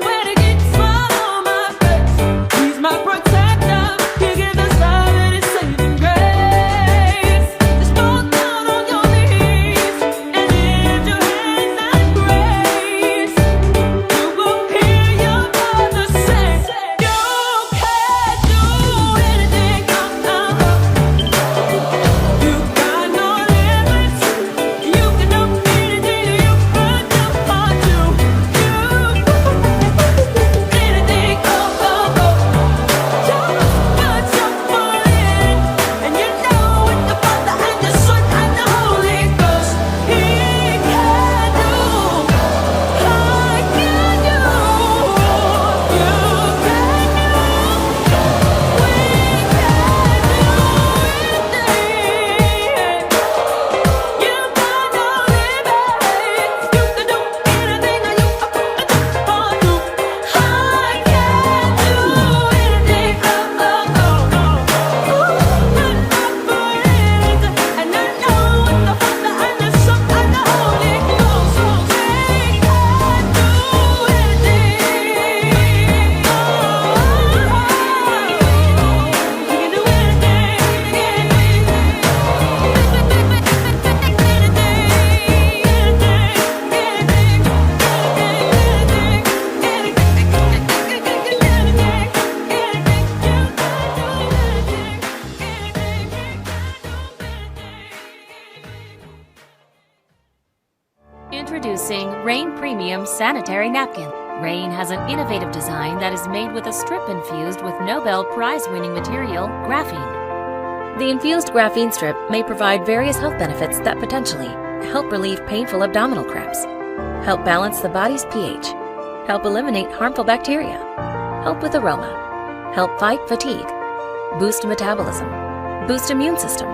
when it gets flat on my face. He's my protector, He gives us love and His saving grace. Just fall down on your knees and lift your hands and praise. You will hear your Father say, you can't do anything. You got no limits. You can do anything you put your heart to. Anything, just put your foot in. And you know with the Father and the Son and the Holy Ghost, He can do. I can do. You can do. We can do anything. You got no limits. You can do anything you put your heart to. I can do anything. Put my foot in it, and I know with the Father and the Son and the Holy Ghost, we can do Introducing Rain Premium Sanitary Napkin. Rain has an innovative design that is made with a strip infused with Nobel Prize-winning material, graphene. The infused graphene strip may provide various health benefits that potentially help relieve painful abdominal cramps, help balance the body's pH, help eliminate harmful bacteria, help with aroma, help fight fatigue, boost metabolism, boost immune system.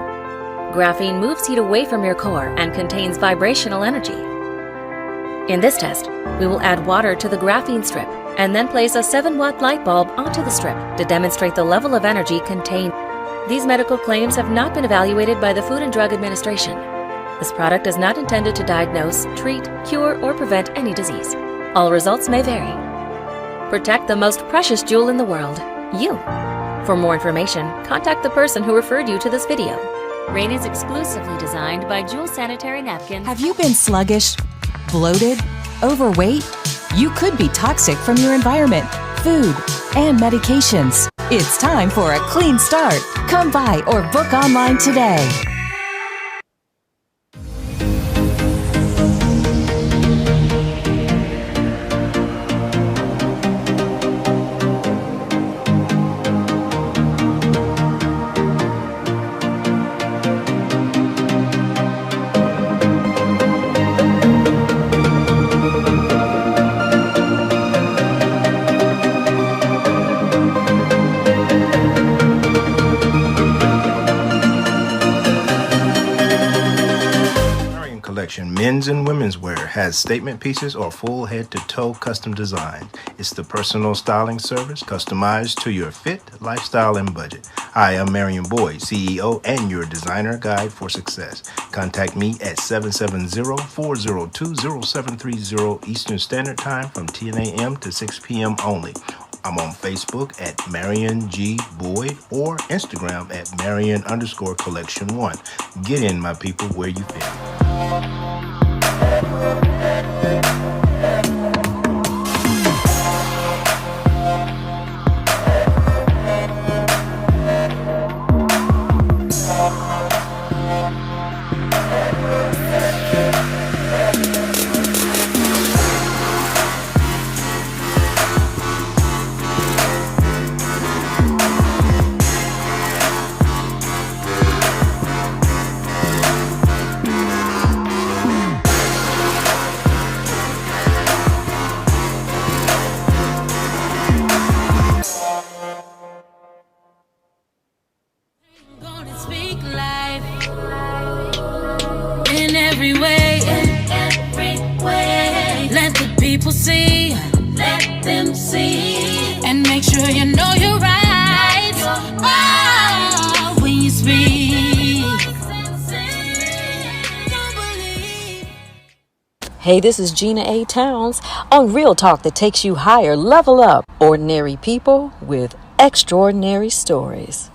Graphene moves heat away from your core and contains vibrational energy. In this test, we will add water to the graphene strip and then place a 7-watt light bulb onto the strip to demonstrate the level of energy contained. These medical claims have not been evaluated by the Food and Drug Administration. This product is not intended to diagnose, treat, cure, or prevent any disease. All results may vary. Protect the most precious jewel in the world, you. For more information, contact the person who referred you to this video. Rain is exclusively designed by Jewel Sanitary Napkins. Have you been sluggish, bloated, overweight? You could be toxic from your environment, food, and medications. It's time for a clean start. Come by or book online today. Men's and women's wear has statement pieces or full head-to-toe custom design. It's the personal styling service customized to your fit, lifestyle, and budget. Hi, I'm Marion Boyd, CEO and your designer guide for success. Contact me at 770-402-0730 Eastern Standard Time from 10 a.m. to 6 p.m. only. I'm on Facebook at Marion G. Boyd or Instagram at Marion_Collection1. Get in, my people, where you fit. Let them see, and make sure you know you're right. Oh, when you speak. Hey, this is Gina A. Towns on Real Talk that takes you higher. Level up. Ordinary people with extraordinary stories.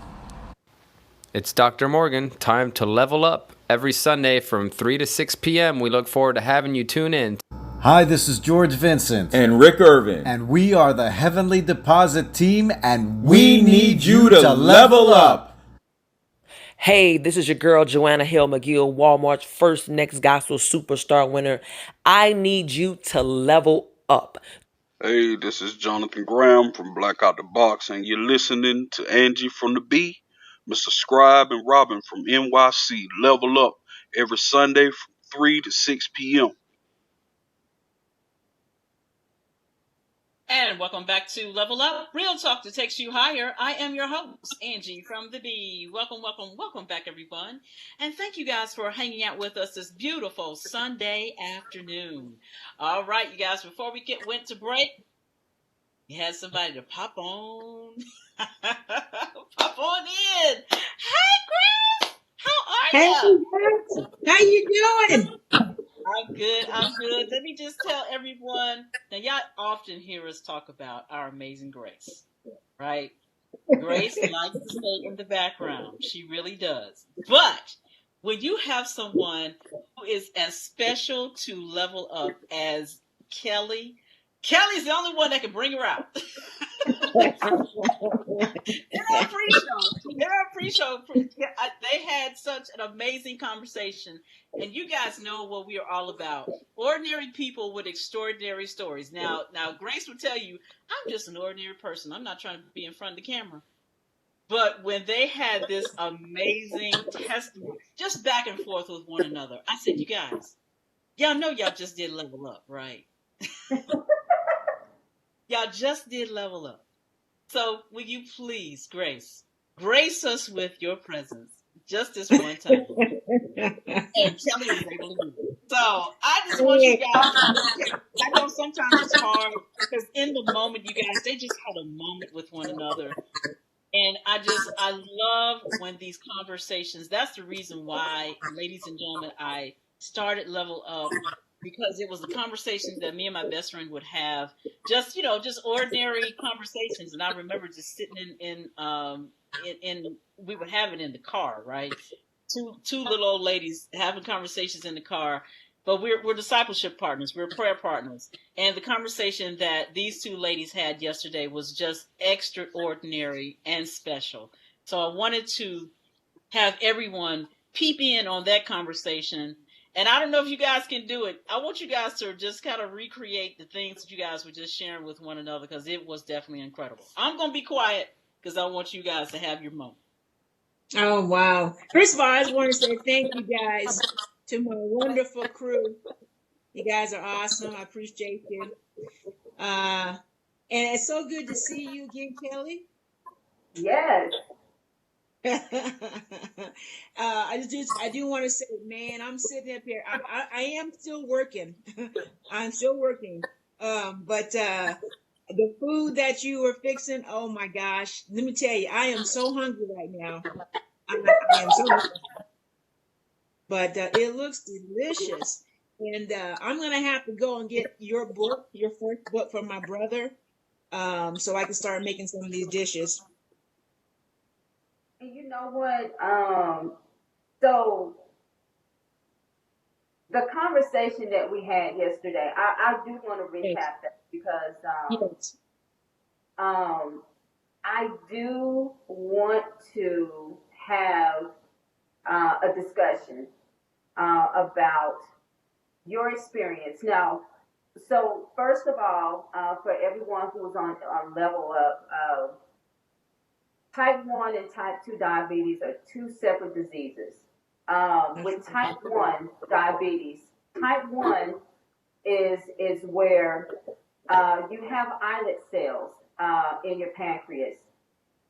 It's Dr. Morgan. Time to level up. Every Sunday from 3 to 6 p.m. We look forward to having you tune in. Hi, this is George Vincent. And Rick Irvin. And we are the Heavenly Deposit Team, and we need you to level up. Hey, this is your girl, Joanna Hill McGill, Walmart's first Next Gospel Superstar winner. I need you to level up. Hey, this is Jonathan Graham from Black Out the Box, and you're listening to Angee from the B, Mr. Scribe, and Robin from NYC. Level up every Sunday from 3 to 6 p.m. And welcome back to Level Up, Real Talk that takes you higher. I am your host, Angee from the B. Welcome back, everyone. And thank you guys for hanging out with us this beautiful Sunday afternoon. All right, you guys, before we went to break, you had somebody to pop on. Pop on in. Hey, Chris. How are you? Hey, how you doing? I'm good. Let me just tell everyone, now y'all often hear us talk about our amazing Grace, right? Grace likes to stay in the background. She really does. But when you have someone who is as special to level up as Kelli's the only one that can bring her out. In our pre-show, they had such an amazing conversation. And you guys know what we are all about. Ordinary people with extraordinary stories. Now, Grace will tell you, I'm just an ordinary person. I'm not trying to be in front of the camera. But when they had this amazing testimony, just back and forth with one another, I said, you guys, y'all know y'all just did level up, right? Y'all just did level up. So will you please, grace us with your presence just this one time. And Kelli was able to do it. So I just want you guys to, I know sometimes it's hard because in the moment, you guys, they just had a moment with one another. And I love when these conversations, that's the reason why, ladies and gentlemen, I started Level Up because it was the conversations that me and my best friend would have, just just ordinary conversations. And I remember just sitting in we would have it in the car, right? Two little old ladies having conversations in the car, but we're discipleship partners, we're prayer partners, and the conversation that these two ladies had yesterday was just extraordinary and special. So I wanted to have everyone peep in on that conversation. And I don't know if you guys can do it. I want you guys to just kind of recreate the things that you guys were just sharing with one another, because it was definitely incredible. I'm going to be quiet because I want you guys to have your moment. Oh, wow. First of all, I just want to say thank you guys to my wonderful crew. You guys are awesome. I appreciate you. And it's so good to see you again, Kelly. Yes. I do want to say, man, I'm sitting up here. I am still working. I'm still working. But the food that you were fixing, oh my gosh, let me tell you, I am so hungry right now. I am so hungry. But it looks delicious. And I'm going to have to go and get your book, your first book from my brother, so I can start making some of these dishes. And you know what? So the conversation that we had yesterday, I do want to recap that because Yes. I do want to have a discussion about your experience. Now, so first of all, for everyone who's on Level Up, type 1 and type 2 diabetes are two separate diseases. With type 1 diabetes, type 1 is where you have islet cells in your pancreas.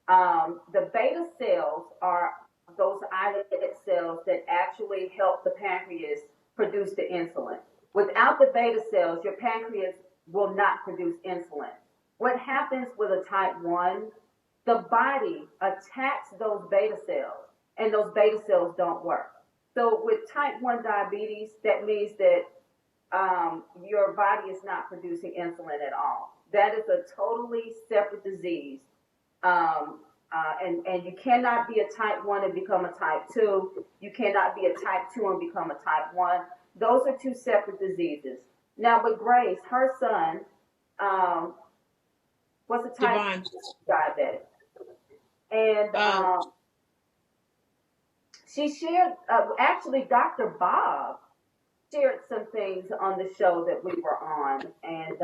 The beta cells are those islet cells that actually help the pancreas produce the insulin. Without the beta cells, your pancreas will not produce insulin. What happens with a type 1? The body attacks those beta cells, and those beta cells don't work. So with type 1 diabetes, that means that your body is not producing insulin at all. That is a totally separate disease. And you cannot be a type 1 and become a type 2. You cannot be a type 2 and become a type 1. Those are two separate diseases. Now with Grace, her son was a type 2 diabetic. And she shared, actually Dr. Bob shared some things on the show that we were on. And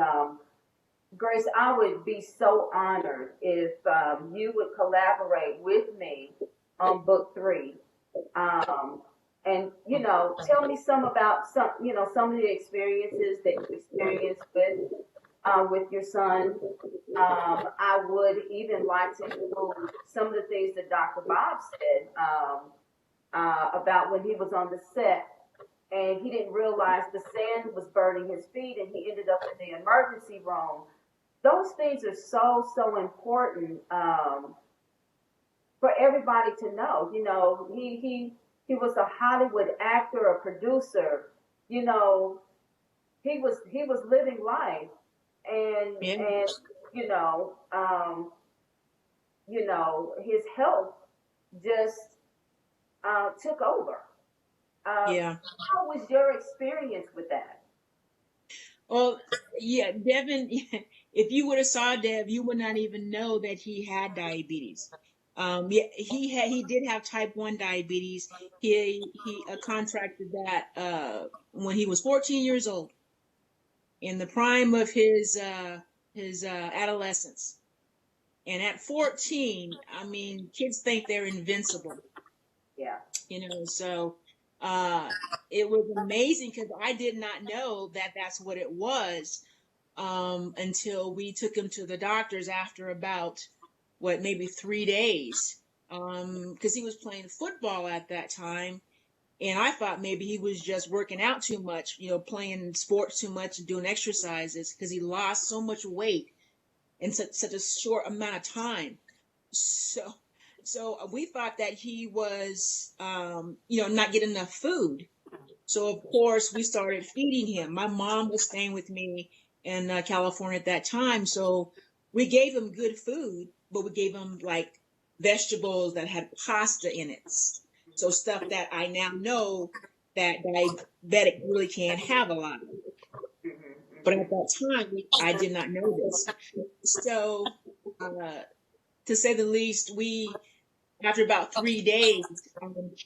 Grace, I would be so honored if you would collaborate with me on book 3. And, tell me some about some of the experiences that you experienced with your son. I would even like to include some of the things that Dr. Bob said about when he was on the set and he didn't realize the sand was burning his feet and he ended up in the emergency room. Those things are so important for everybody to know. He was a Hollywood actor, a producer. He was living life, and his health just took over. How was your experience with that? Well, yeah, Devin, if you would have saw Dev, you would not even know that he had diabetes. Yeah, he did have type 1 diabetes. He contracted that when he was 14 years old, in the prime of his adolescence. And at 14, I mean, kids think they're invincible. Yeah. So it was amazing because I did not know that that's what it was until we took him to the doctors after about, maybe 3 days, because he was playing football at that time. And I thought maybe he was just working out too much, playing sports too much and doing exercises, because he lost so much weight in such a short amount of time. So we thought that he was, not getting enough food. So of course we started feeding him. My mom was staying with me in California at that time, so we gave him good food, but we gave him like vegetables that had pasta in it. So stuff that I now know that diabetic really can't have a lot of. But at that time, I did not know this. So, to say the least, after about 3 days,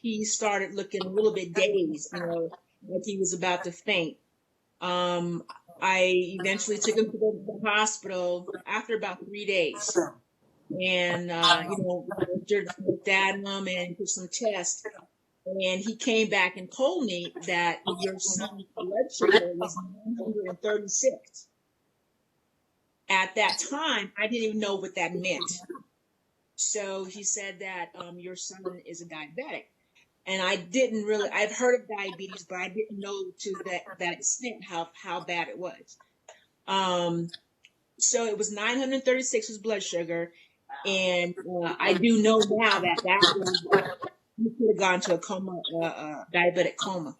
he started looking a little bit dazed, like he was about to faint. I eventually took him to the hospital after about 3 days. And, looked at him and did some tests. And he came back and told me that your son's blood sugar was 936. At that time, I didn't even know what that meant. So he said that your son is a diabetic. And I've heard of diabetes, but I didn't know to that extent how bad it was. So it was 936 his blood sugar. And I do know now that was, he could have gone to a coma, diabetic coma.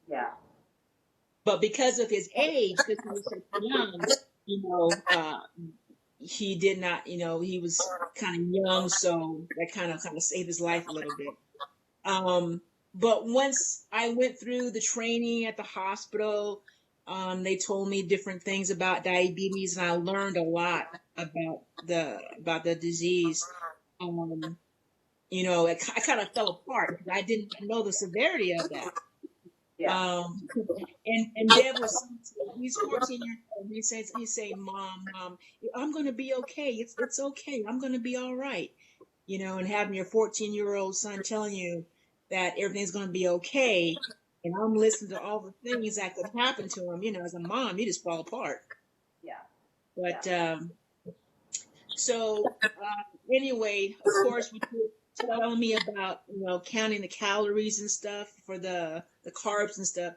Yeah. But because of his age, because he was so young, he did not, he was kind of young, so that kind of saved his life a little bit. But once I went through the training at the hospital, they told me different things about diabetes, and I learned a lot about the disease. I kind of fell apart because I didn't know the severity of that. Yeah. And Dev was, he's 14 years old. He's saying, Mom, I'm going to be okay. It's okay. I'm going to be all right. And having your 14-year-old son telling you that everything's going to be okay. And I'm listening to all the things that could happen to him. As a mom, you just fall apart. Yeah. But, anyway, of course, we were telling me about, counting the calories and stuff for the carbs and stuff.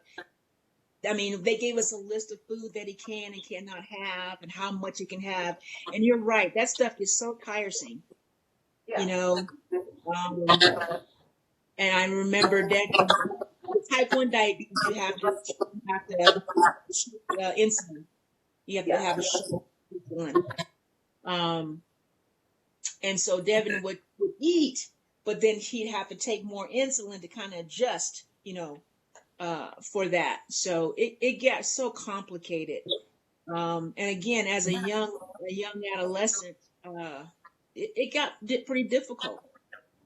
I mean, they gave us a list of food that he can and cannot have and how much he can have. And you're right. That stuff is so tiresome, Yeah. And I remember that type 1 diabetes, you have to insulin. You have to have a shot of insulin. And so Devin would eat, but then he'd have to take more insulin to kind of adjust, for that. So it got so complicated. And again, as a young adolescent, it got pretty difficult.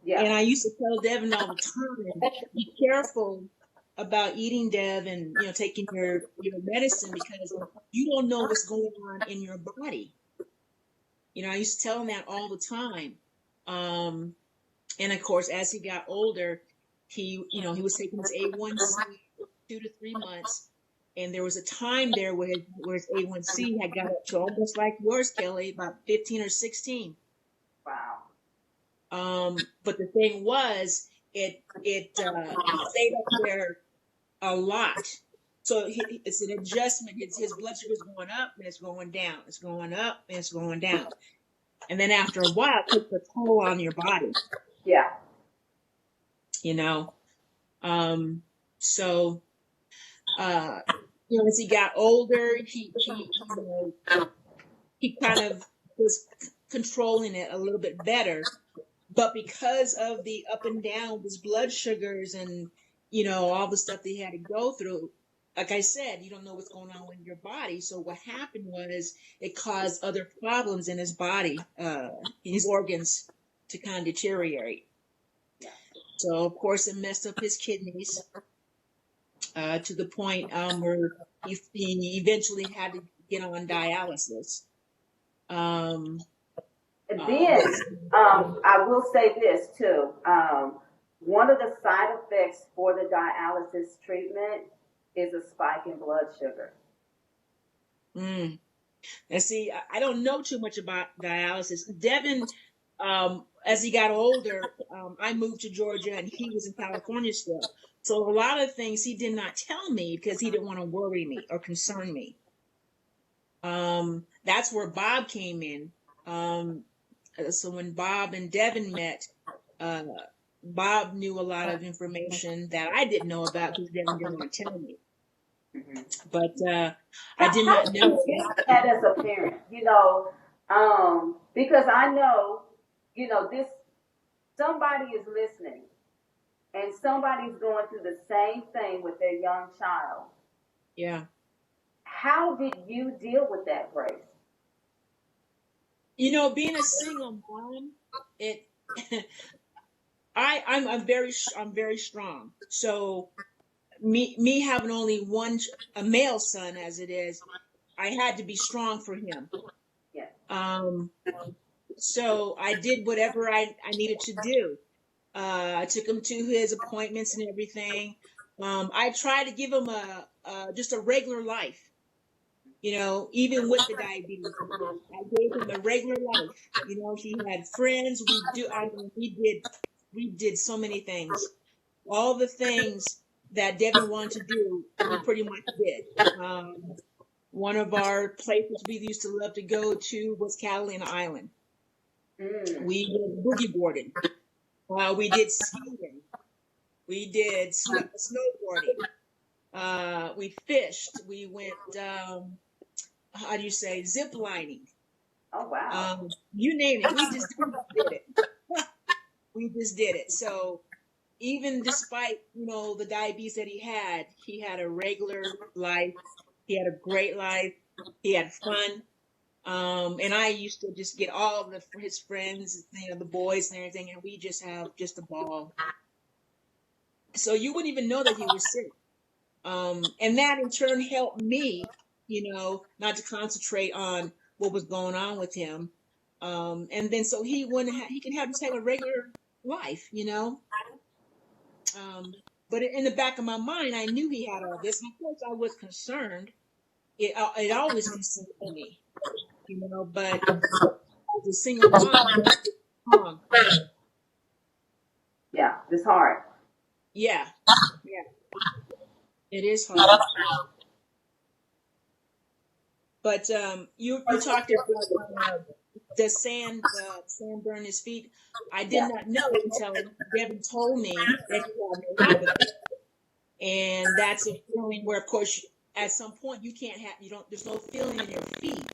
Yeah. And I used to tell Devin all the time, be careful about eating, Dev, and taking your medicine, because you don't know what's going on in your body. I used to tell him that all the time. And of course, as he got older, he was taking his A1C 2 to 3 months. And there was a time there where his A1C had got up to almost like yours, Kelly, about 15 or 16. Wow. But the thing was, it stayed up there a lot. So it's an adjustment. His blood sugar is going up and it's going down. It's going up and it's going down. And then after a while, it takes a toll on your body. Yeah. So, as he got older, he kind of was controlling it a little bit better. But because of the up and down with his blood sugars and, all the stuff that he had to go through, like I said, you don't know what's going on with your body. So what happened was it caused other problems in his body, his organs to kind of deteriorate. Yeah. So, of course, it messed up his kidneys to the point where he eventually had to get on dialysis. And then I will say this too. One of the side effects for the dialysis treatment is a spike in blood sugar. And see, I don't know too much about dialysis. Devin, as he got older, I moved to Georgia and he was in California still. So a lot of things he did not tell me because he didn't want to worry me or concern me. That's where Bob came in. So when Bob and Devin met, Bob knew a lot of information that I didn't know about because Devin didn't want to tell me. But I did How not do know you deal with that as a parent? Because I know, this somebody is listening and somebody's going through the same thing with their young child. Yeah. How did you deal with that, Grace? Being a single mom, I'm very strong. So me having only a male son as it is, I had to be strong for him. Yeah. So I did whatever I needed to do. I took him to his appointments and everything. I tried to give him just a regular life, even with the diabetes. I gave him a regular life. He had friends. We did so many things. All the things that Devin wanted to do, we pretty much did. One of our places we used to love to go to was Catalina Island. We did boogie boarding. We did skiing. We did snowboarding. We fished. We went, how do you say, zip lining. Oh, wow. You name it. We just did it. We just did it. So even despite, the diabetes that he had a regular life. He had a great life. He had fun. And I used to just get all of his friends, the boys and everything, and we just have just a ball. So you wouldn't even know that he was sick. And that in turn helped me, not to concentrate on what was going on with him. And then so he can have just have a regular life, But in the back of my mind, I knew he had all this. And of course, I was concerned. It always concerned me, But as a single mom, yeah, it's hard. Yeah, it is hard. But you talked about the sand burn his feet. I did not know until Devin told me that he had neuropathy, and that's a feeling where, of course, at some point there's no feeling in your feet.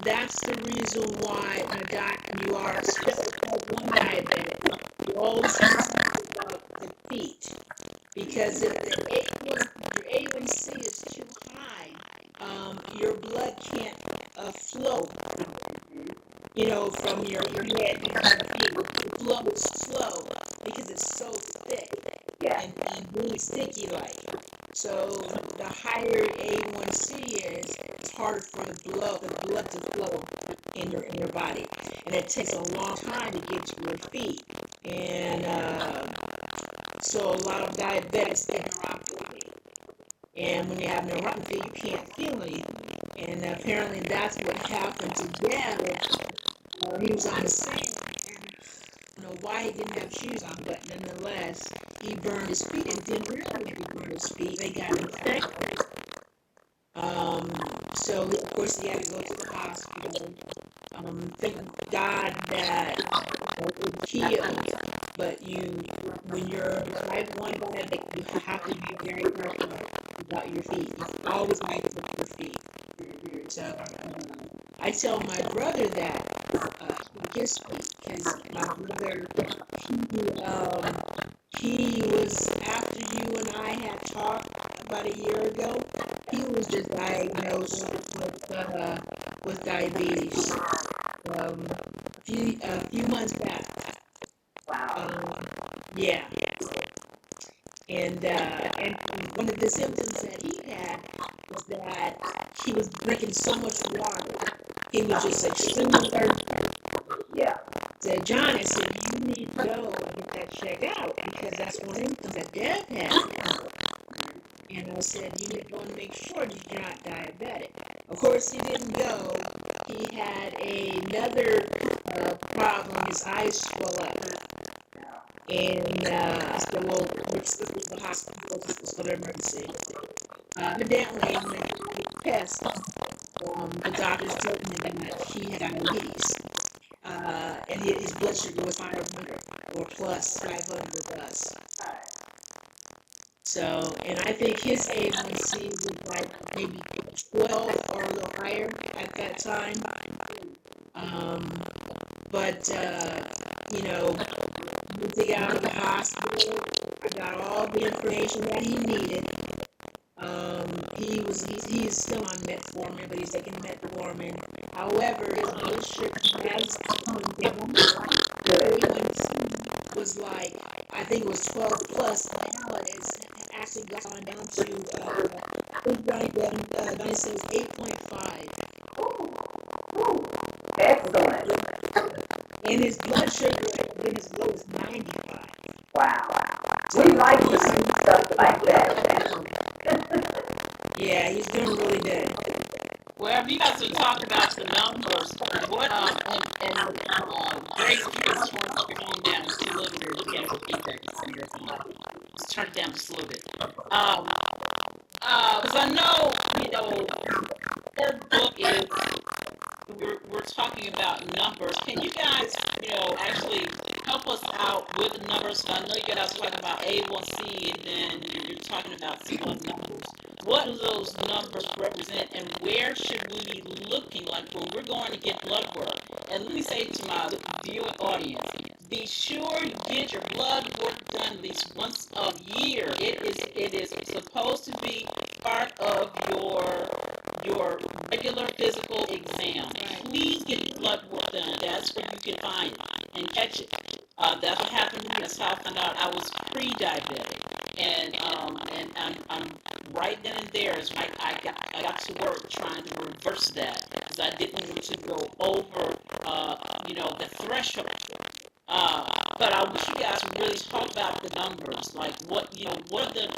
That's the reason why you are especially one diabetic. You always have to think about the feet, because if your A1C is too high, your blood can't flow. From your head to your feet. The flow is slow because it's so thick and really sticky like. So the higher A1C is, it's harder for the blood to flow in your body, and it takes a long time to get to your feet. And so a lot of diabetics get neuropathy, and when they have neuropathy, you can't feel anything. And apparently that's what happened to Dad. He was on the sand. I don't know why he didn't have shoes on, but nonetheless, he burned his feet and didn't realize he burned his feet. They got infected. So of course he had to go to the hospital. Thank God that it healed. But when you're type 1 diabetic, you have to be very careful about your feet. You always have to look at your feet. So I tell my brother that his feet, because my brother, he was, after you and I had talked about a year ago, he was just diagnosed with diabetes a few months back. Wow. Yeah. And one of the symptoms that he had was that he was drinking so much water. He was just extremely thirsty. Yeah. Said, John, I said, you need to go and get that checked out, because that's one of the symptoms that Deb had. And I said, you need to go and make sure you're not diabetic. Of course, he didn't go. He had another problem. His eyes swelled up. And so the hospital was for the emergency. Evidently, when he did the test, the doctors told him that he had diabetes. and his blood sugar was 500 or plus 500 plus. So, and I think his A1C was like maybe 12 or a little higher at that time. But you know, we took out of the hospital. I got all the information that he needed. He is still on metformin, but he's taking metformin. However, his blood sugar has come down. The A1C was like, I think it was 12 plus. Now it's actually gone down to, I think Donnie says 8.5. Excellent. And his blood sugar has been as low as 95. Wow. We like to see stuff like that. Yeah, he's doing really good. Well, you guys are talking about the numbers. What Grace, if you just want to turn your phone down just a little bit, you get some feedback from your phone. Just turn it down just a little bit. Because I know, her book is. We're talking about numbers. Can you guys, actually help us out with the numbers? I know you guys are talking about A1C, and then you're talking about some other numbers. What do those numbers represent, and where should we be looking like when we're going to get blood work? And let me say to my viewing audience, be sure you get your blood work done at least once a year. It is supposed to be part of your regular physical exam. Please get your blood work done. That's where you can find it and catch it. That's what happened to me. That's how I found out I was pre-diabetic. And I'm right then and there is right. I got to work trying to reverse that because I didn't want to go over the threshold. But I wish you guys would really talk about the numbers, like what are the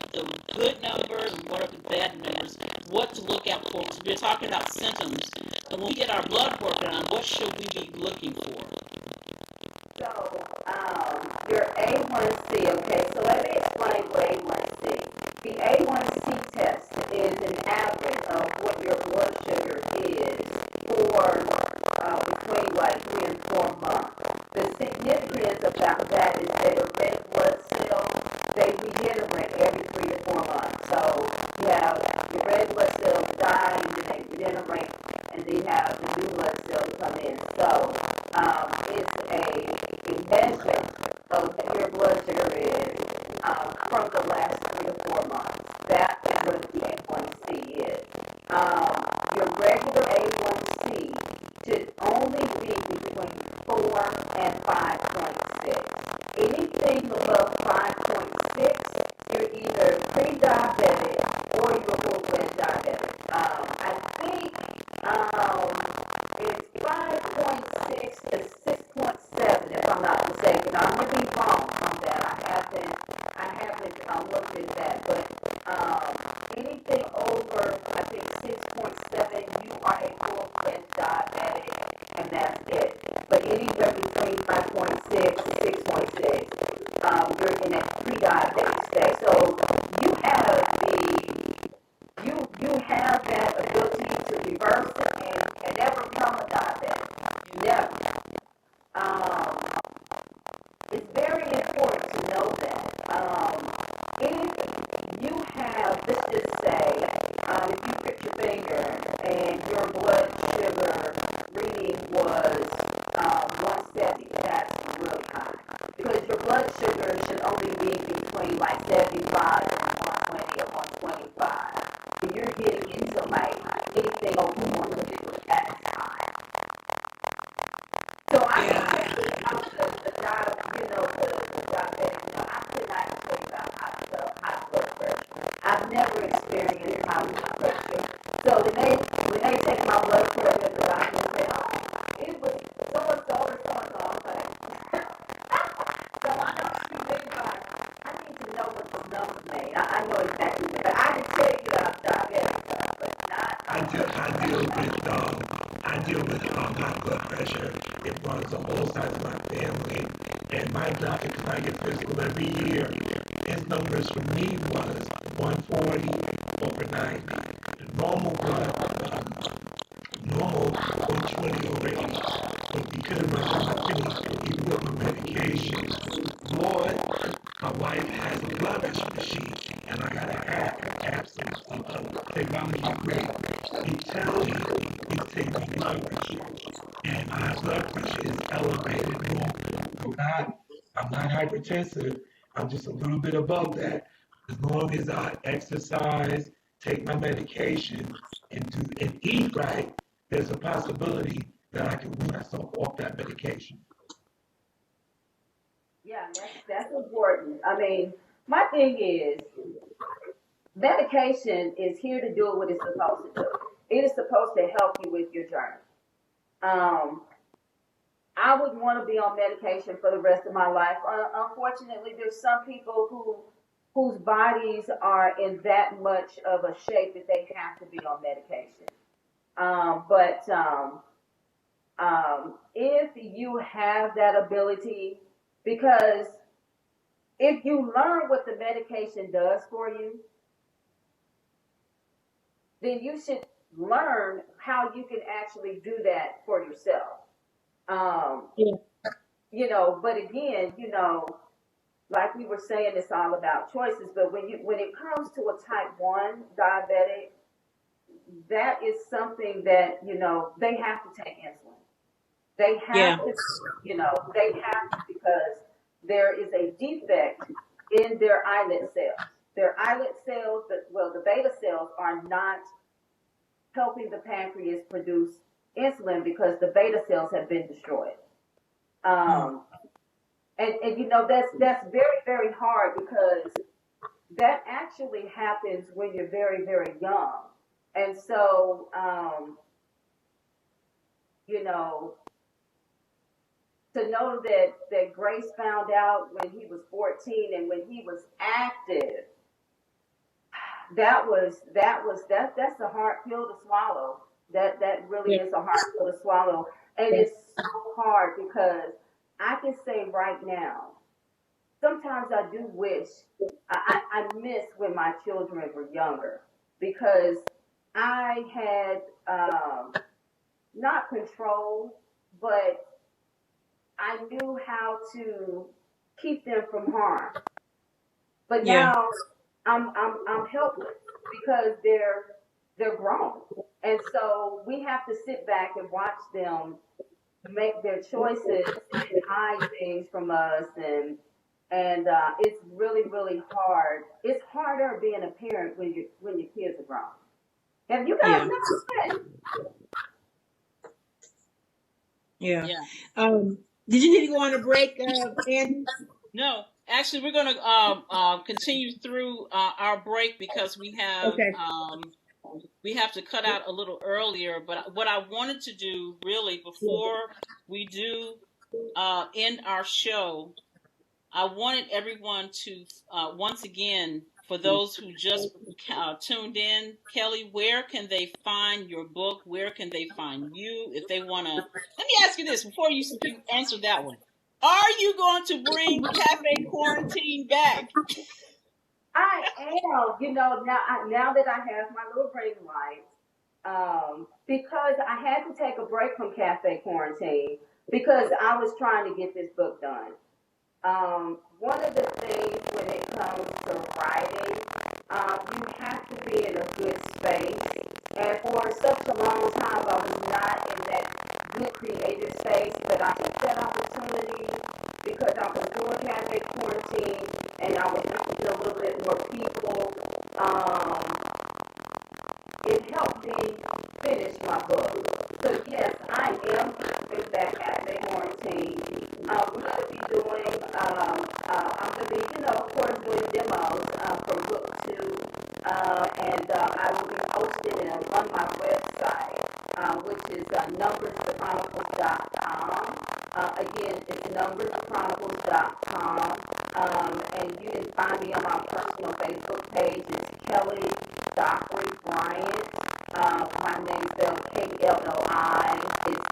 good numbers and what are the bad numbers, what to look out for. Because we're talking about symptoms, and when we get our blood work done, what should we be looking for? So, your A1C, okay, so let me explain what A1C. The A1C test is an average of what your blood sugar is for between like 3 and 4 months. The significance about that is that the red blood cells, they regenerate every 3 to 4 months. So you have your red blood cells die, and then they regenerate, and then you have the new blood cells come in. So it's a measure of what your blood sugar is from the last 3 to 4 months. That's what the A1C is. Your regular A1C should only be between 4 and 5.6. Anything above 5.6, you're either pre-diabetic or you're full-fledged diabetic. I think it's 5.6 to 6.7, if I'm not mistaken. I might be wrong on that. I haven't looked at that, but anything over, I think 6.7, you are a full-fledged diabetic, and that's it. But anywhere between 5.6 and 6.6, you're in a pre-diabetic state. So you have that ability to reverse it and never become a diabetic. Never. It's very important to know that. If you have, let's just say, if you prick your finger and your blood sugar reading was 170, that's really high. Because your blood sugar should only be between like 75 and 120 or 125. If you're getting into like anything over 150, that's high. So I the diabetic, I could not tell you about high blood pressure. I've never experienced high blood pressure. So when they take my blood pressure, the doctor say, oh, it was so-and-so or so-and-so. I'm like, so I know you think about, I need to know what those numbers mean. I know exactly what, but I can tell you about diabetic stuff, but not. I deal with high blood pressure. It runs on both sides of my family. And my doctor, because I get physical every year, his numbers for me was 140 over 90. The normal blood, normal 120 over 80. But because my even with my medication. Lord, my wife has a blood pressure machine, and I got an app, some technology great. He tells me he's taking my blood pressure, and my blood pressure is elevated. I'm not hypertensive. I'm just a little bit above that. As long as I exercise, take my medication, and eat right, there's a possibility that I can wean myself off that medication. Yeah, that's important. I mean, my thing is, medication is here to do what it's supposed to do. It is supposed to help you with your journey. Um, I would want to be on medication for the rest of my life. Unfortunately, there's some people whose bodies are in that much of a shape that they have to be on medication. But if you have that ability, because if you learn what the medication does for you, then you should learn how you can actually do that for yourself. Yeah. But again, like we were saying, it's all about choices. But when it comes to a type 1 diabetic, that is something that, they have to take insulin. They have to, they have to, because there is a defect in their islet cells. Their islet cells, the beta cells are not helping the pancreas produce insulin because the beta cells have been destroyed. And that's very, very hard, because that actually happens when you're very, very young. And so, to know that Grace found out when he was 14 and when he was active, that's a hard pill to swallow. That really is a hard pill to swallow. And it's so hard, because I can say right now, sometimes I do wish, I miss when my children were younger, because I had not control, but I knew how to keep them from harm. But now I'm helpless, because they're grown, and so we have to sit back and watch them make their choices and hide things from us, and it's really, really hard. It's harder being a parent when your kids are grown. Have you guys noticed that? Yeah. Did you need to go on a break, Andy? No, actually, we're going to continue through our break, because we have to cut out a little earlier. But what I wanted to do, really, before we do end our show, I wanted everyone to once again, for those who just tuned in, Kelli, where can they find your book? Where can they find you if they want to? Let me ask you this before you answer that one. Are you going to bring Cafe Quarantine back? I am. Now that I have my little brain lights, because I had to take a break from Cafe Quarantine, because I was trying to get this book done. One of the things when it comes to writing, you have to be in a good space. And for such a long time, I was not in that good creative space, but I took that opportunity because I was doing Cafe Quarantine and I was helping a little bit more people. It helped me finish my book. So yes, I am going back Cafe Quarantine. We're going to be doing, I'm going to be, of course, doing demos from book 2. And I will be posting it on my website, which is numbersthechronicles.com. Again, it's numbersthechronicles.com. And you can find me on my personal Facebook page. It's Kelli Bryant. My name is spelled K-L-L-I. It's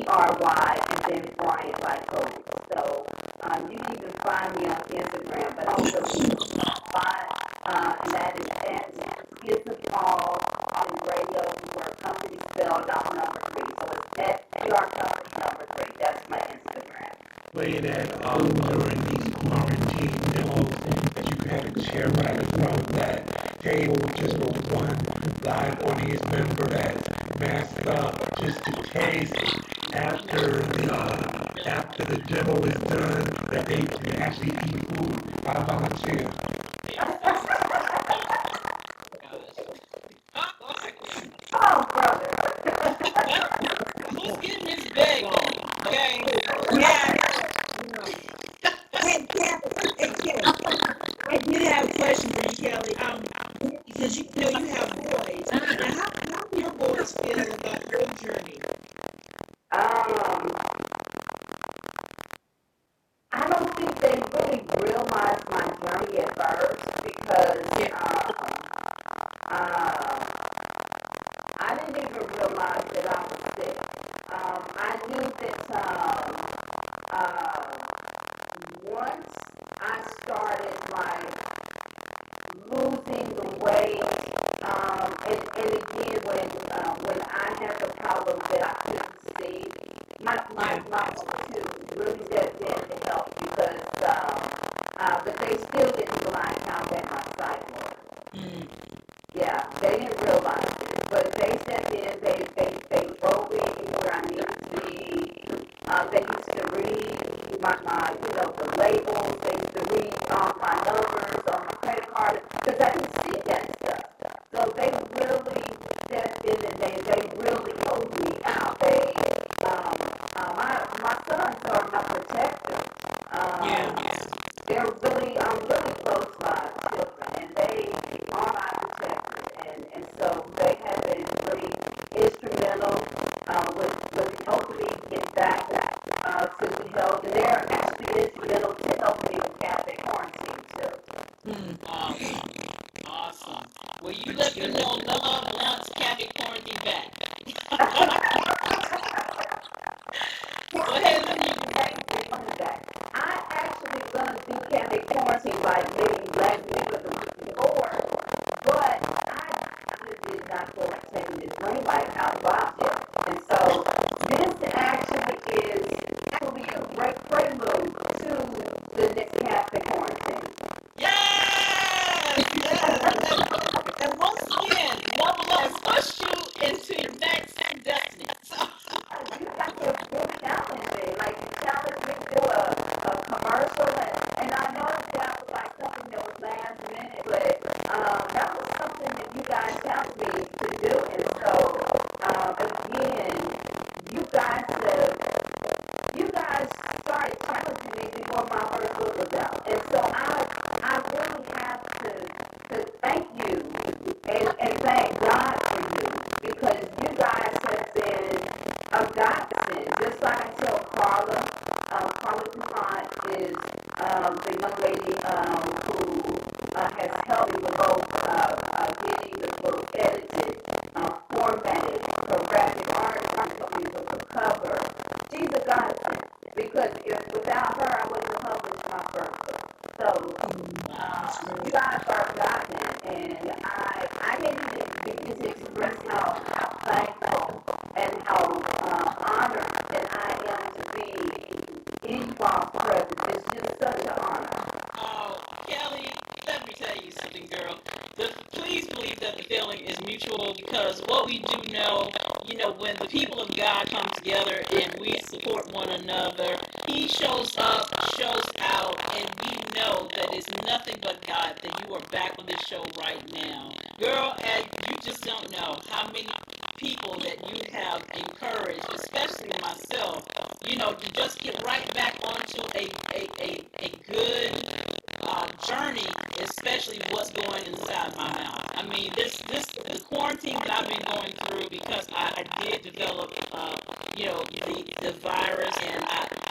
Dockery, and then Bryant like Coman. So you can even find me on Instagram, but also and that is at Give the Call on radio, where company spelled out number 3. So it's KLBR3. That's my Instagram. Way that during these quarantine demos that you could have a chair right in front of that table just for one live audience member that masked up just to taste after the demo is done that they can actually eat food. I volunteer. Oh, brother. Who's getting his bag on? Okay. Yeah. Hey, Kelly. I did have a question for you, Kelly. Because you know you have boys. Now, how do your boys feel about your journey? I don't think they really realized my journey at first because I didn't even realize that I was sick. I knew that once I started losing the weight, and again when I had the problem that I couldn't see, my too really stepped in to help because but they still didn't realize how bad my sight was. Yeah, they didn't realize it, but they stepped in. They wrote me where I needed to be. They used to read my the labels. They used to read my numbers on my credit card because I didn't see that stuff. So they really stepped in and they really helped me out. My sons are my protector. I'm really close to my children, and they are my protectors, and so they have been really instrumental with helping me get back to the health, and they're actually instrumental to helping me with cafe quarantine too. Awesome. Well, you let them know love wants cafe quarantine back. Go ahead, I actually gonna do cafe quarantine like maybe last week or the week before, but I did not feel like taking this ring light out of yet. And so this actually is a great prelude to the next cafe quarantine. And once again, Level Up has pushed you into your next destiny. You got to challenge me. Like, you challenged me to a commercial, and I know that was like something that was last minute, but that was something that you guys challenged me to do. And so, again, you guys started challenging me before my first book was out. And so I really have to thank you and thank God for you because you guys have been a godsend. Just like I tell Carla DuPont is the young lady who has helped me with both getting the book edited, formatted, graphic art, for the cover. She's a godsend because without her, I wouldn't have published my first book. So you guys are a godsend, and I can't even begin to express how thankful and how honored that I am to be in y'all's presence. It's just such an honor. Oh, Kelly, let me tell you something, girl. Please believe that the feeling is mutual because what we do know, when the people of God come together and we support one another, He shows up, shows out, and we know that it's nothing but God that you are back on this show right now. Girl, and you just don't know how many people that you have encouraged, especially myself, to just get right back onto a good journey, especially what's going inside my mouth. I mean, the quarantine that I've been going through because I did develop, the virus, and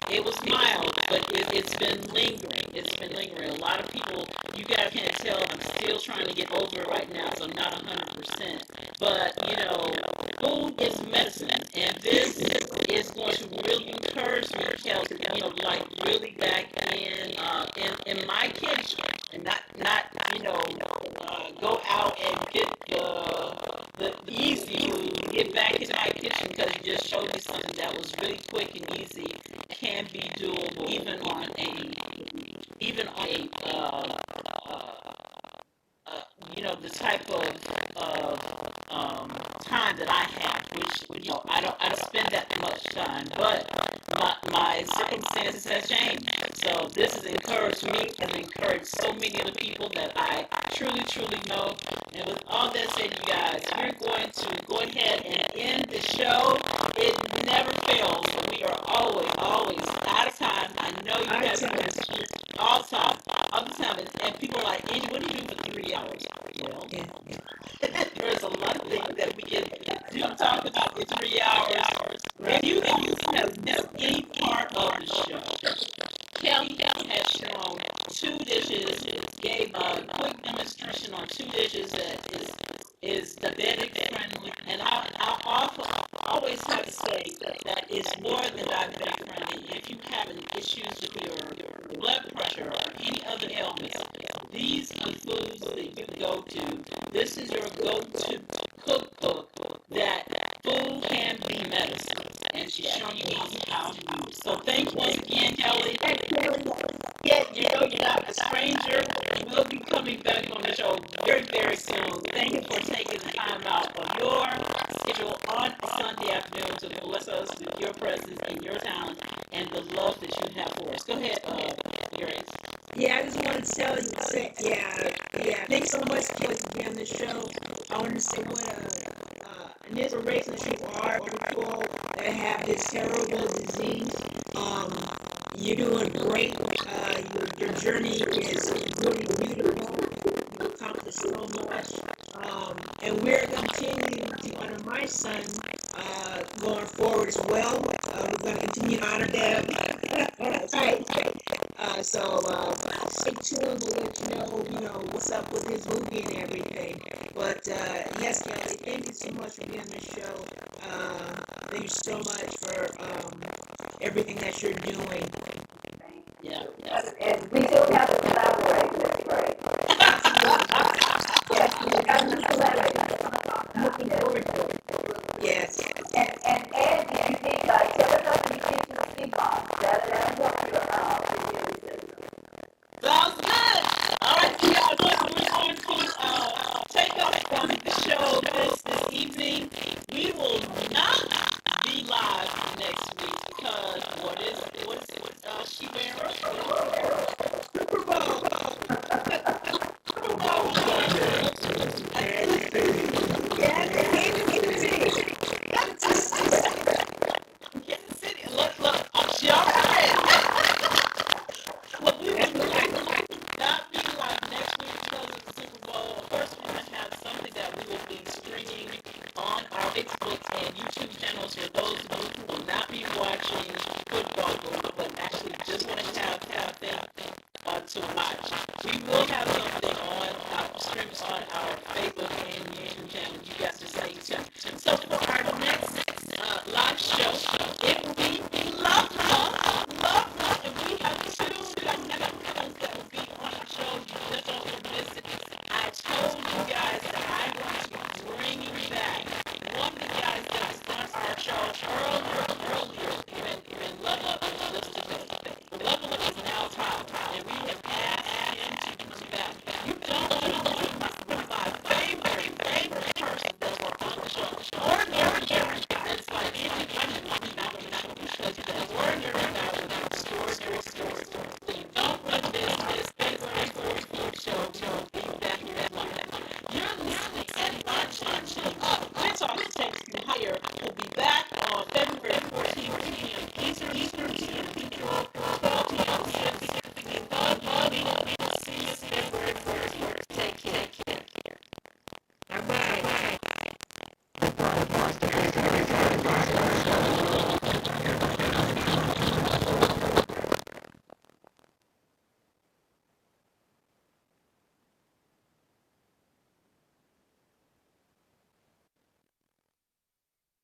it was mild, but it's been lingering. It's been lingering. A lot of people, you guys can't tell, I'm still trying to get over it right now, so I'm not 100%. But, food is medicine, and this is going to really encourage me, Kelly, to, really back in my kitchen, and not go out and get the easy food, get back in my kitchen because you just showed me something that was really quick and easy, can be doable even on a the type of time that I have, which I don't spend that much time, but my circumstances have changed. So this has encouraged me, has encouraged so many of the people that I truly, truly know. And with all that said, you guys, we're going to go ahead and end the show. It never fails. We are always out of time. I know you guys do this all the time. And people are like, Angee, what do you do for 3 hours? Well, there's a lot of things that we can do talk about in 3 hours. If you have missed any part of the show, Kelli has shown 2 dishes, gave a quick demonstration on 2 dishes that is diabetic friendly, and I always have to say that it's more than diabetic friendly. If you have issues with your blood pressure or any other ailments, these are foods that you go to. This is your go-to cookbook that food can be medicine, and she's showing you how to do it. So thank you once again, Kelli. Yeah, you're not a stranger. We'll be coming back on the show very, very soon. Thank you for taking the time out of your schedule on a Sunday afternoon to bless us with your presence and your talent and the love that you have for us. Go ahead, Grace. Yeah, I just wanted to tell you, thanks so much, Kelli, for being on the show. I wanted to say what an inspiration that you are for people that have this terrible disease. You're doing great. Your journey is really beautiful. You accomplished so much. And we're continuing to honor my son going forward as well. We're going to continue to honor them. That's right. So stay tuned. We'll let you know what's up with his movie and everything. But yes, Kelli, thank you so much for being on the show. Thank you so much for everything that you're doing. Yeah. And we do have to collaborate. That's right. Yes, we have to collaborate. Looking forward to it. Yes. And you need tell us how you get to the sea box. That'll help you Sounds good. All right, you guys, we're going to take us from the show this evening. We will not be live next week because what is she wearing? Super Bowl. Kansas City. Look, I'm jumping. Well, we will not be live next week because of the Super Bowl. Of course, we're going to have something that we will be streaming on our Facebook and YouTube channels for those of